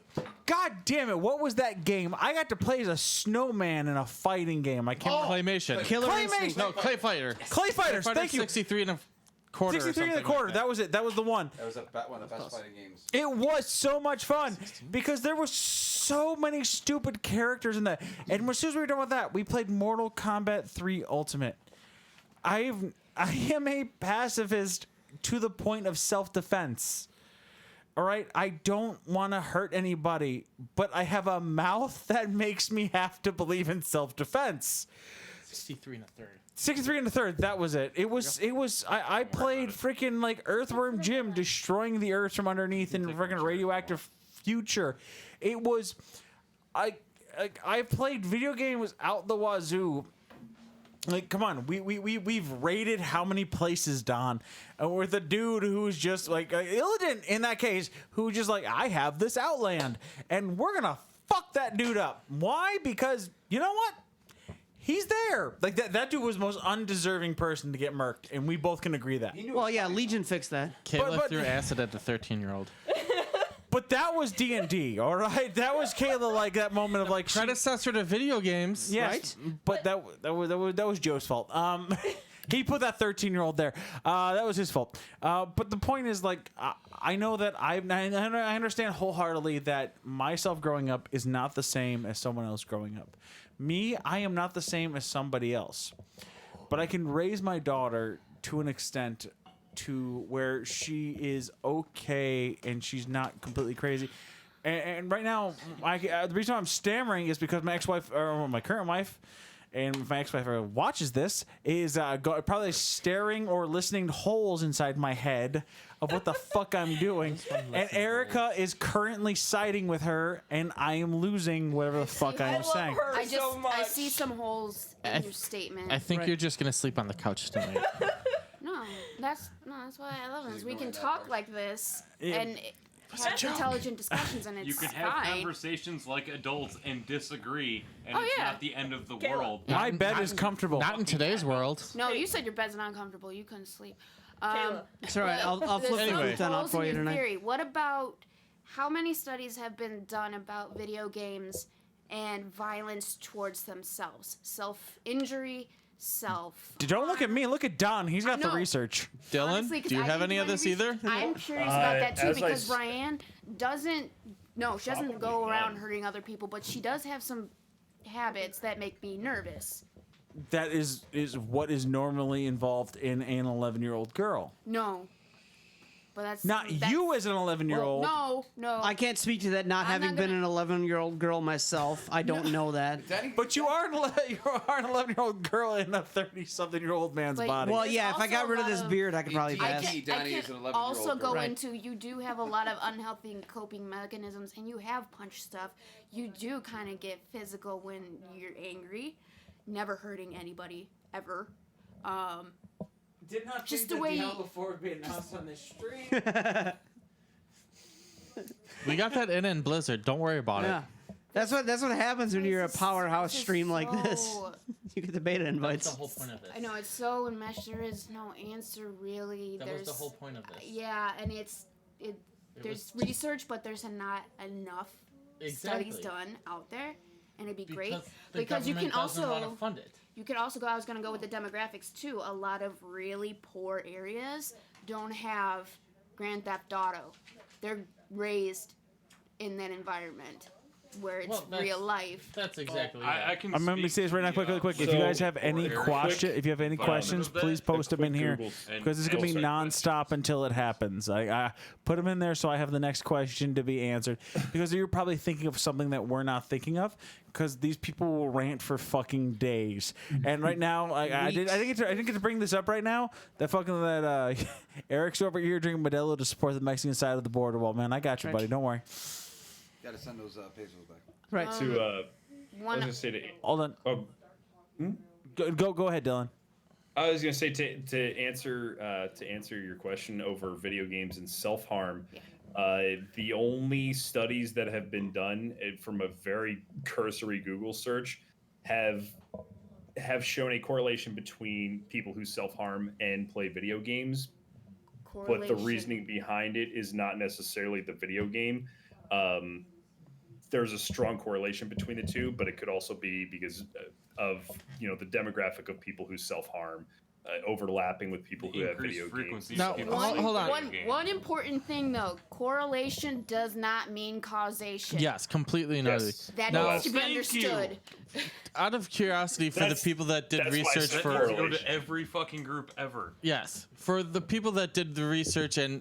God damn it! What was that game? I got to play as a snowman in a fighting game. I can't. Claymation. Killer Claymation. Instinct. No, Clay Fighter. Clay Fighters. Fighter Thank you. 63 and a quarter. 63 and a quarter. That was it. That was the one. That was one of the best fighting games. It was so much fun because there was so many stupid characters in that. And as soon as we were done with that, we played Mortal Kombat 3 Ultimate. I am a pacifist to the point of self-defense. All right, I don't want to hurt anybody, but I have a mouth that makes me have to believe in self-defense. 63 and a third. 63 and a third, that was it. I played freaking like Earthworm Jim destroying the earth from underneath in freaking radioactive future. It was, I played video games out the wazoo. Like, come on, we've rated how many places, Don, with a dude who's just like Illidan in that case, who just like, I have this Outland, and we're gonna fuck that dude up. Why? Because you know what? He's there. Like that dude was the most undeserving person to get murked, and we both can agree that. Well, yeah, Legion fixed that. Kayla but- threw acid at the 13-year-old. But that was D&D, all right. That was Kayla, like that moment of like Predecessor to video games. yes, but that was Joe's fault. He put that 13-year-old there. That was his fault. But the point is, like, I know that I understand wholeheartedly that myself growing up is not the same as someone else growing up. Me, I am not the same as somebody else. But I can raise my daughter to an extent to where she is okay and she's not completely crazy. And right now, the reason why I'm stammering is because my ex-wife, or my current wife, and if my ex-wife watches this, is probably staring or listening to holes inside my head of what the fuck I'm doing. And Erica is currently siding with her, and I am losing whatever the fuck I am love saying. her I so much. I see some holes in your statement. I think you're just going to sleep on the couch tonight. No, that's why I love this. We can ignoring that talk part. like this Yeah. and have intelligent discussions, and it's You can have fine. conversations like adults and disagree, and Oh, it's yeah. not the end of the Kayla. world. My bed is comfortable. Not in today's world. No, you said your bed's not uncomfortable. You couldn't sleep. Kayla. It's all right. I'll flip There's the some futon up holes for in you your tonight. theory. What about how many studies have been done about video games and violence towards themselves? Self-injury, self. Don't look at me. Look at Don. He's got the know. research. Dylan, Honestly, 'cause do you I have didn't any do of this research. either? I'm curious about that too as I because s- Ryan doesn't. No, she doesn't go Probably around none. hurting other people, but she does have some habits that make me nervous. That is what is normally involved in an 11-year-old girl. No, but that's Not you as an 11-year-old. No. I can't speak to that. Not I'm having not been gonna- an 11-year-old girl myself, I don't know that. Danny? But you are an 11-year-old girl in a 30-something-year-old man's But- body. Well, There's yeah, if I got also rid a of this lot of- beard, I could probably I pass. can't- Danny is an 11-year-old also girl. go Right. into you do have a lot of unhealthy coping mechanisms, and you have punch stuff. You do kind of get physical when you're angry, never hurting anybody ever. Did not Just the way- before being announced on this stream. We got that in Blizzard. Don't worry about Yeah. it. That's what happens when you're a This is- powerhouse this is stream like this. so- You get the beta invites. point of this. I know it's so enmeshed. There is no answer really. There's point of this. yeah, and there's research, but there's not enough studies done out there, and it'd be great because you can also fund it. you could also go. I was gonna go with the demographics too. A lot of really poor areas don't have Grand Theft Auto. They're raised in that environment where it's Well, that's- real life. That's exactly I can. I'm gonna say this right now, quick. If you So, guys have any very if you have any quick, questions, please post them in here And because it's gonna be also- nonstop until it happens. I put them in there so I have the next question to be answered because you're probably thinking of something that we're not thinking of because these people will rant for fucking days. And right now, I didn't get to bring this up right now. That Eric's over here drinking Modelo to support the Mexican side of the border. Well, man, I got you, buddy. Don't worry. Gotta send those pesos back. Right. To I was One gonna say to Hold on. oh, Go ahead, Dylan. I was gonna say to answer your question over video games and self harm. The only studies that have been done from a very cursory Google search have shown a correlation between people who self harm and play video games. But the correlation. reasoning behind it is not necessarily the video game. There's a strong correlation between the two, but it could also be because of the demographic of people who self harm overlapping with people who have Increased video frequency. games. Now, People hold- playing hold on. video games. One important thing though, correlation does not mean causation. Yes, completely noted. Yes. That Now- needs to be Thank you. understood. Out of curiosity, for the That's- people that did that's why I research said That for needs to go correlation. to every fucking group ever. yes, for the people that did the research and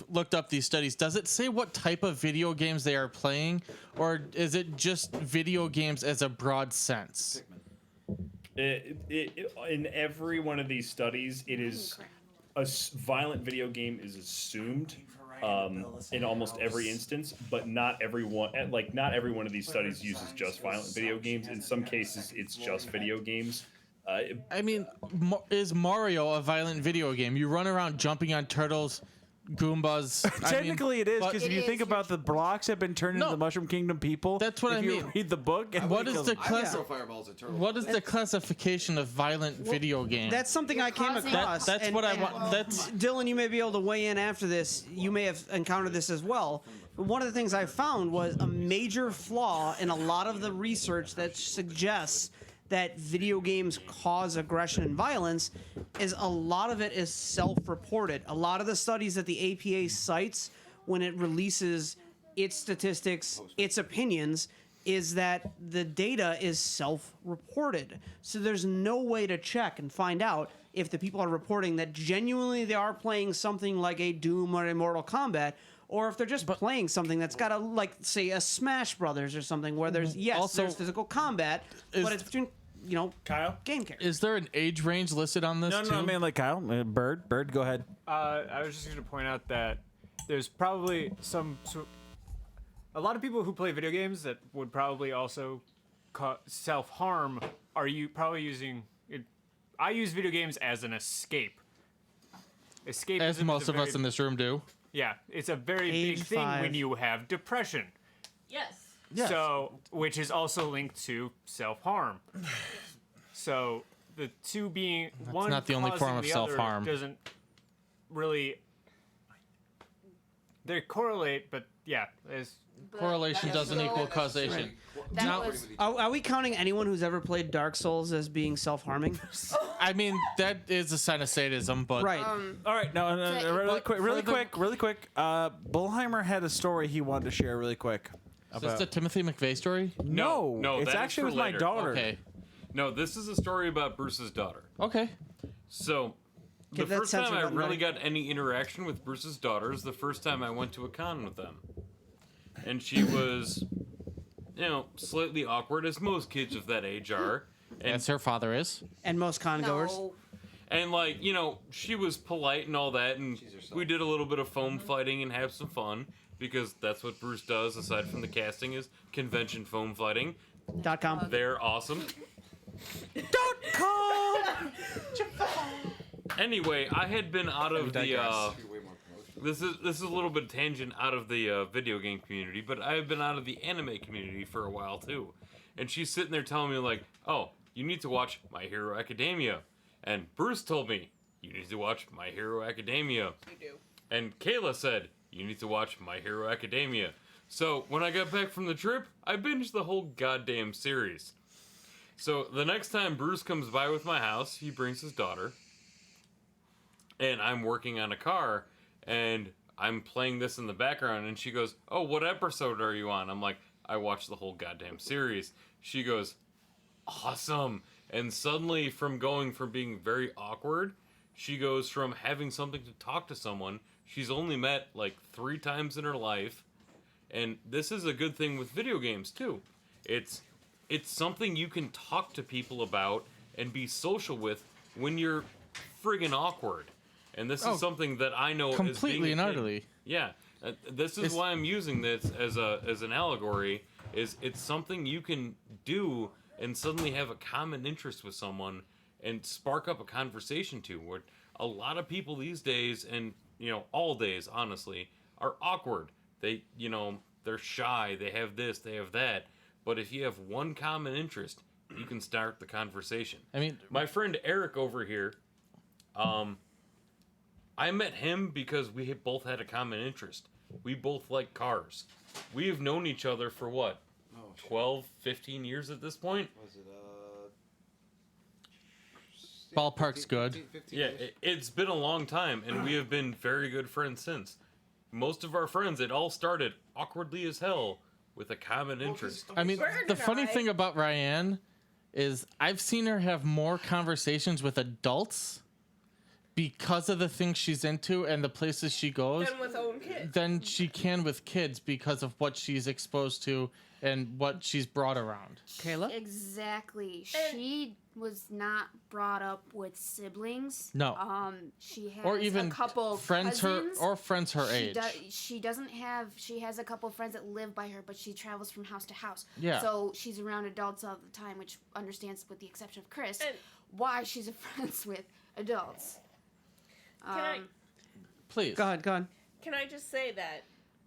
looked up these studies, does it say what type of video games they are playing, or is it just video games as a broad sense? In every one of these studies, it is violent video game is assumed in almost every instance, but not every one. Not every one of these studies uses just violent video games. In some cases, it's just video games. I mean, is Mario a violent video game? You run around jumping on turtles, Goombas. Technically, it is but- because if It you is. think about the blocks have been turned into No. the Mushroom Kingdom people. That's what if I you mean. read the book. And What is the I class? throw fireballs at turtles. What is the classification of violent video game? That's something I came causing- across. That's and- what I and want. That's Dylan, you may be able to weigh in after this. You may have encountered this as well. But one of the things I found was a major flaw in a lot of the research that suggests that video games cause aggression and violence is a lot of it is self-reported. A lot of the studies that the APA cites when it releases its statistics, its opinions, is that the data is self-reported. So there's no way to check and find out if the people are reporting that genuinely they are playing something like a Doom or a Mortal Kombat, or if they're just playing something that's got a, like, say, a Smash Brothers or something where there's, yes, Also, there's physical combat, but it's between, Kyle. game characters. is there an age range listed on this No, too? no, man, like Kyle. Bird, go ahead. I was just going to point out that there's probably a lot of people who play video games that would probably also self-harm are probably using it. I use video games as an escape. Escape, As most of us in this room do. Yeah, it's a very Age big thing 5. when you have depression. Yes. Yes. So, which is also linked to self-harm. So the two being one not the only causing form of the other self-harm. doesn't really. They correlate, but yeah, is But Correlation that's doesn't so- equal causation. That Now- was Are we counting anyone who's ever played Dark Souls as being self-harming? I mean, that is a sign of sadism, but Right. All right, no, So- really but quick, for the- Bullheimer had a story he wanted to share really quick. is this the Timothy McVeigh story? No, No, it's that is actually for with my later. daughter. Okay. No, this is a story about Bruce's daughter. Okay. So, Give the that first time censor I button really ready. got any interaction with Bruce's daughter is the first time I went to a con with them. And she was, slightly awkward, as most kids of that age are. And, As her father is. And most con goers. No. and like, she was polite and all that, and She's herself. we did a little bit of foam fighting and have some fun, because that's what Bruce does, aside from the casting, is convention foam fighting. .com. They're awesome. Anyway, I had been out of the Way more promotion. this is a little bit of tangent out of the video game community, but I have been out of the anime community for a while too. And she's sitting there telling me like, "Oh, you need to watch My Hero Academia," and Bruce told me, "You need to watch My Hero Academia," You do. and Kayla said, "You need to watch My Hero Academia." So when I got back from the trip, I binged the whole goddamn series. So the next time Bruce comes by with my house, he brings his daughter, and I'm working on a car, and I'm playing this in the background, and she goes, "Oh, what episode are you on?" I'm like, "I watched the whole goddamn series." She goes, "Awesome." And suddenly, from going from being very awkward, she goes from having something to talk to someone she's only met like 3 times in her life. And this is a good thing with video games too. It's something you can talk to people about and be social with when you're friggin' awkward. And this Oh, is something that I know completely and utterly. Yeah, this is why I'm using this as an allegory. It's something you can do and suddenly have a common interest with someone and spark up a conversation to. Where a lot of people these days, and all days honestly, are awkward. They they're shy. They have this. They have that. But if you have one common interest, you can start the conversation. I mean, My friend Eric over here, I met him because we had both had a common interest. We both like cars. We have known each other for what? 12, 15 years at this point? Was it Ballpark's good. 15 Yeah, years? it's been a long time, and we have been very good friends since. Most of our friends, it all started awkwardly as hell with a common interest. I mean, Bird the and funny I- thing about Ryan is I've seen her have more conversations with adults because of the things she's into and the places she goes Then with own kids. than she can with kids because of what she's exposed to and what she's brought around. Kayla? Exactly. And- She was not brought up with siblings. No. She has Or even a couple friends cousins. her age. She doesn't have. She has a couple friends that live by her, but she travels from house to house. Yeah. So she's around adults all the time, which understands, with the exception of Chris, And- why she's friends with adults. I- Please. Go ahead. Can I just say that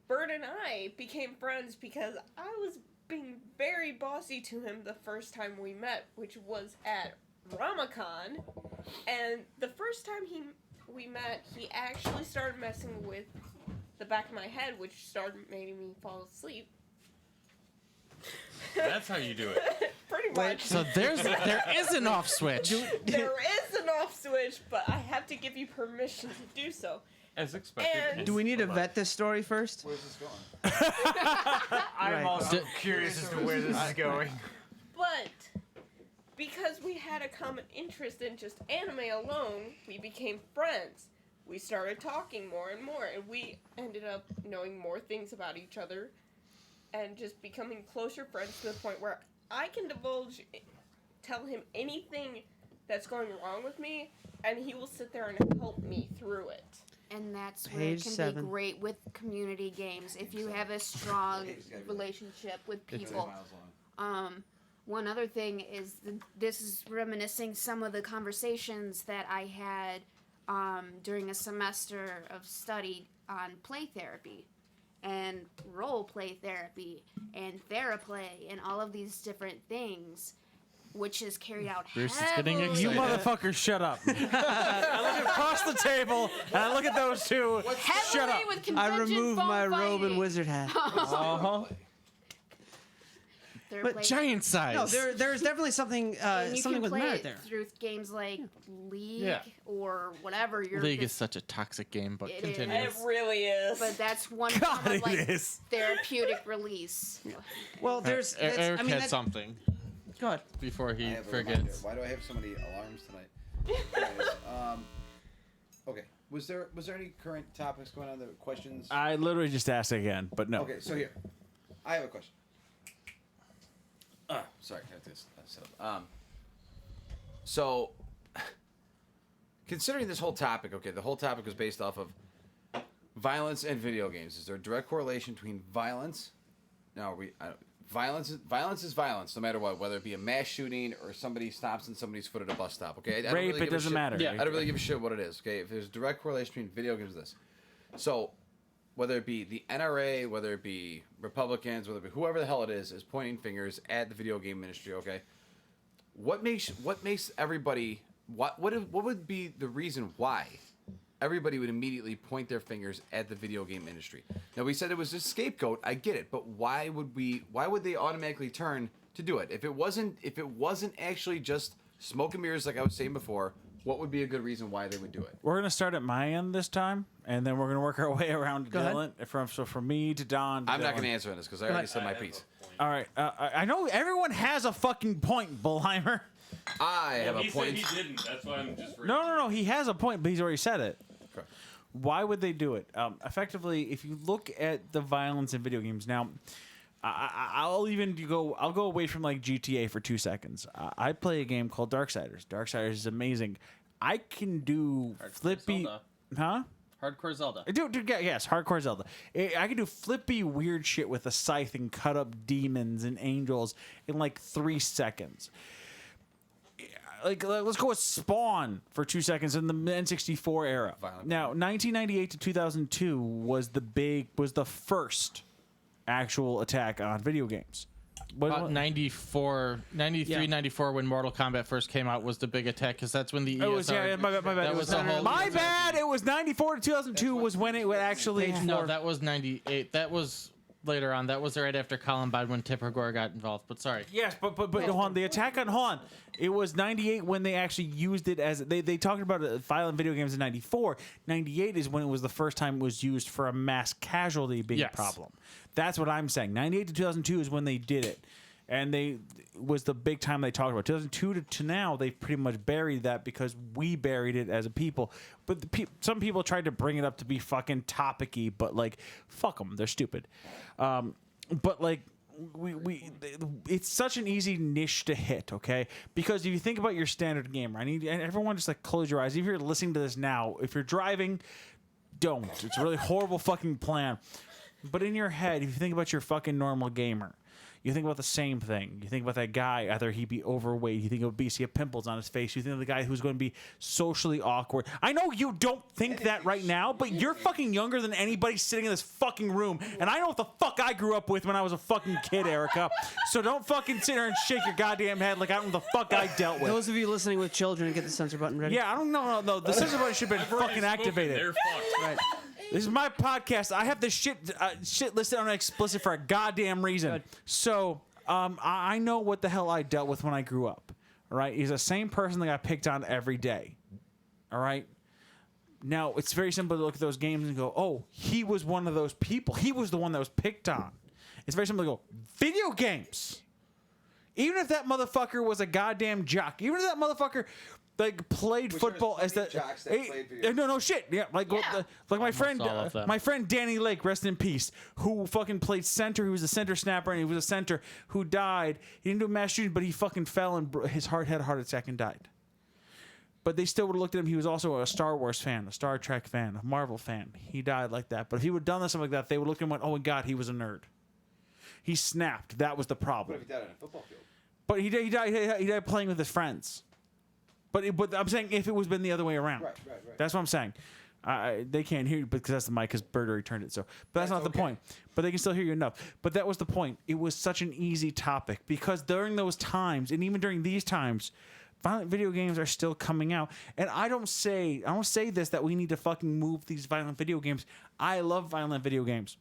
Bird and I became friends because I was being very bossy to him the first time we met, which was at RamaCon. And the first time we met, he actually started messing with the back of my head, which started making me fall asleep. That's how you do it. Pretty Wait. much. So there is an off switch. There is an off switch, but I have to give you permission to do so. As expected. And- Do we need to Hold on. vet this story first? Where's this going? I'm Right. also curious as to where this is going. But because we had a common interest in just anime alone, we became friends. We started talking more and more, and we ended up knowing more things about each other and just becoming closer friends to the point where I can tell him anything that's going wrong with me, and he will sit there and help me through it. And that's where Page it can 7. be great with community games if you have a strong relationship with people. Miles long. One other thing is this is reminiscing some of the conversations that I had during a semester of study on play therapy and role play therapy and theraplay and all of these different things which is carried out Bruce is getting heavily. You excited. motherfuckers, shut up. I look across the table and I look at those two. Heavily Shut up. with I convention remove phone my robe and fighting. wizard hat. Uh-huh. They're But played- Giant size. No, there's definitely something and you something can with play merit it there. through games like League Yeah. or whatever. League is such a toxic game, but It continue. It really is. But that's one God, form of like it is. therapeutic release. Well, there's. that's- Eric I mean, had that, something go ahead. before I he have a reminder. forgets. Why do I have so many alarms tonight? Anyways, okay. Was there any current topics going on? The questions? I literally just asked again, but no. Okay, so here, I have a question. Sorry, I have this set up. So, considering this whole topic, okay, the whole topic was based off of violence and video games. Is there a direct correlation between violence? No, violence is violence, no matter what, whether it be a mass shooting or somebody stomps on somebody's foot at a bus stop. Okay, I don't Rape, really it give a doesn't shit. matter. Yeah. I don't really give a shit what it is. Okay, if there's a direct correlation between video games and this, so whether it be the NRA, whether it be Republicans, whether it be whoever the hell it is pointing fingers at the video game industry. Okay, what makes everybody what would be the reason why everybody would immediately point their fingers at the video game industry? Now, we said it was a scapegoat. I get it, but why would they automatically turn to do it if it wasn't actually just smoke and mirrors, like I was saying before? What would be a good reason why they would do it? We're gonna start at my end this time, and then we're gonna work our way around to Go ahead. Dylan. From me to Don. To I'm not Dylan. going to answer on this because I already said my piece. All right. I know everyone has a fucking point, Bullheimer. I have Well, a he point. said he didn't. That's why I'm just. No. He has a point, but he's already said it. Okay. Why would they do it? Effectively, if you look at the violence in video games now, I'll go away from like GTA for 2 seconds. I play a game called Darksiders. Darksiders is amazing. I can do flippy, Zelda. huh? Hardcore Zelda. Dude, yes, hardcore Zelda. I can do flippy weird shit with a scythe and cut up demons and angels in like 3 seconds. Like, let's go with Spawn for 2 seconds in the N64 era. Violent. Now, 1998 to 2002 was the first actual attack on video games. About 94, 93, Yeah. 94 when Mortal Kombat first came out was the big attack because that's when the ESR. It was, yeah, my bad. That It was the whole. my bad. It was 94 to 2002 was when it would actually. No, that was 98. That was later on. That was right after Columbine when Tipper Gore got involved. But sorry. Yes, but hold on. The attack on Han, it was 98 when they actually used it as they talked about violent video games in 94. 98 is when it was the first time it was used for a mass casualty being Yes. a problem. That's what I'm saying. 98 to 2002 is when they did it, and they was the big time they talked about. 2002 to now, they've pretty much buried that because we buried it as a people. But some people tried to bring it up to be fucking topic-y, but like, fuck them, they're stupid. But like. It's such an easy niche to hit, okay? Because if you think about your standard gamer, and everyone just like close your eyes. If you're listening to this now, if you're driving, don't. It's a really horrible fucking plan. But in your head, if you think about your fucking normal gamer, you think about the same thing. You think about that guy, either he be overweight, you think obese, he have pimples on his face, you think of the guy who's going to be socially awkward. I know you don't think that right now, but you're fucking younger than anybody sitting in this fucking room, and I know what the fuck I grew up with when I was a fucking kid, Erica. So don't fucking sit there and shake your goddamn head like I don't know what the fuck I dealt with. Those of you listening with children, get the censor button ready. Yeah, I don't know. No, the censor button should have been fucking activated. They're fucked. Right. This is my podcast. I have this shit listed on explicit for a goddamn reason. Good. So, I know what the hell I dealt with when I grew up. All right, he's the same person that got picked on every day. All right. Now it's very simple to look at those games and go, "Oh, he was one of those people. He was the one that was picked on." It's very simple to go, "Video games." Even if that motherfucker was a goddamn jock, even if that motherfucker like played Which football there's as the plenty of jocks that played video no shit, yeah, like like my friend all of them. my friend Danny Lake, rest in peace, who fucking played center. He was a center snapper and he was a center who died. He didn't do a mass shooting, but he fucking fell and his heart had a heart attack and died. But they still would have looked at him. He was also a Star Wars fan, a Star Trek fan, a Marvel fan. He died like that. But if he would have done something like that, they would look at him and went, "Oh my God, he was a nerd. He snapped. That was the What problem." if he died on a football field? But he died playing with his friends. But I'm saying if it was been the other way around. Right. That's what I'm saying. They can't hear you because that's the mic because Bird already turned it. So, but that's not the point. But they can still hear you enough. But that was the point. It was such an easy topic because during those times, and even during these times, violent video games are still coming out. And I don't say this that we need to fucking move these violent video games. I love violent video games.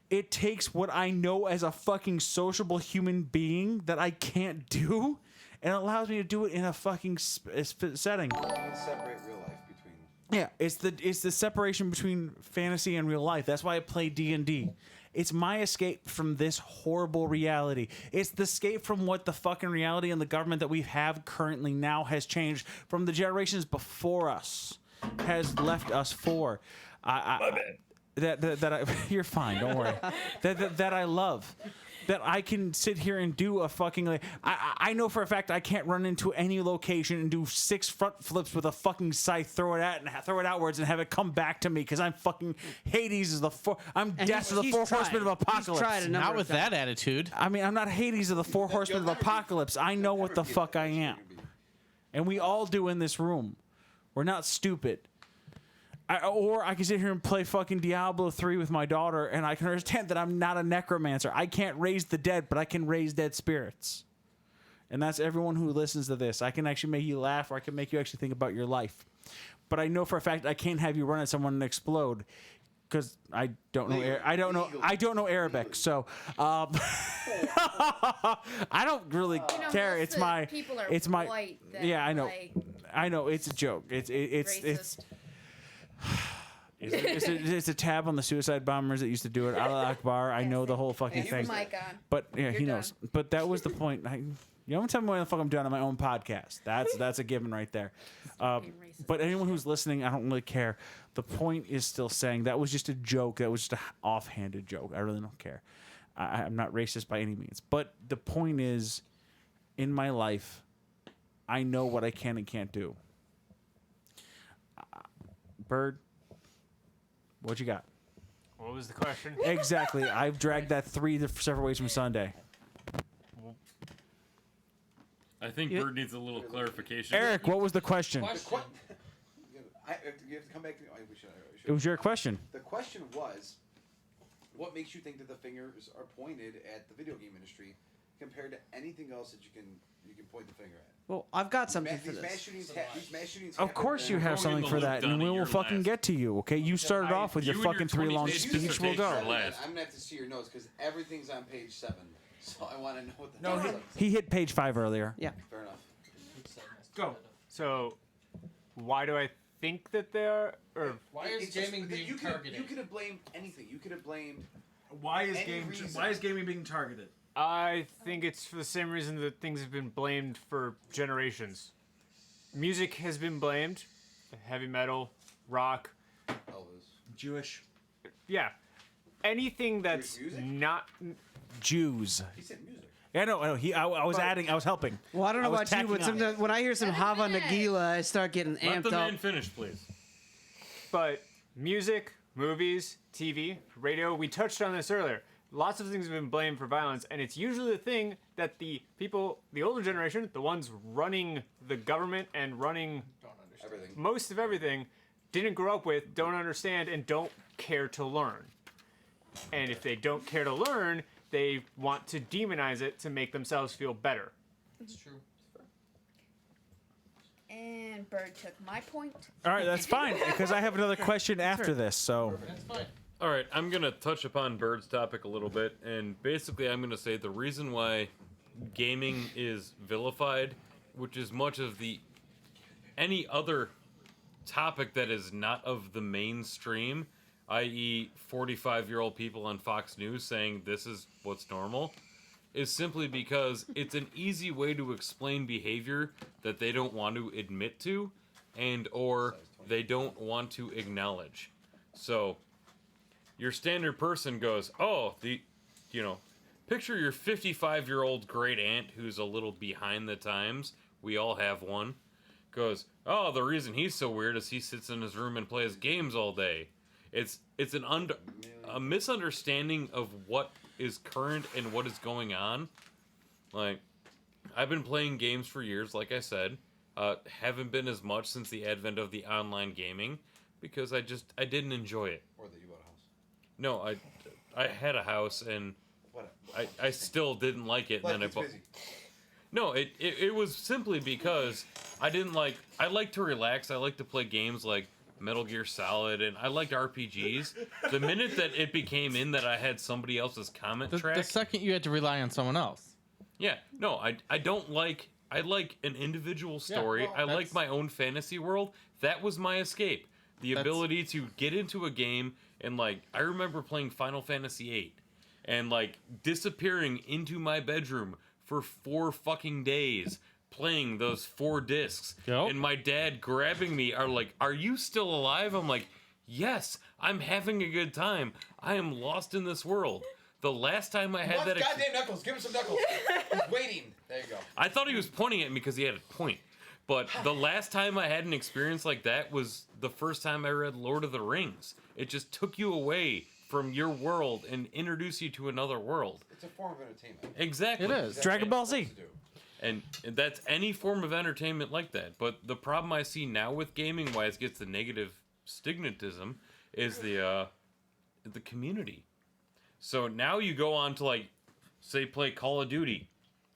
It takes what I know as a fucking sociable human being that I can't do, and it allows me to do it in a fucking setting. Separate real life between. Yeah, it's the separation between fantasy and real life. That's why I play D&D. It's my escape from this horrible reality. It's the escape from what the fucking reality and the government that we have currently now has changed from the generations before us has left us for. My bad. That I, you're fine. Don't worry. that I love. That I can sit here and do a fucking like I know for a fact I can't run into any location and do 6 front flips with a fucking scythe, throw it outwards and have it come back to me because I'm fucking Hades is I'm death of the 4 horsemen of apocalypse. Not with that attitude. I mean, I'm not Hades of the 4 horsemen of apocalypse. I know what the fuck I am, and we all do in this room. We're not stupid. Or I can sit here and play fucking Diablo 3 with my daughter, and I can understand that I'm not a necromancer. I can't raise the dead, but I can raise dead spirits. And that's everyone who listens to this. I can actually make you laugh, or I can make you actually think about your life. But I know for a fact I can't have you run at someone and explode, because I don't know I don't know Arabic. So I don't really care. most It's of the my people are it's my white that, yeah. I know. like, I know. It's a joke. It's racist. It's a tab on the suicide bombers that used to do it. Allah Akbar. I know the whole fucking Keep your thing. mic on. But yeah, he You're knows. But that was the point. You don't tell me what the fuck I'm doing on my own podcast. That's a given right there. Being racist. But anyone who's listening, I don't really care. The point is still saying that was just a joke. That was just an offhanded joke. I really don't care. I'm not racist by any means. But the point is, in my life, I know what I can and can't do. Bird, what you got? What was the question? Exactly. I've dragged that 3 several ways from Sunday. I think Bird needs a little clarification. Eric, what was the question? You have to come back to me. We should. It was your question. The question was, what makes you think that the fingers are pointed at the video game industry compared to anything else that you can point the finger at? Well, I've got something for These this. mass shootings. Of course you have Going something the for loop, that, and Donnie, we will you're fucking last. get to you, okay? You started off with your you and your fucking 3 long 20 pages speech. We'll go. dissertation are last. I'm gonna have to see your notes because everything's on page 7. So I want to know what the. No, hell he hit page 5 earlier. Yeah. Fair enough. Go. So, why do I think that they are? Or Why It's just that you could have blamed anything. You could have blamed. Why is Any game- reason. Why is gaming being targeted? I think it's for the same reason that things have been blamed for generations. Music has been blamed, heavy metal, rock, Elvis. Jewish. yeah, anything that's music? not. Jews. He said music. Yeah, no, I was adding. I was helping. Well, I don't know was about you, but tacking on. sometimes when I hear some Let him Hava finish. Nagila, I start getting Let amped the up. man finish, please. But music, movies, TV, radio, we touched on this earlier. Lots of things have been blamed for violence, and it's usually the thing that the people, the older generation, the ones running the government and running Everything. most of everything, didn't grow up with, don't understand, and don't care to learn. And if they don't care to learn, they want to demonize it to make themselves feel better. It's true. And Bird took my point. All right, that's fine because I have another question after this. So That's fine. All right, I'm going to touch upon Bird's topic a little bit, and basically I'm going to say the reason why gaming is vilified, which is much of any other topic that is not of the mainstream, i.e. 45-year-old people on Fox News saying this is what's normal, is simply because it's an easy way to explain behavior that they don't want to admit to and or they don't want to acknowledge. So your standard person goes, picture your 55-year-old great aunt who's a little behind the times. We all have one. Goes, oh, the reason he's so weird is he sits in his room and plays games all day. It's a misunderstanding of what is current and what is going on. Like, I've been playing games for years, like I said. Haven't been as much since the advent of the online gaming. because I didn't enjoy it. Or that you bought a house. No, I had a house and What? I still didn't like it. Life And then I gets bought. busy. No, it was simply because I didn't like. I like to relax. I like to play games like Metal Gear Solid, and I liked RPGs. The minute that it became in that I had somebody else's comment track, The second you had to rely on someone else. yeah, no, I don't like. I like an individual story. well, I like that's- my own fantasy world. That was my escape. The That's- ability to get into a game and like I remember playing Final Fantasy VIII and like disappearing into my bedroom for 4 fucking days playing those 4 discs. Yep. And my dad grabbing me are like, "Are you still alive?" I'm like, "Yes, I'm having a good time. I am lost in this world." The last time I had that Goddamn Knuckles, give him some Knuckles. He's waiting. There you go. I thought he was pointing at me because he had a point. But the last time I had an experience like that was the first time I read Lord of the Rings. It just took you away from your world and introduced you to another world. It's a form of entertainment. Exactly. It is. Dragon Ball Z. And that's any form of entertainment like that. But the problem I see now with gaming, why it gets the negative stigmatism, is the community. So now you go on to like, say, play Call of Duty.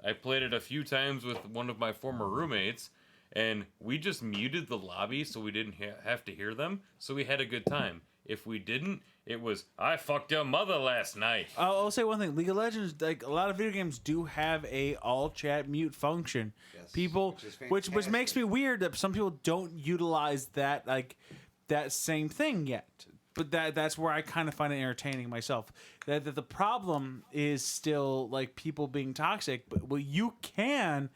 I played it a few times with one of my former roommates, and we just muted the lobby so we didn't have to hear them. So we had a good time. If we didn't, it was I fucked your mother last night. I'll say one thing: League of Legends, like a lot of video games, do have a all chat mute function. Yes, People, which is which makes fantastic. me weird that some people don't utilize that that same thing yet. But that's where I kind of find it entertaining myself. That the problem is still like people being toxic. But well, you can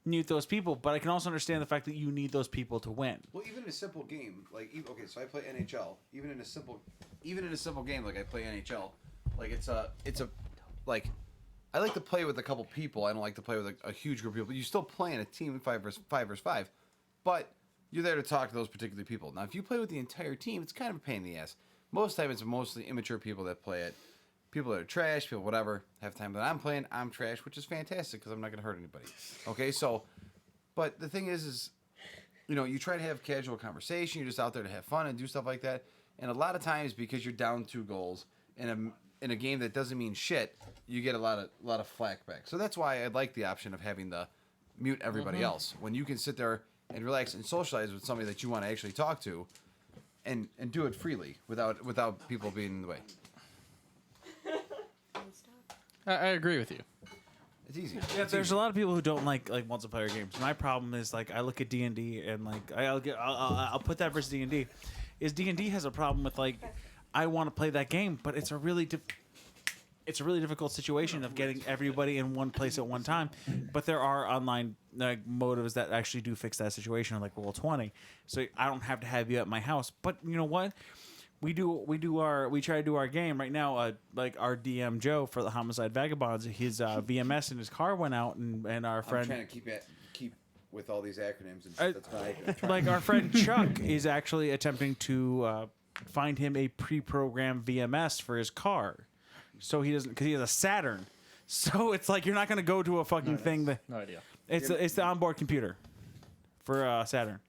mute those people, but I can also understand the fact that you need those people to win. Well, even in a simple game, like okay, so I play NHL. Even in a simple game, like I play NHL, like it's a like I like to play with a couple people. I don't like to play with a huge group of people. You still play in a team 5 versus 5, but you're there to talk to those particular people. Now, if you play with the entire team, it's kind of a pain in the ass. Most of the time, it's mostly immature people that play it. People that are trash, people whatever. Half the time that I'm playing, I'm trash, which is fantastic because I'm not going to hurt anybody. Okay, so, but the thing is, you know, you try to have casual conversation. You're just out there to have fun and do stuff like that. And a lot of times, because you're down 2 goals in a game that doesn't mean shit, you get a lot of flack back. So that's why I like the option of having the mute everybody else when you can sit there and relax and socialize with somebody that you want to actually talk to, and do it freely without people being in the way. I agree with you. It's easy. Yeah, there's a lot of people who don't like multiplayer games. My problem is like I look at D&D and like I'll put that versus D&D. Is D&D has a problem with like I want to play that game, but it's a really difficult situation of getting everybody in one place at one time. But there are online motives that actually do fix that situation, like Roll20. So I don't have to have you at my house. But you know what? We try to do our game right now. Like our DM Joe for the Homicide Vagabonds, his VMS in his car went out, and our friend I'm trying to keep with all these acronyms and shit. That's why I'm trying. like our friend Chuck is actually attempting to find him a pre-programmed VMS for his car, so he doesn't, because he has a Saturn. So it's like you're not going to go to a fucking thing that No idea. it's the onboard computer for Saturn.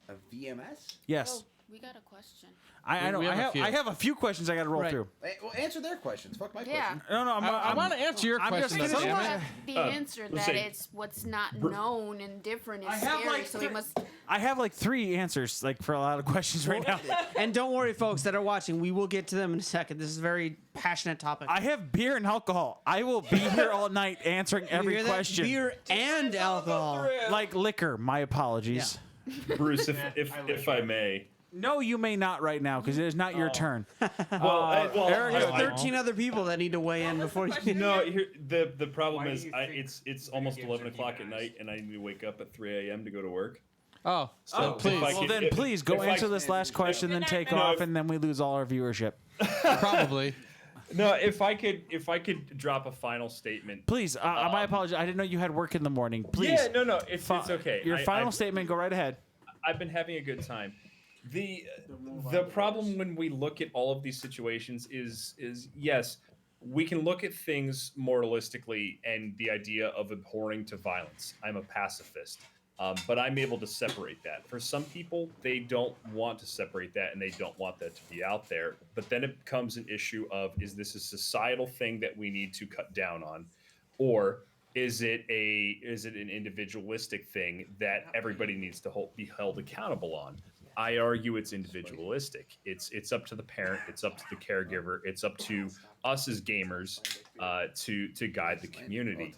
A VMS? Yes, Oh, we got a question. I know. we have a few. I have a few questions I got to roll Right. through. Hey, well, answer their questions. Fuck my Yeah. question. No, I want to answer your I'm just question. gonna though, say- damn it. The answer let's that say- it's what's not known and different is I have, scary, like, so we must. I have like 3 answers like for a lot of questions right now. And don't worry, folks that are watching, we will get to them in a second. This is a very passionate topic. I have beer and alcohol. I will be here all night answering You every hear that? question. Beer and alcohol. Like liquor. My apologies. Bruce, if I may. No, you may not right now because it is not your turn. Eric, There's I- 13 other people that need to weigh in before you. No, here, the problem Why do is you I, think it's almost video 11 games are o'clock at night, and I need to wake up at 3 a.m. to go to work. Oh, Oh, please. if I well could- then if- please go if I- answer this last question, then take No, off, if- and then we lose all our viewership. Probably. No, if I could drop a final statement. Please, my apologies. I didn't know you had work in the morning. Please. Yeah, no, it's okay. Your final I've- statement. Go right ahead. I've been having a good time. The problem when we look at all of these situations is yes, we can look at things moralistically and the idea of abhorring to violence. I'm a pacifist. But I'm able to separate that. For some people, they don't want to separate that and they don't want that to be out there. But then it becomes an issue of, is this a societal thing that we need to cut down on? Or is it an individualistic thing that everybody needs to be held accountable on? I argue it's individualistic. It's up to the parent, it's up to the caregiver, it's up to us as gamers to guide the community.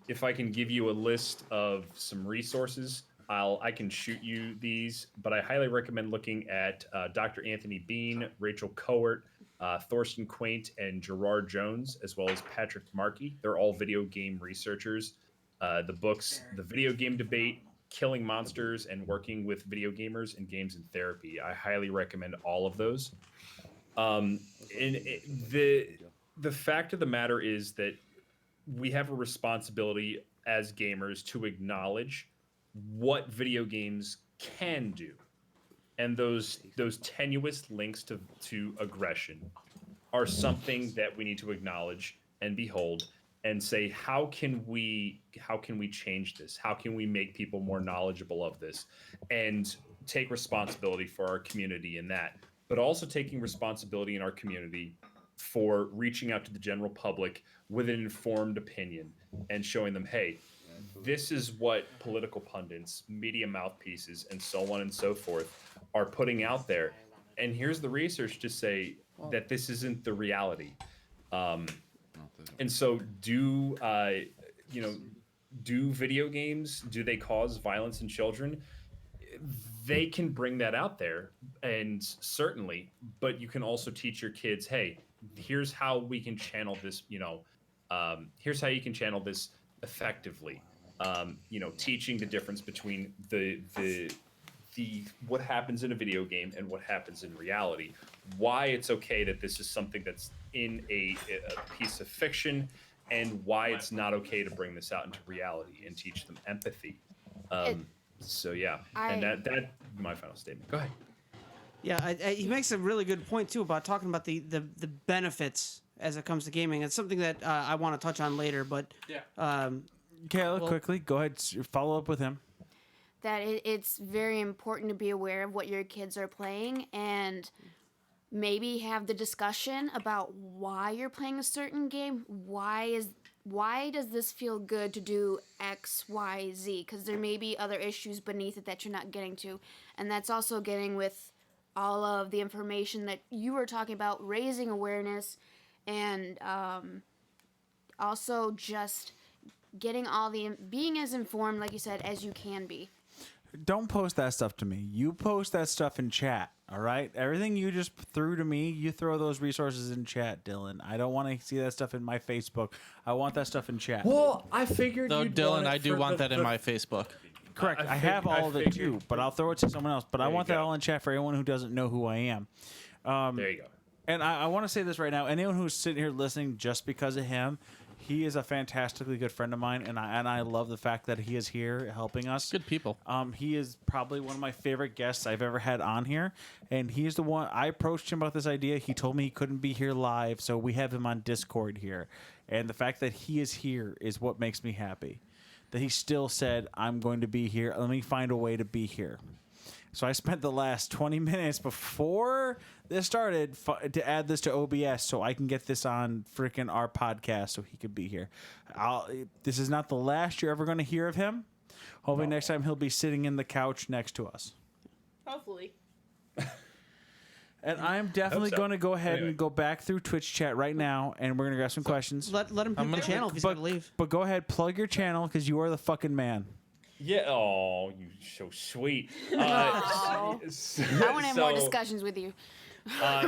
If I can give you a list of some resources, I can shoot you these, but I highly recommend looking at Dr. Anthony Bean, Rachel Cohort, Thorsten Quaint, and Gerard Jones, as well as Patrick Markey. They're all video game researchers. The books, The Video Game Debate, Killing Monsters, and Working with Video Gamers in Games and Therapy. I highly recommend all of those. The fact of the matter is that we have a responsibility as gamers to acknowledge what video games can do. And those tenuous links to aggression are something that we need to acknowledge and behold and say, how can we change this? How can we make people more knowledgeable of this and take responsibility for our community in that, but also taking responsibility in our community for reaching out to the general public with an informed opinion and showing them, hey, this is what political pundits, media mouthpieces, and so on and so forth are putting out there. And here's the research to say that this isn't the reality. And so do video games, do they cause violence in children? They can bring that out there, and certainly, but you can also teach your kids, hey, here's how we can channel this, here's how you can channel this effectively. Teaching the difference between the what happens in a video game and what happens in reality. Why it's okay that this is something that's in a piece of fiction, and why it's not okay to bring this out into reality and teach them empathy. And that my final statement. Go ahead. Yeah, he makes a really good point too about talking about the benefits as it comes to gaming. It's something that I want to touch on later, but Kayla, quickly, go ahead, follow up with him. That it's very important to be aware of what your kids are playing and maybe have the discussion about why you're playing a certain game. Why does this feel good to do X, Y, Z? Because there may be other issues beneath it that you're not getting to. And that's also getting with all of the information that you were talking about, raising awareness, and also just getting being as informed, like you said, as you can be. Don't post that stuff to me. You post that stuff in chat, all right? Everything you just threw to me, you throw those resources in chat, Dylan. I don't want to see that stuff in my Facebook. I want that stuff in chat. Well, I figured Though, you'd Dylan, want it I do for want that in my Facebook. Correct. I have all of it too, but I'll throw it to someone else. But I want that all in chat for anyone who doesn't know who I am. There you go. And I want to say this right now. Anyone who's sitting here listening just because of him, he is a fantastically good friend of mine, and I love the fact that he is here helping us. Good people. He is probably one of my favorite guests I've ever had on here, and he's the one. I approached him about this idea. He told me he couldn't be here live, so we have him on Discord here. And the fact that he is here is what makes me happy. That he still said, I'm going to be here. Let me find a way to be here. So I spent the last 20 minutes before this started to add this to OBS so I can get this on freaking our podcast so he could be here. This is not the last you're ever going to hear of him. Hopefully next time he'll be sitting in the couch next to us. Hopefully. And I'm definitely going to go ahead and go back through Twitch chat right now, and we're going to grab some questions. Let him pick the channel if he's going to leave. But go ahead, plug your channel because you are the fucking man. Yeah. Oh, you so sweet. I want to have more discussions with you.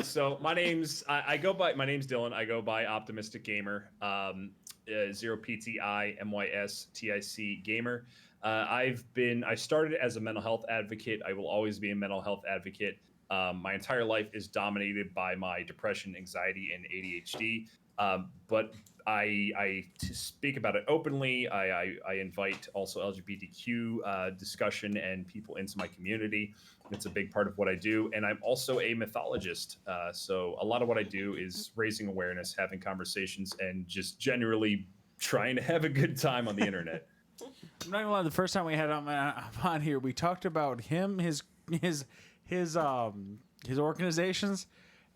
So my name's Dylan. I go by Optimistic Gamer. 0PTIMYSTIC Gamer. I started as a mental health advocate. I will always be a mental health advocate. My entire life is dominated by my depression, anxiety, and ADHD. But I speak about it openly. I invite also LGBTQ discussion and people into my community. It's a big part of what I do. And I'm also a mythologist. So a lot of what I do is raising awareness, having conversations, and just generally trying to have a good time on the internet. I'm not gonna lie. The first time we had him on here, we talked about him, his organizations,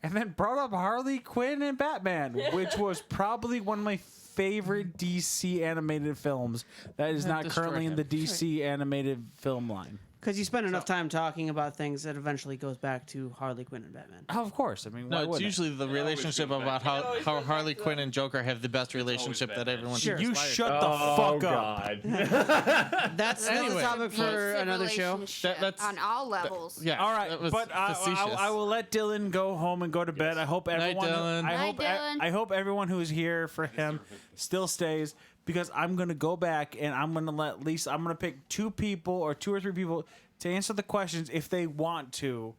and then brought up Harley Quinn and Batman, which was probably one of my favorite DC animated films that is not Destroy currently in him. the DC animated film line. Because you spend enough time talking about things that eventually goes back to Harley Quinn and Batman. Oh, of course. I mean, why No, it's wouldn't it? usually the relationship goes about back. how, always how goes Harley back to Quinn that. and Joker have the best relationship that Batman. everyone Sure. should You aspire to. shut the fuck up. That's Anyway. a topic for another show. Relationship that's- on all levels. Yeah. All right, that was but facetious. I will let Dylan go home and go to bed. I hope Night, everyone. Dylan. Night, Dylan. I hope everyone who is here for him still stays because I'm gonna go back and I'm gonna pick 2 people or 2 or 3 people to answer the questions if they want to,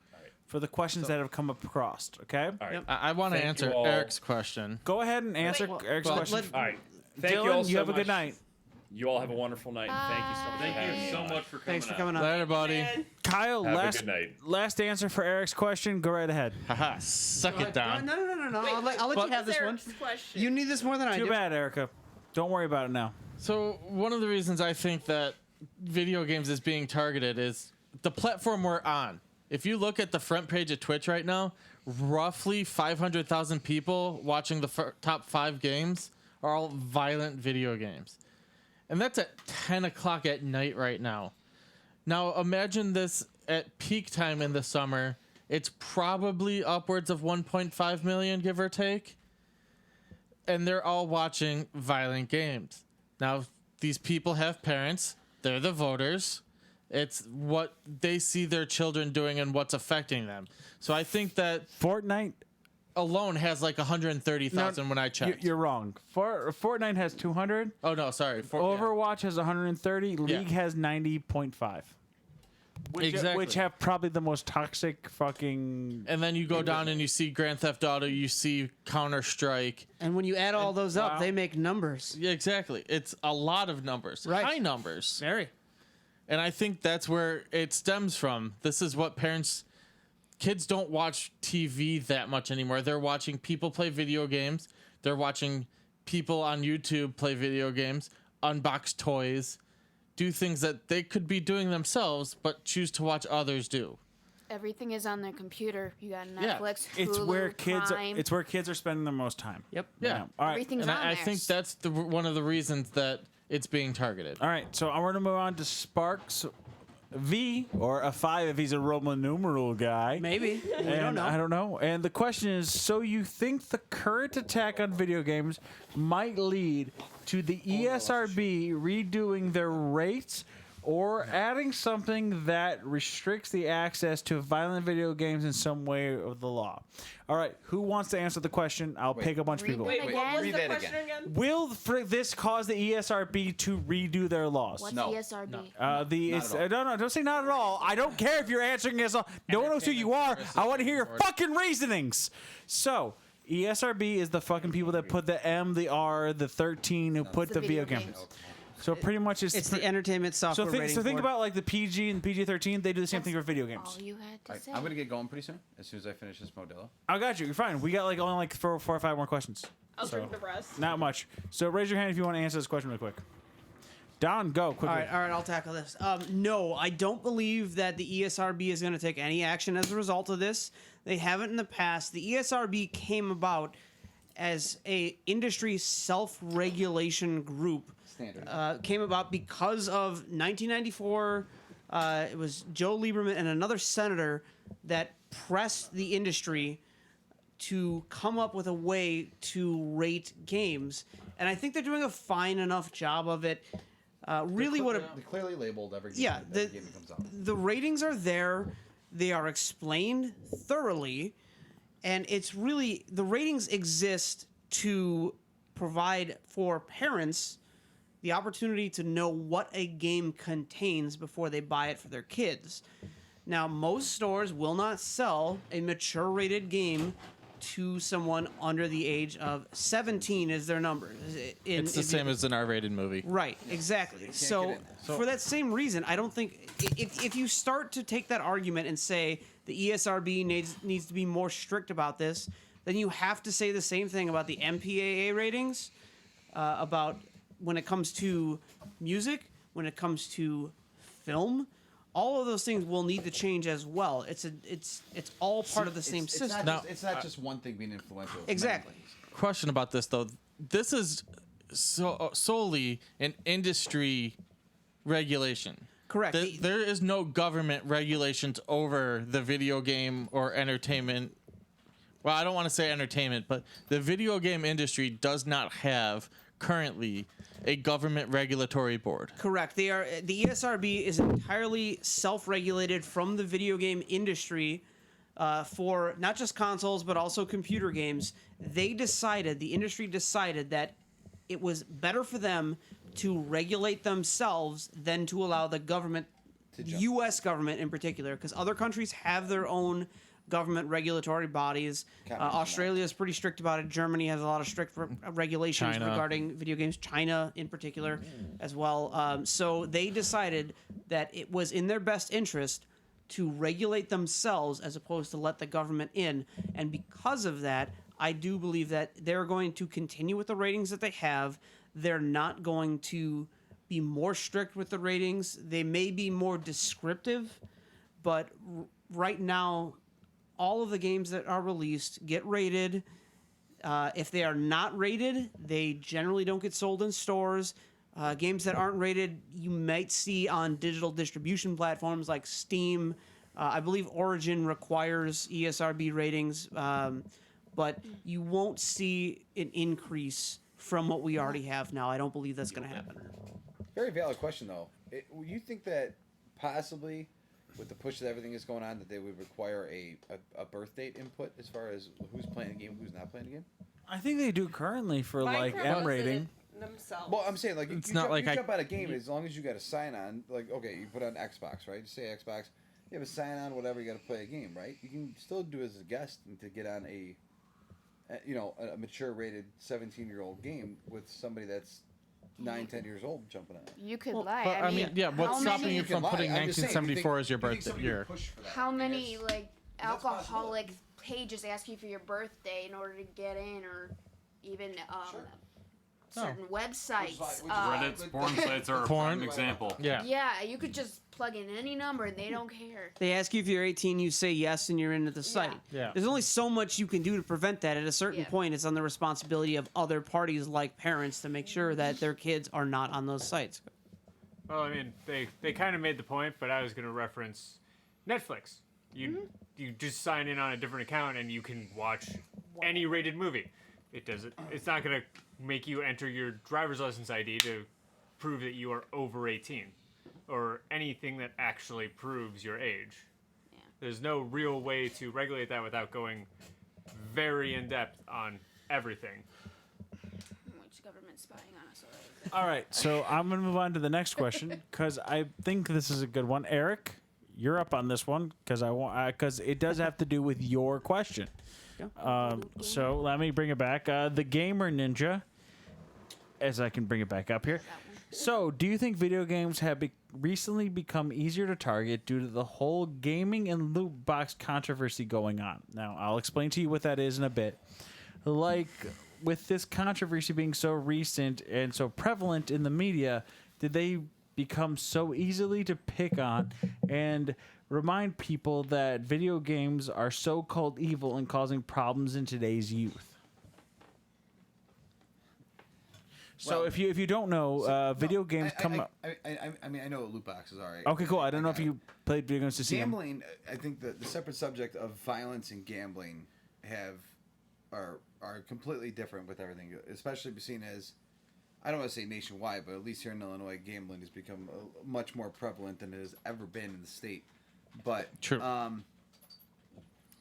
for the questions that have come across. Okay. All right. I want to Thank you answer all. Eric's question. Go ahead and answer Eric's well, question. All right. Thank Dylan, you all so you have a much. good night. You all have a wonderful night. And thank you so much for Thank having you me so on. much for coming Thanks for out. coming on. Later, buddy. Man. Kyle, Have a last good night. last answer for Eric's question. Go right ahead. Haha, suck it No, down. no. Wait, I'll let you what have was this one. Eric's question? You need this more than I Too do. bad, Erica. Don't worry about it now. So one of the reasons I think that video games is being targeted is the platform we're on. If you look at the front page of Twitch right now, roughly 500,000 people watching the top 5 games are all violent video games. And that's at 10 o'clock at night right now. Now imagine this at peak time in the summer. It's probably upwards of 1.5 million, give or take. And they're all watching violent games. Now, these people have parents. They're the voters. It's what they see their children doing and what's affecting them. So I think that Fortnite. alone has like 130,000 when I checked. You're wrong. Fortnite has 200. Oh, no, sorry. Overwatch has 130. League Yeah. has 90.5. Exactly. Which have probably the most toxic fucking. And then you go down and you see Grand Theft Auto, you see Counter-Strike. And when you add all those up, wow. they make numbers. Yeah, exactly. It's a lot of numbers. Right. High numbers. Very. And I think that's where it stems from. This is what kids don't watch TV that much anymore. They're watching people play video games. They're watching people on YouTube play video games, unbox toys, do things that they could be doing themselves, but choose to watch others do. Everything is on their computer. You got Yeah. Netflix, It's Hulu, where kids. Prime. It's where kids are spending the most time. Yep. Yeah. All right. Everything's And on I there. think that's one of the reasons that it's being targeted. All right. So I'm gonna move on to Sparks V or a 5 if he's a Roman numeral guy. Maybe. We don't And know. I don't know. And the question is, so you think the current attack on video games might lead to the ESRB redoing their rates or adding something that restricts the access to violent video games in some way of the law? All right, who wants to answer the question? I'll pick a bunch of Read people. that Wait, again? what was Read the that question again? Will this cause the ESRB to redo their laws? What's No. ESRB? Don't say not at all. I don't care if you're answering this. No one knows who you are. I want to hear your fucking reasonings. So, ESRB is the fucking people that put the M, the R, the 13, who put the the video video games. games. So pretty much It's the entertainment software rating so think board. about like the PG and PG-13. They do the same thing for video games. All you had to Alright, say. I'm gonna get going pretty soon. As soon as I finish this Modelo. I got you. You're fine. We got like only like four or 5 more questions. I'll So, drink the rest. Not much. So raise your hand if you want to answer this question real quick. Don, go quickly. All right, I'll tackle this. No, I don't believe that the ESRB is going to take any action as a result of this. They haven't in the past. The ESRB came about as a industry self-regulation group. Standard. Came about because of 1994. It was Joe Lieberman and another senator that pressed the industry to come up with a way to rate games, and I think they're doing a fine enough job of it. Really, what They clearly labeled every game Yeah, that every game that comes out. the ratings are there, they are explained thoroughly, and it's really the ratings exist to provide for parents the opportunity to know what a game contains before they buy it for their kids. Now, most stores will not sell a mature rated game to someone under the age of 17 is their number. It's the same as an R-rated movie. Right, exactly. So, get in there. for that same reason, I don't think if you start to take that argument and say the ESRB needs to be more strict about this, then you have to say the same thing about the MPAA ratings, about when it comes to music, when it comes to film, all of those things will need to change as well. It's all part of the same system. It's not just one thing being influential. It's many Exactly. things. Question about this though. This is solely an industry regulation. Correct. There is no government regulations over the video game or entertainment. Well, I don't want to say entertainment, but the video game industry does not have currently a government regulatory board. Correct. The ESRB is entirely self-regulated from the video game industry for not just consoles but also computer games. The industry decided that it was better for them to regulate themselves than to allow the government, U.S. government in particular, because other countries have their own government regulatory bodies. Australia is pretty strict about it. Germany has a lot of strict regulations China. regarding video games. China, in particular, as well. So they decided that it was in their best interest to regulate themselves as opposed to let the government in. And because of that, I do believe that they're going to continue with the ratings that they have. They're not going to be more strict with the ratings. They may be more descriptive, but right now, all of the games that are released get rated. If they are not rated, they generally don't get sold in stores. Games that aren't rated, you might see on digital distribution platforms like Steam. I believe Origin requires ESRB ratings, but you won't see an increase from what we already have now. I don't believe that's going to happen. Very valid question, though. You think that possibly, with the push that everything is going on, that they would require a birth date input as far as who's playing the game, who's not playing the game? I think they do currently for like Minecraft M does rating. it themselves. Well, I'm saying like It's you not jump, like you I- jump out of game as long as you got a sign on. Like okay, you put on Xbox, right? You say Xbox, you have a sign on, whatever. You got to play a game, right? You can still do it as a guest and to get on a mature rated 17-year-old game with somebody that's 9-10 years old jumping on it. You could lie. But, I mean, yeah, what's how stopping many- you from lie. putting I'm just saying, 1974 as your you think birthday somebody year? would push for that? How I many guess. like That's alcoholic pages ask you for your birthday in order to get in, or even certain websites? Which is Reddit's porn sites are a Porn? prime example. Yeah. Yeah, you could just plug in any number and they don't care. They ask you if you're 18, you say yes, and you're into the site. Yeah. There's only so much you can do to prevent that. At a certain Yeah. point, it's on the responsibility of other parties like parents to make sure that their kids are not on those sites. Well, I mean, they kind of made the point, but I was going to reference Netflix. You just sign in on a different account and you can watch any rated movie. It's not going to make you enter your driver's license ID to prove that you are over 18 or anything that actually proves your age. Yeah. There's no real way to regulate that without going very in depth on everything. Which government's spying on us already? All right, so I'm gonna move on to the next question because I think this is a good one. Eric, you're up on this one because it does have to do with your question. So let me bring it back. The Gamer Ninja, as I can bring it back up here. So, do you think video games have recently become easier to target due to the whole gaming and loot box controversy going on? Now, I'll explain to you what that is in a bit. Like, with this controversy being so recent and so prevalent in the media, did they become so easily to pick on and remind people that video games are so-called evil and causing problems in today's youth? So Well, if you don't know, video games come up. I mean, I know what loot boxes are. Okay, cool. I don't know if you played video games to see them. Gambling. I think the separate subject of violence and gambling are completely different with everything, especially seen as, I don't want to say nationwide, but at least here in Illinois, gambling has become much more prevalent than it has ever been in the state. But True.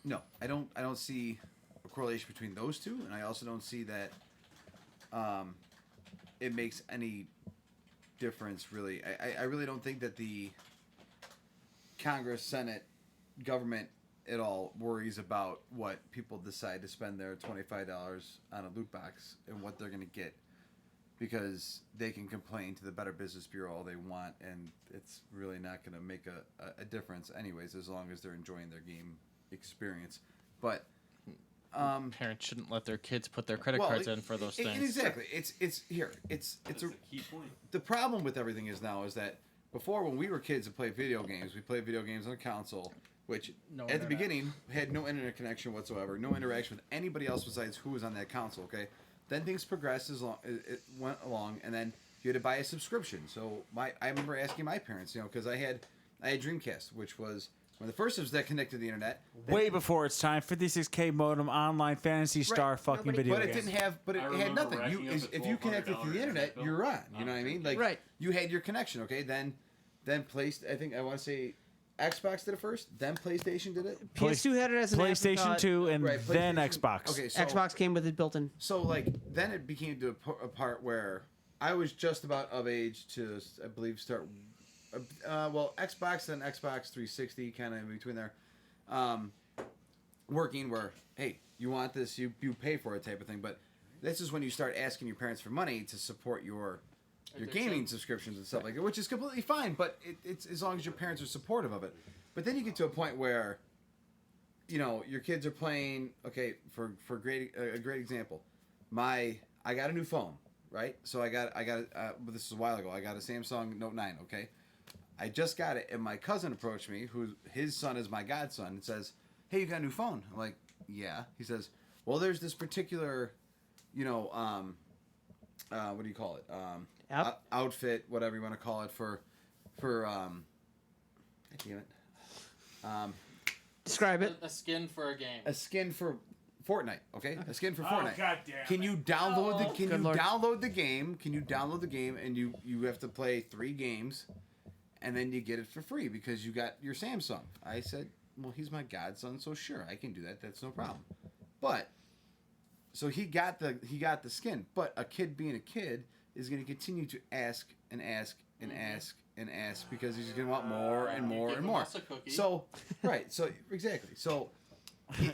No, I don't see a correlation between those two, and I also don't see that it makes any difference really. I really don't think that the Congress, Senate, government at all worries about what people decide to spend their $25 on a loot box and what they're going to get, because they can complain to the Better Business Bureau all they want, and it's really not going to make a difference anyways, as long as they're enjoying their game experience. But Parents shouldn't let their kids put their credit cards in for those things. Exactly. It's here. It's That's a the key point. the problem with everything is now is that before when we were kids and played video games, we played video games on a console, which No at the internet. beginning had no internet connection whatsoever, no interaction with anybody else besides who was on that console. Okay, then things progressed as long it went along, and then you had to buy a subscription. So I remember asking my parents, because I had Dreamcast, which was one of the first that connected to the internet. Way before its time, 56K modem, online, Fantasy Star, fucking Nobody- video But it games. didn't have. But it I had remember nothing. racking up the If you connected to the $1,200 internet, bill you're on. You know what I mean? Like Right. you had your connection. Okay, then I think I want to say Xbox did it first. Then PlayStation did it. PS2 had it as an PlayStation afterthought. 2 and Right, then PlayStation- Xbox. Okay, so Xbox came with it built in. So like then it became to a part where I was just about of age to I believe start. Xbox then Xbox 360 kind of in between there, working where hey you want this you pay for it type of thing. But this is when you start asking your parents for money to support your gaming subscriptions and stuff like that, which is completely fine. But it's as long as your parents are supportive of it. But then you get to a point where your kids are playing. Okay, for a great example, I got a new phone, right? So I got this is a while ago. I got a Samsung Note 9. Okay, I just got it, and my cousin approached me, his son is my godson, and says, "Hey, you got a new phone?" I'm like, "Yeah." He says, "Well, there's this particular, what do you call it? App? Outfit, whatever you want to call it for, damn it, Describe it. A skin for a game. a skin for Fortnite. Okay, a skin for Oh, Fortnite. goddamn. Can you download the? Can Good you Lord. download the game? Can you download the game and you have to play 3 games, and then you get it for free because you got your Samsung. I said, well, he's my godson, so sure, I can do that. That's no problem. But so he got the skin, but a kid being a kid is going to continue to ask and ask and ask and ask because he's going to want more and more Give and him more. also a cookie. So right, so exactly, so.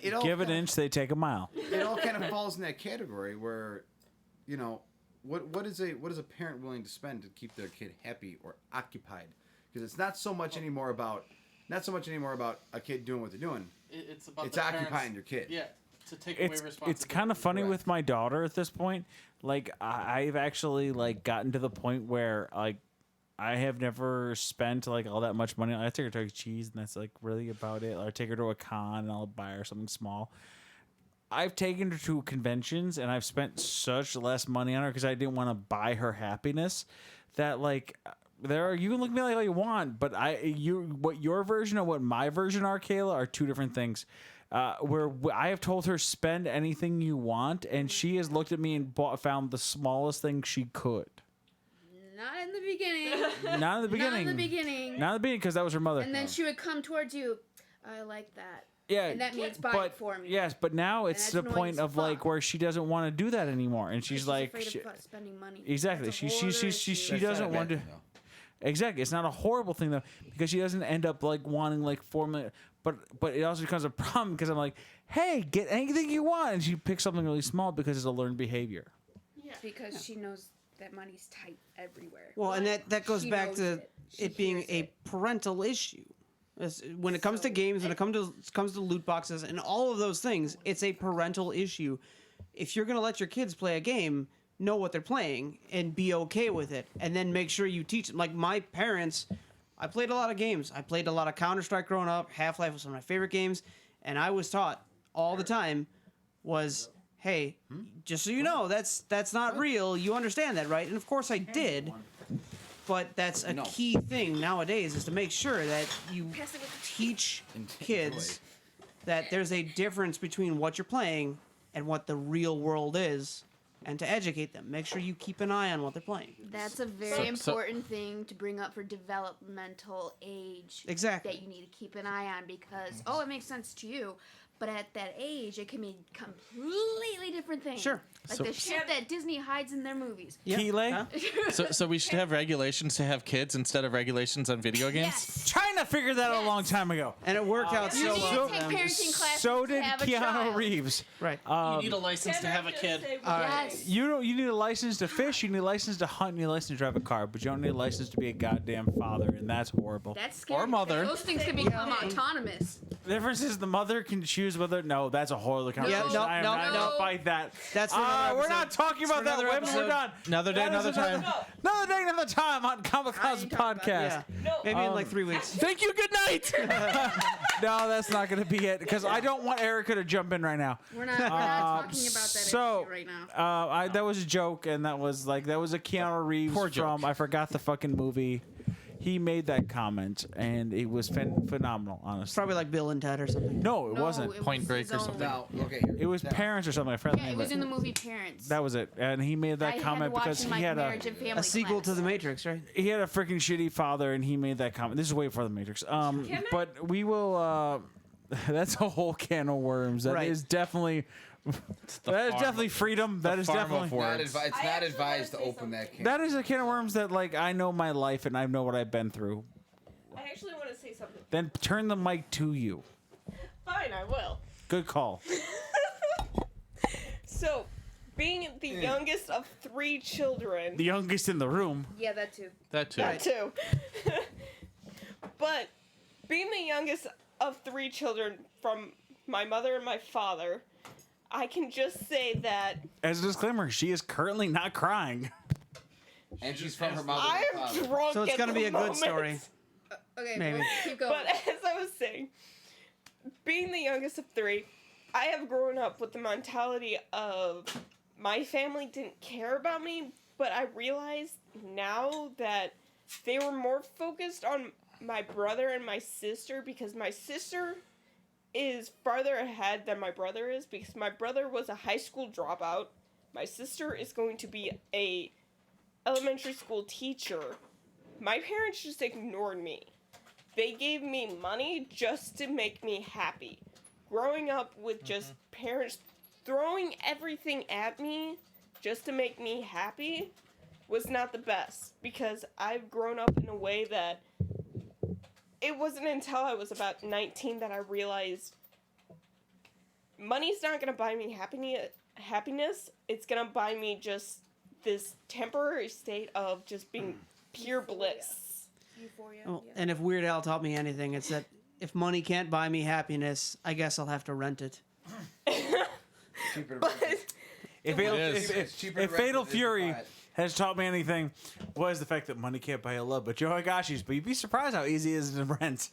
It all Give an kinda- inch, they take a mile. it all kind of falls in that category where, what is a parent willing to spend to keep their kid happy or occupied? Because it's not so much anymore about a kid doing what they're doing. It's about It's the occupying parents, your kid. Yeah, to take away It's responsibility. kind of funny Correct. with my daughter at this point. Like I've actually gotten to the point where I have never spent all that much money. I take her to cheese, and that's really about it. Or I take her to a con, and I'll buy her something small. I've taken her to conventions, and I've spent such less money on her because I didn't want to buy her happiness. That you can look at me all you want, but what your version and what my version are, Kayla, are two different things. Where I have told her spend anything you want, and she has looked at me and found the smallest thing she could. Not in the beginning. Not in the beginning. Not in the beginning. Not in the beginning, because that was her mother. And then she would come towards you. I like that. Yeah, And that means buy but it for me. yes, but now it's that's the annoying point as of fuck. where she doesn't want to do that anymore, and she's like, afraid of spending money. exactly. That's a She whole other she issue. doesn't That's not a want to. bad thing, Exactly, it's not a horrible thing though, because she doesn't end up wanting $4 million. But it also becomes a problem because I'm like, hey, get anything you want, and she picks something really small because it's a learned behavior. Because she knows that money's tight everywhere. Well, and that goes She back knows to it. She it being hears a it. parental issue. When it comes to So- games, when it comes to loot boxes and all of those things, it's a parental issue. If you're gonna let your kids play a game, know what they're playing and be okay with it, and then make sure you teach them. Like my parents, I played a lot of games. I played a lot of Counter-Strike growing up. Half-Life was one of my favorite games, and I was taught all the time was, hey, just so you know, that's not real. You understand that, right? And of course I did. But that's a No. key thing nowadays is to make sure that you teach kids that there's a difference between what you're playing and what the real world is, and to educate them. Make sure you keep an eye on what they're playing. That's a very So- important thing to bring up for developmental age. Exactly. That you need to keep an eye on because, it makes sense to you. But at that age, it can be completely different things. Sure. Like So- the shit that Disney hides in their movies. Yeah. Keeley? Huh? So we should have regulations to have kids instead of regulations on video games. Yes. China figured that out a long time ago. And it worked out You so need well. to take for them. parenting classes So to did have a Keanu child. Reeves. Right. You need a license to have a kid. Yes. You need a license to fish, you need a license to hunt, you need a license to drive a car, but you don't need a license to be a goddamn father, and that's horrible. That's scary. Or mother. Those things can become autonomous. The difference is the mother can choose whether. No, that's a whole other conversation. no, I am no, not no. gonna fight that. That's for another we're episode. not talking about That's that for when another we're episode. done. Another day, That is another time. Another day, another time on Comic Cons podcast. Yeah. No. Maybe in like 3 weeks. Thank you. Good night. No, that's not going to be it because I don't want Erica to jump in right now. We're not talking about that so, issue right now. that was a joke, and that was a Keanu Reeves Poor joke. from I forgot the fucking movie. He made that comment, and it was phenomenal. Honestly, Probably like Bill and Ted or something. no, it wasn't. Point Break his or own- something. Now, okay. It was Parents or something. I forgot the Yeah, name it was of in the movie Parents. That was it, and he made that I comment had to watch because in my he had marriage and family A sequel class. to The Matrix, right? he had a freaking shitty father, and he made that comment. This is way before the Matrix. But we will. That's a whole can of worms. That is Right. definitely. That is definitely freedom. That is definitely. It's not actually advised to wanna say open that can. That is a can of worms that I know my life and I know what I've been through. I actually want to say something. Then turn the mic to you. Fine, I will. Good call. So, being the youngest of 3 children. The youngest in the room. Yeah, that too. That too. That too. But being the youngest of 3 children from my mother and my father, I can just say that As a disclaimer, she is currently not crying. And she's from her mother. I and am father. drunk. So it's at gonna the be a good moment. story. Okay, Maybe. well, keep going. But as I was saying, being the youngest of 3, I have grown up with the mentality of my family didn't care about me, but I realize now that they were more focused on my brother and my sister because my sister is farther ahead than my brother is because my brother was a high school dropout. My sister is going to be a elementary school teacher. My parents just ignored me. They gave me money just to make me happy. Growing up with just parents throwing everything at me just to make me happy was not the best because I've grown up in a way that it wasn't until I was about 19 that I realized money's not going to buy me happiness. It's going to buy me just this temporary state of just being pure bliss. Euphoria. Well, yeah. and if Weird Al taught me anything, it's that if money can't buy me happiness, I guess I'll have to rent it. Cheaper to But If is. It's cheaper to if rent Fatal it than to Fury buy it. has taught me anything, was the fact that money can't buy you love, but Joe Higashi's. But you'd be surprised how easy it is to rent.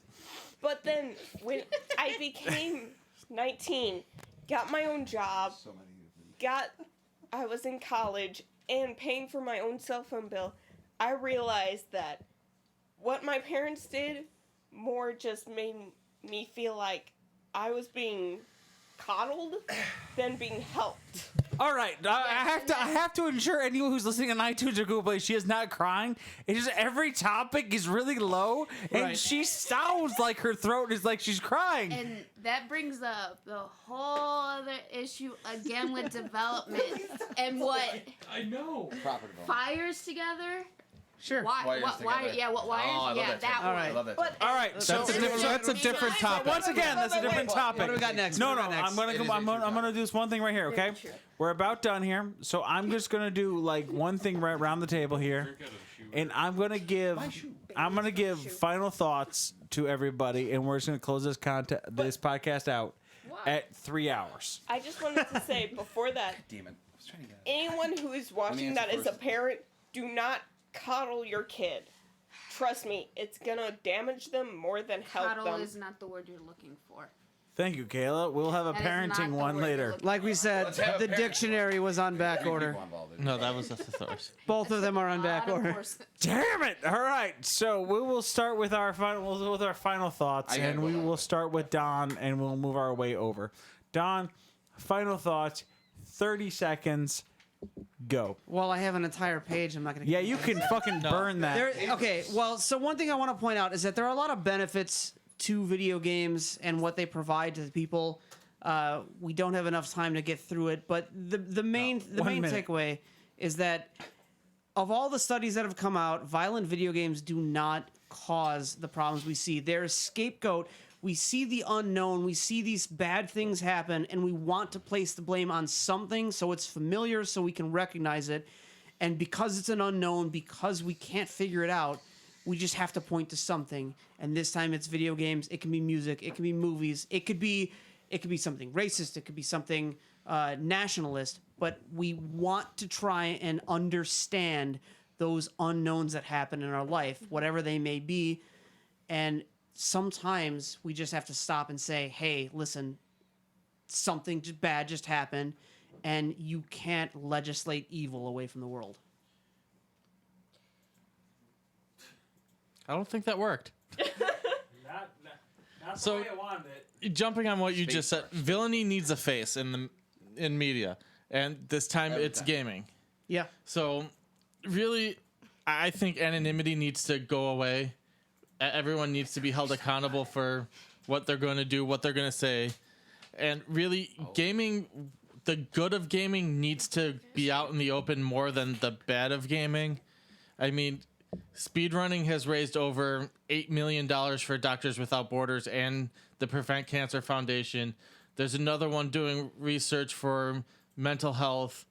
But then when I became 19, got my own job, So many of them. I was in college and paying for my own cell phone bill, I realized that what my parents did more just made me feel like I was being coddled than being helped. All right, I have to ensure anyone who's listening on iTunes or Google Play, she is not crying. It's just every topic is really low, and Right. she sounds like her throat is like she's crying. And that brings up the whole other issue again with development and what I know. Property bonus. fires together. Sure. Why? Wires Why? together. Yeah. What wires? Oh, I love yeah, that that term. All one. right. I love that. But All right, so That's a different topic. once again, that's a different topic. What do we got next? No, What do no, we got next? I'm gonna It go, is I'm gonna interesting. do this one thing right here. Okay, true. we're about done here, so I'm just gonna do like one thing right around the table here, and I'm gonna give final thoughts to everybody, and we're just gonna close this podcast out at 3 hours. I just wanted to say before that, Demon. I was trying to get it. anyone who is watching answer that is a first. parent, do not coddle your kid. Trust me, it's gonna damage them more than help Coddle them. is not the word you're looking for. Thank you, Kayla. We'll have a That is not parenting the one word you're later. looking Like we said, Let's have a the parent dictionary was on back Three order. people involved in it. No, that was a thesaurus. Both of them are on back Of order. course. Damn it! All right, so we will start with our final thoughts, I gotta and go we now. will start with Don, and we'll move our way over. Don, final thoughts, 30 seconds, go. Well, I have an entire page. I'm not going to. Yeah, you can fucking burn that. Okay, well, so one thing I want to point out is that there are a lot of benefits to video games and what they provide to the people. We don't have enough time to get through it, but the main 1 minute. takeaway is that of all the studies that have come out, violent video games do not cause the problems we see. They're a scapegoat. We see the unknown. We see these bad things happen, and we want to place the blame on something so it's familiar, so we can recognize it. And because it's an unknown, because we can't figure it out, We just have to point to something, and this time it's video games. It can be music. It can be movies. It could be something racist. It could be something nationalist. But we want to try and understand those unknowns that happen in our life, whatever they may be. And sometimes we just have to stop and say, hey, listen, something bad just happened, and you can't legislate evil away from the world. I don't think that worked. Not So- the way I wanted it. Jumping on what you just said, villainy needs a face in media, and this time Every it's time. gaming. Yeah. So, really, I think anonymity needs to go away. Everyone needs to be held accountable for what they're going to do, what they're going to say, and really, gaming. The good of gaming needs to be out in the open more than the bad of gaming. I mean, speedrunning has raised over $8 million for Doctors Without Borders and the Prevent Cancer Foundation. There's another one doing research for mental health.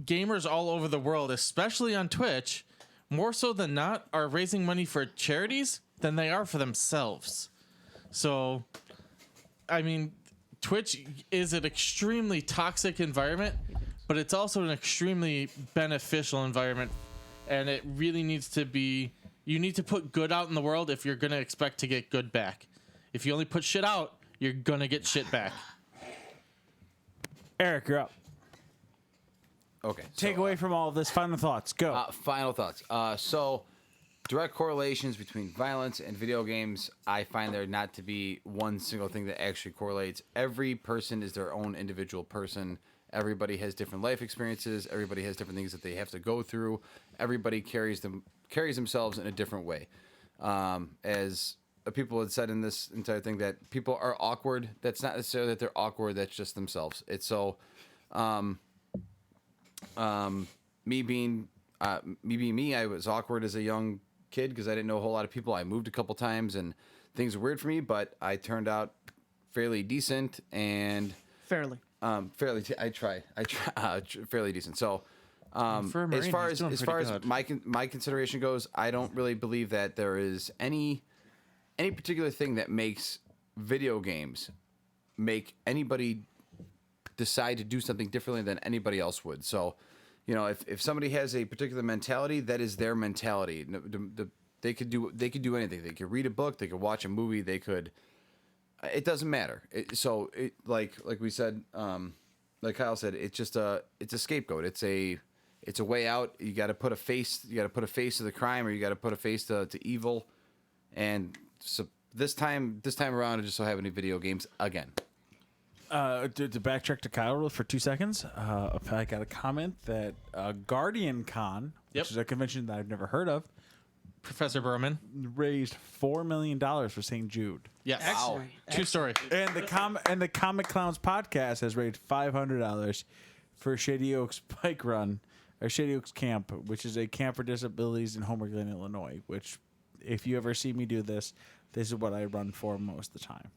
Gamers all over the world, especially on Twitch, more so than not, are raising money for charities than they are for themselves. So, I mean, Twitch is an extremely toxic environment, but it's also an extremely beneficial environment. And it really needs to be, you need to put good out in the world if you're going to expect to get good back. If you only put shit out, you're going to get shit back. Eric, you're up. Okay. Take away from all of this. Final thoughts. Go. Final thoughts. So, direct correlations between violence and video games, I find there not to be one single thing that actually correlates. Every person is their own individual person. Everybody has different life experiences. Everybody has different things that they have to go through. Everybody carries themselves in a different way. As people had said in this entire thing, that people are awkward. That's not necessarily that they're awkward. That's just themselves. It's so. Me being me, I was awkward as a young kid because I didn't know a whole lot of people. I moved a couple times and things were weird for me, but I turned out fairly decent and Fairly. fairly decent. So, For a Marine, as far he's doing as pretty good. my consideration goes, I don't really believe that there is any particular thing that makes video games make anybody decide to do something differently than anybody else would. So, you know, if somebody has a particular mentality, that is their mentality. They could do anything. They could read a book. They could watch a movie. They could. It doesn't matter. Like we said, like Kyle said, it's a scapegoat. It's a way out. You got to put a face. You got to put a face to the crime, or you got to put a face to evil. And so this time around, it just so happened to be video games again. To backtrack to Kyle for 2 seconds, I got a comment that Guardian Con, Yep. which is a convention that I've never heard of, Professor Berman. raised $4 million for St. Jude. Yes. Excellent. True story. And the Comic Clowns podcast has raised $500 for Shady Oaks Bike Run, or Shady Oaks Camp, which is a camp for disabilities in Homer Glen, Illinois. Which, if you ever see me do this is what I run for most of the time.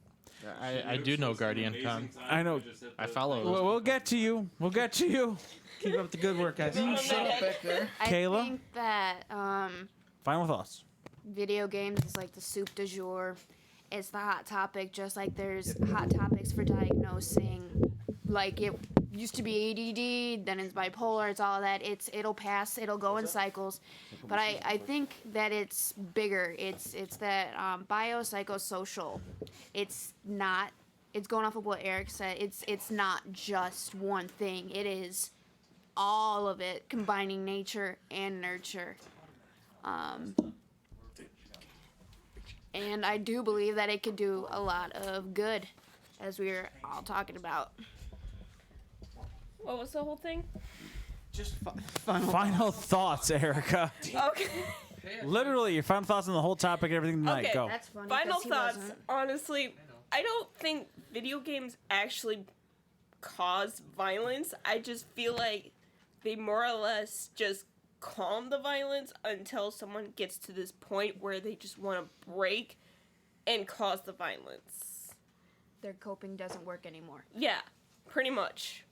I do know Guardian Con. I know. I follow. Well, we'll get to you. Keep up the good work, guys. I Kayla? think that Final thoughts. video games is like the soup du jour. It's the hot topic, just like there's hot topics for diagnosing. Like it used to be ADD, then it's bipolar, it's all of that. It'll pass, it'll go in cycles. But I think that it's bigger. It's that biopsychosocial. It's going off of what Eric said. It's not just one thing. It is all of it, combining nature and nurture. And I do believe that it could do a lot of good, as we were all talking about. What was the whole thing? Just final. Final thoughts, Erica. Okay. Literally, your final thoughts on the whole topic and everything tonight. Okay. Go. That's funny. Final 'cause he thoughts. wasn't. Honestly, I don't think video games actually cause violence. I just feel like they more or less just calm the violence until someone gets to this point where they just want to break and cause the violence. Their coping doesn't work anymore. Yeah, pretty much.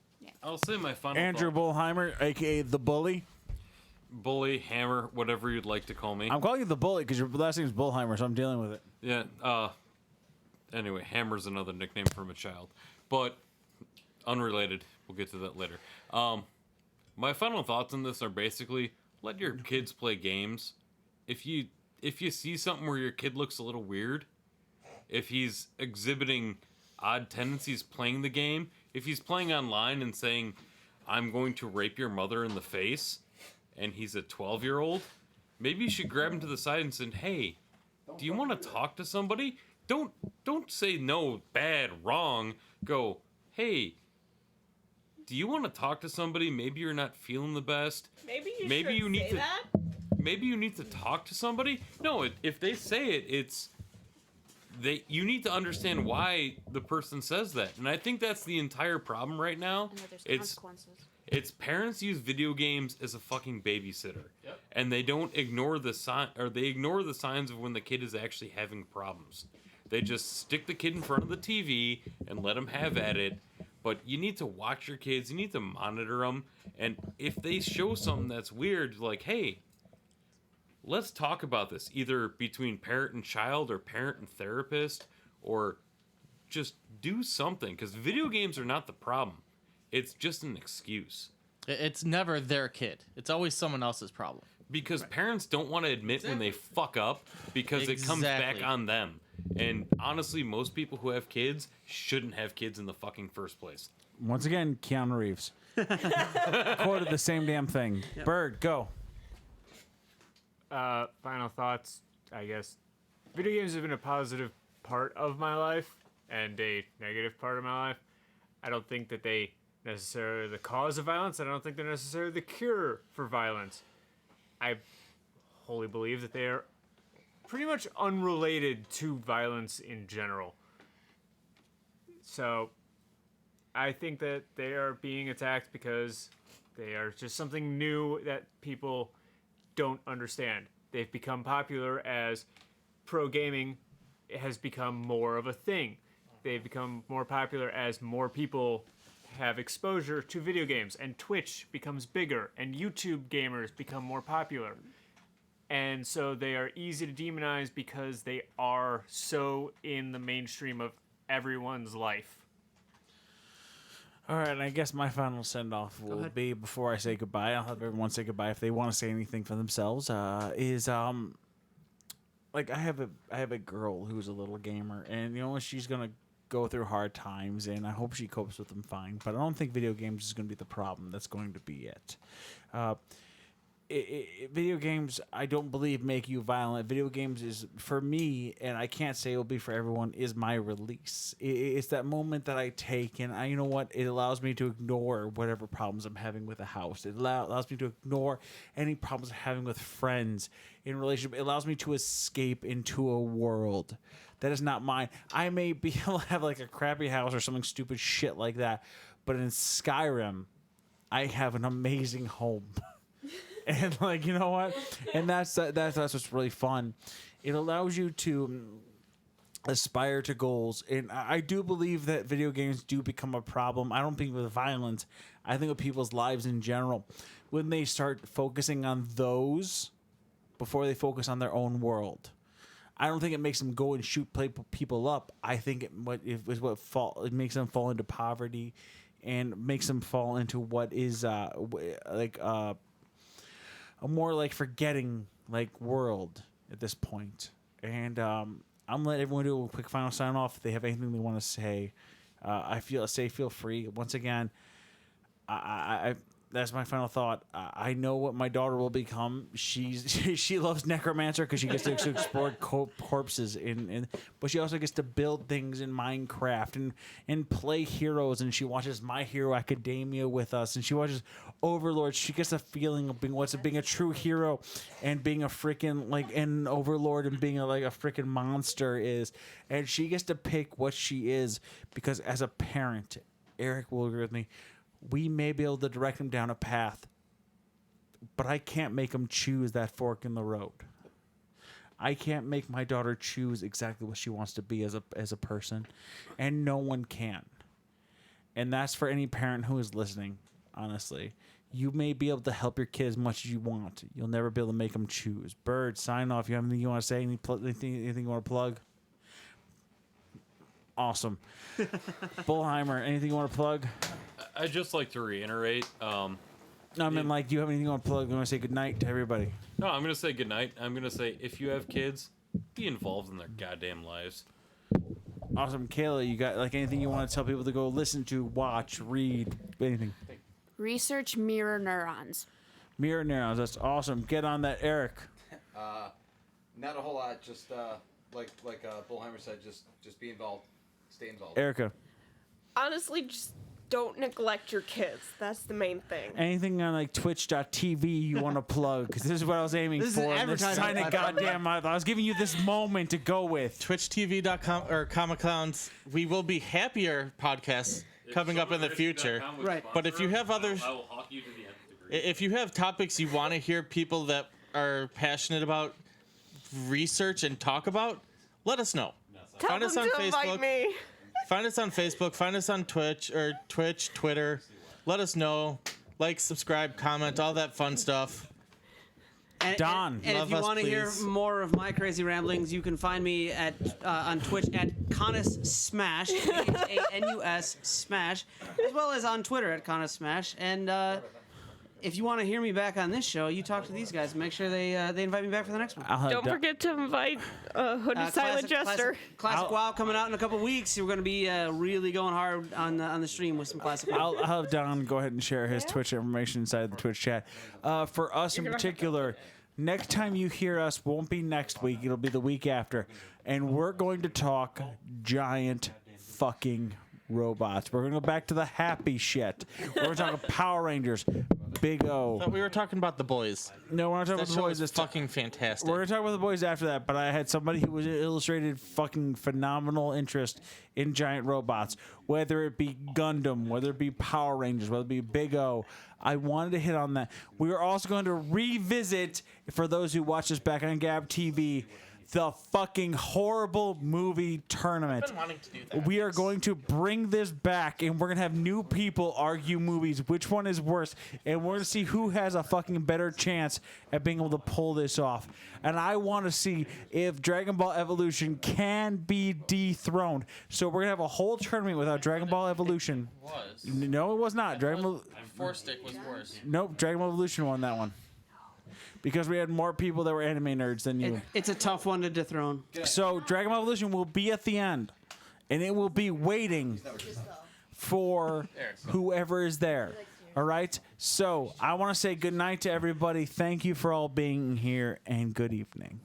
I'll say my final Andrew thought. Bullheimer, a.k.a. The Bully. bully, hammer, whatever you'd like to call me. I'm calling you the bully because your last name's Bullheimer, so I'm dealing with it. Yeah. Anyway, hammer's another nickname from a child, but unrelated. We'll get to that later. My final thoughts on this are basically let your kids play games. If you see something where your kid looks a little weird, if he's exhibiting odd tendencies playing the game, if he's playing online and saying, "I'm going to rape your mother in the face," and he's a 12-year-old, maybe you should grab him to the side and say, "Hey, do you want to talk to somebody?" Don't say no, bad, wrong. Go, "Hey, do you want to talk to somebody? Maybe you're not feeling the best. Maybe you Maybe should you need say to- that. Maybe you need to talk to somebody." No, if they say it, you need to understand why the person says that. And I think that's the entire problem right now. And that there's It's consequences. parents use video games as a fucking babysitter. Yep. And they don't ignore the they ignore the signs of when the kid is actually having problems. They just stick the kid in front of the TV and let them have at it. But you need to watch your kids. You need to monitor them. And if they show something that's weird, like, "Hey, let's talk about this," either between parent and child or parent and therapist, or just do something. Because video games are not the problem. It's just an excuse. It's never their kid. It's always someone else's problem. Because parents don't want to admit when they fuck up because it comes back Exactly. on them. And honestly, most people who have kids shouldn't have kids in the fucking first place. Once again, Keanu Reeves quoted the same damn thing. Bird, go. Final thoughts, I guess. Video games have been a positive part of my life and a negative part of my life. I don't think that they necessarily are the cause of violence. I don't think they're necessarily the cure for violence. I wholly believe that they are pretty much unrelated to violence in general. So I think that they are being attacked because they are just something new that people don't understand. They've become popular as pro gaming has become more of a thing. They've become more popular as more people have exposure to video games, and Twitch becomes bigger, and YouTube gamers become more popular. And so they are easy to demonize because they are so in the mainstream of everyone's life. All right, and I guess my final send off will be before I say goodbye. I'll have everyone say goodbye if they want to say anything for themselves. Like I have a girl who's a little gamer, and you know she's gonna go through hard times, and I hope she copes with them fine. But I don't think video games is gonna be the problem. That's going to be it. Video games, I don't believe, make you violent. Video games is, for me, and I can't say it will be for everyone, is my release. It's that moment that I take, and you know what? It allows me to ignore whatever problems I'm having with the house. It allows me to ignore any problems I'm having with friends in relationship. It allows me to escape into a world that is not mine. I may be able to have like a crappy house or something stupid shit like that, but in Skyrim, I have an amazing home. And like, you know what? And that's what's really fun. It allows you to aspire to goals. And I do believe that video games do become a problem. I don't think with violence. I think with people's lives in general. When they start focusing on those before they focus on their own world. I don't think it makes them go and shoot people up. I think it makes them fall into poverty and makes them fall into what is a more like forgetting like world at this point. And I'm gonna let everyone do a quick final sign off if they have anything they want to say. Feel free. Once again, I that's my final thought. I know what my daughter will become. She loves Necromancer because she gets to explore corpses but she also gets to build things in Minecraft and play heroes. And she watches My Hero Academia with us, and she watches Overlord. She gets a feeling of being a true hero and being a freaking like an Overlord and being a freaking monster is. And she gets to pick what she is because as a parent, Eric will agree with me. We may be able to direct him down a path, but I can't make him choose that fork in the road. I can't make my daughter choose exactly what she wants to be as a person, and no one can. And that's for any parent who is listening, honestly. you may be able to help your kid as much as you want. You'll never be able to make them choose. Bird, sign off. You have anything you want to say? Anything you want to plug? Awesome. Bullheimer, anything you want to plug? I'd just like to reiterate. No, I mean, like, do you have anything you want to plug? You want to say goodnight to everybody? No, I'm going to say goodnight. I'm going to say if you have kids, be involved in their goddamn lives. Awesome. Kayla, you got like anything you want to tell people to go listen to, watch, read, anything? Research mirror neurons. Mirror neurons. That's awesome. Get on that, Eric. Not a whole lot. Just like Bullheimer said, just be involved, stay involved. Erica. Honestly, just don't neglect your kids. That's the main thing. Anything on like Twitch.tv you want to plug? Because this is what I was aiming This is for. an This advertising kind of platform. goddamn. I was giving you this moment to go with. TwitchTV.com or Comic Clowns. We will be happier podcasts coming up in the future. Right. But if you have others, I will hawk you to the nth degree. if you have topics you want to hear people that are passionate about research and talk about, let us know. Tell Find them us on to invite Facebook. me. Find us on Facebook. Find us on Twitch, Twitter. Let us know. Like, subscribe, comment, all that fun stuff. And, Don, and if love you us, want to hear please. more of my crazy ramblings, you can find me at on Twitch at Conus Smash, Hanus Smash, as well as on Twitter at Conus Smash. And if you want to hear me back on this show, you talk to these guys and make sure they invite me back for the next one. I'll have Don't Don- forget to invite Hooded Silent Jester. Classic WoW coming out in a couple weeks. We're going to be really going hard on the stream with some Classic WoW. I'll have Don go ahead and share his Twitch information inside the Twitch chat. For us in particular, next time you hear us won't be next week. It'll be the week after. And we're going to talk giant fucking robots. We're going to go back to the happy shit. We're going to talk Power Rangers, Big O. But we were talking about The Boys. No, we're not talking That about the show boys is this time. fucking fantastic. We're gonna talk about the boys after that, but I had somebody who was illustrated fucking phenomenal interest in giant robots, whether it be Gundam, whether it be Power Rangers, whether it be Big O. I wanted to hit on that. We are also going to revisit, for those who watch us back on Gab TV, the fucking horrible movie tournament. I've been wanting to do that. We are going to bring this back, and we're going to have new people argue movies, which one is worse, and we're going to see who has a fucking better chance at being able to pull this off. And I want to see if Dragon Ball Evolution can be dethroned. So we're going to have a whole tournament without Dragon Ball Evolution. Was. No, it was not. Dragon Ball... Four Stick was worse. Nope, Dragon Ball Evolution won that one. Because we had more people that were anime nerds than you. It's a tough one to dethrone. So Dragon Ball Evolution will be at the end, and it will be waiting for whoever is there. All right. So I want to say good night to everybody. Thank you for all being here, and good evening.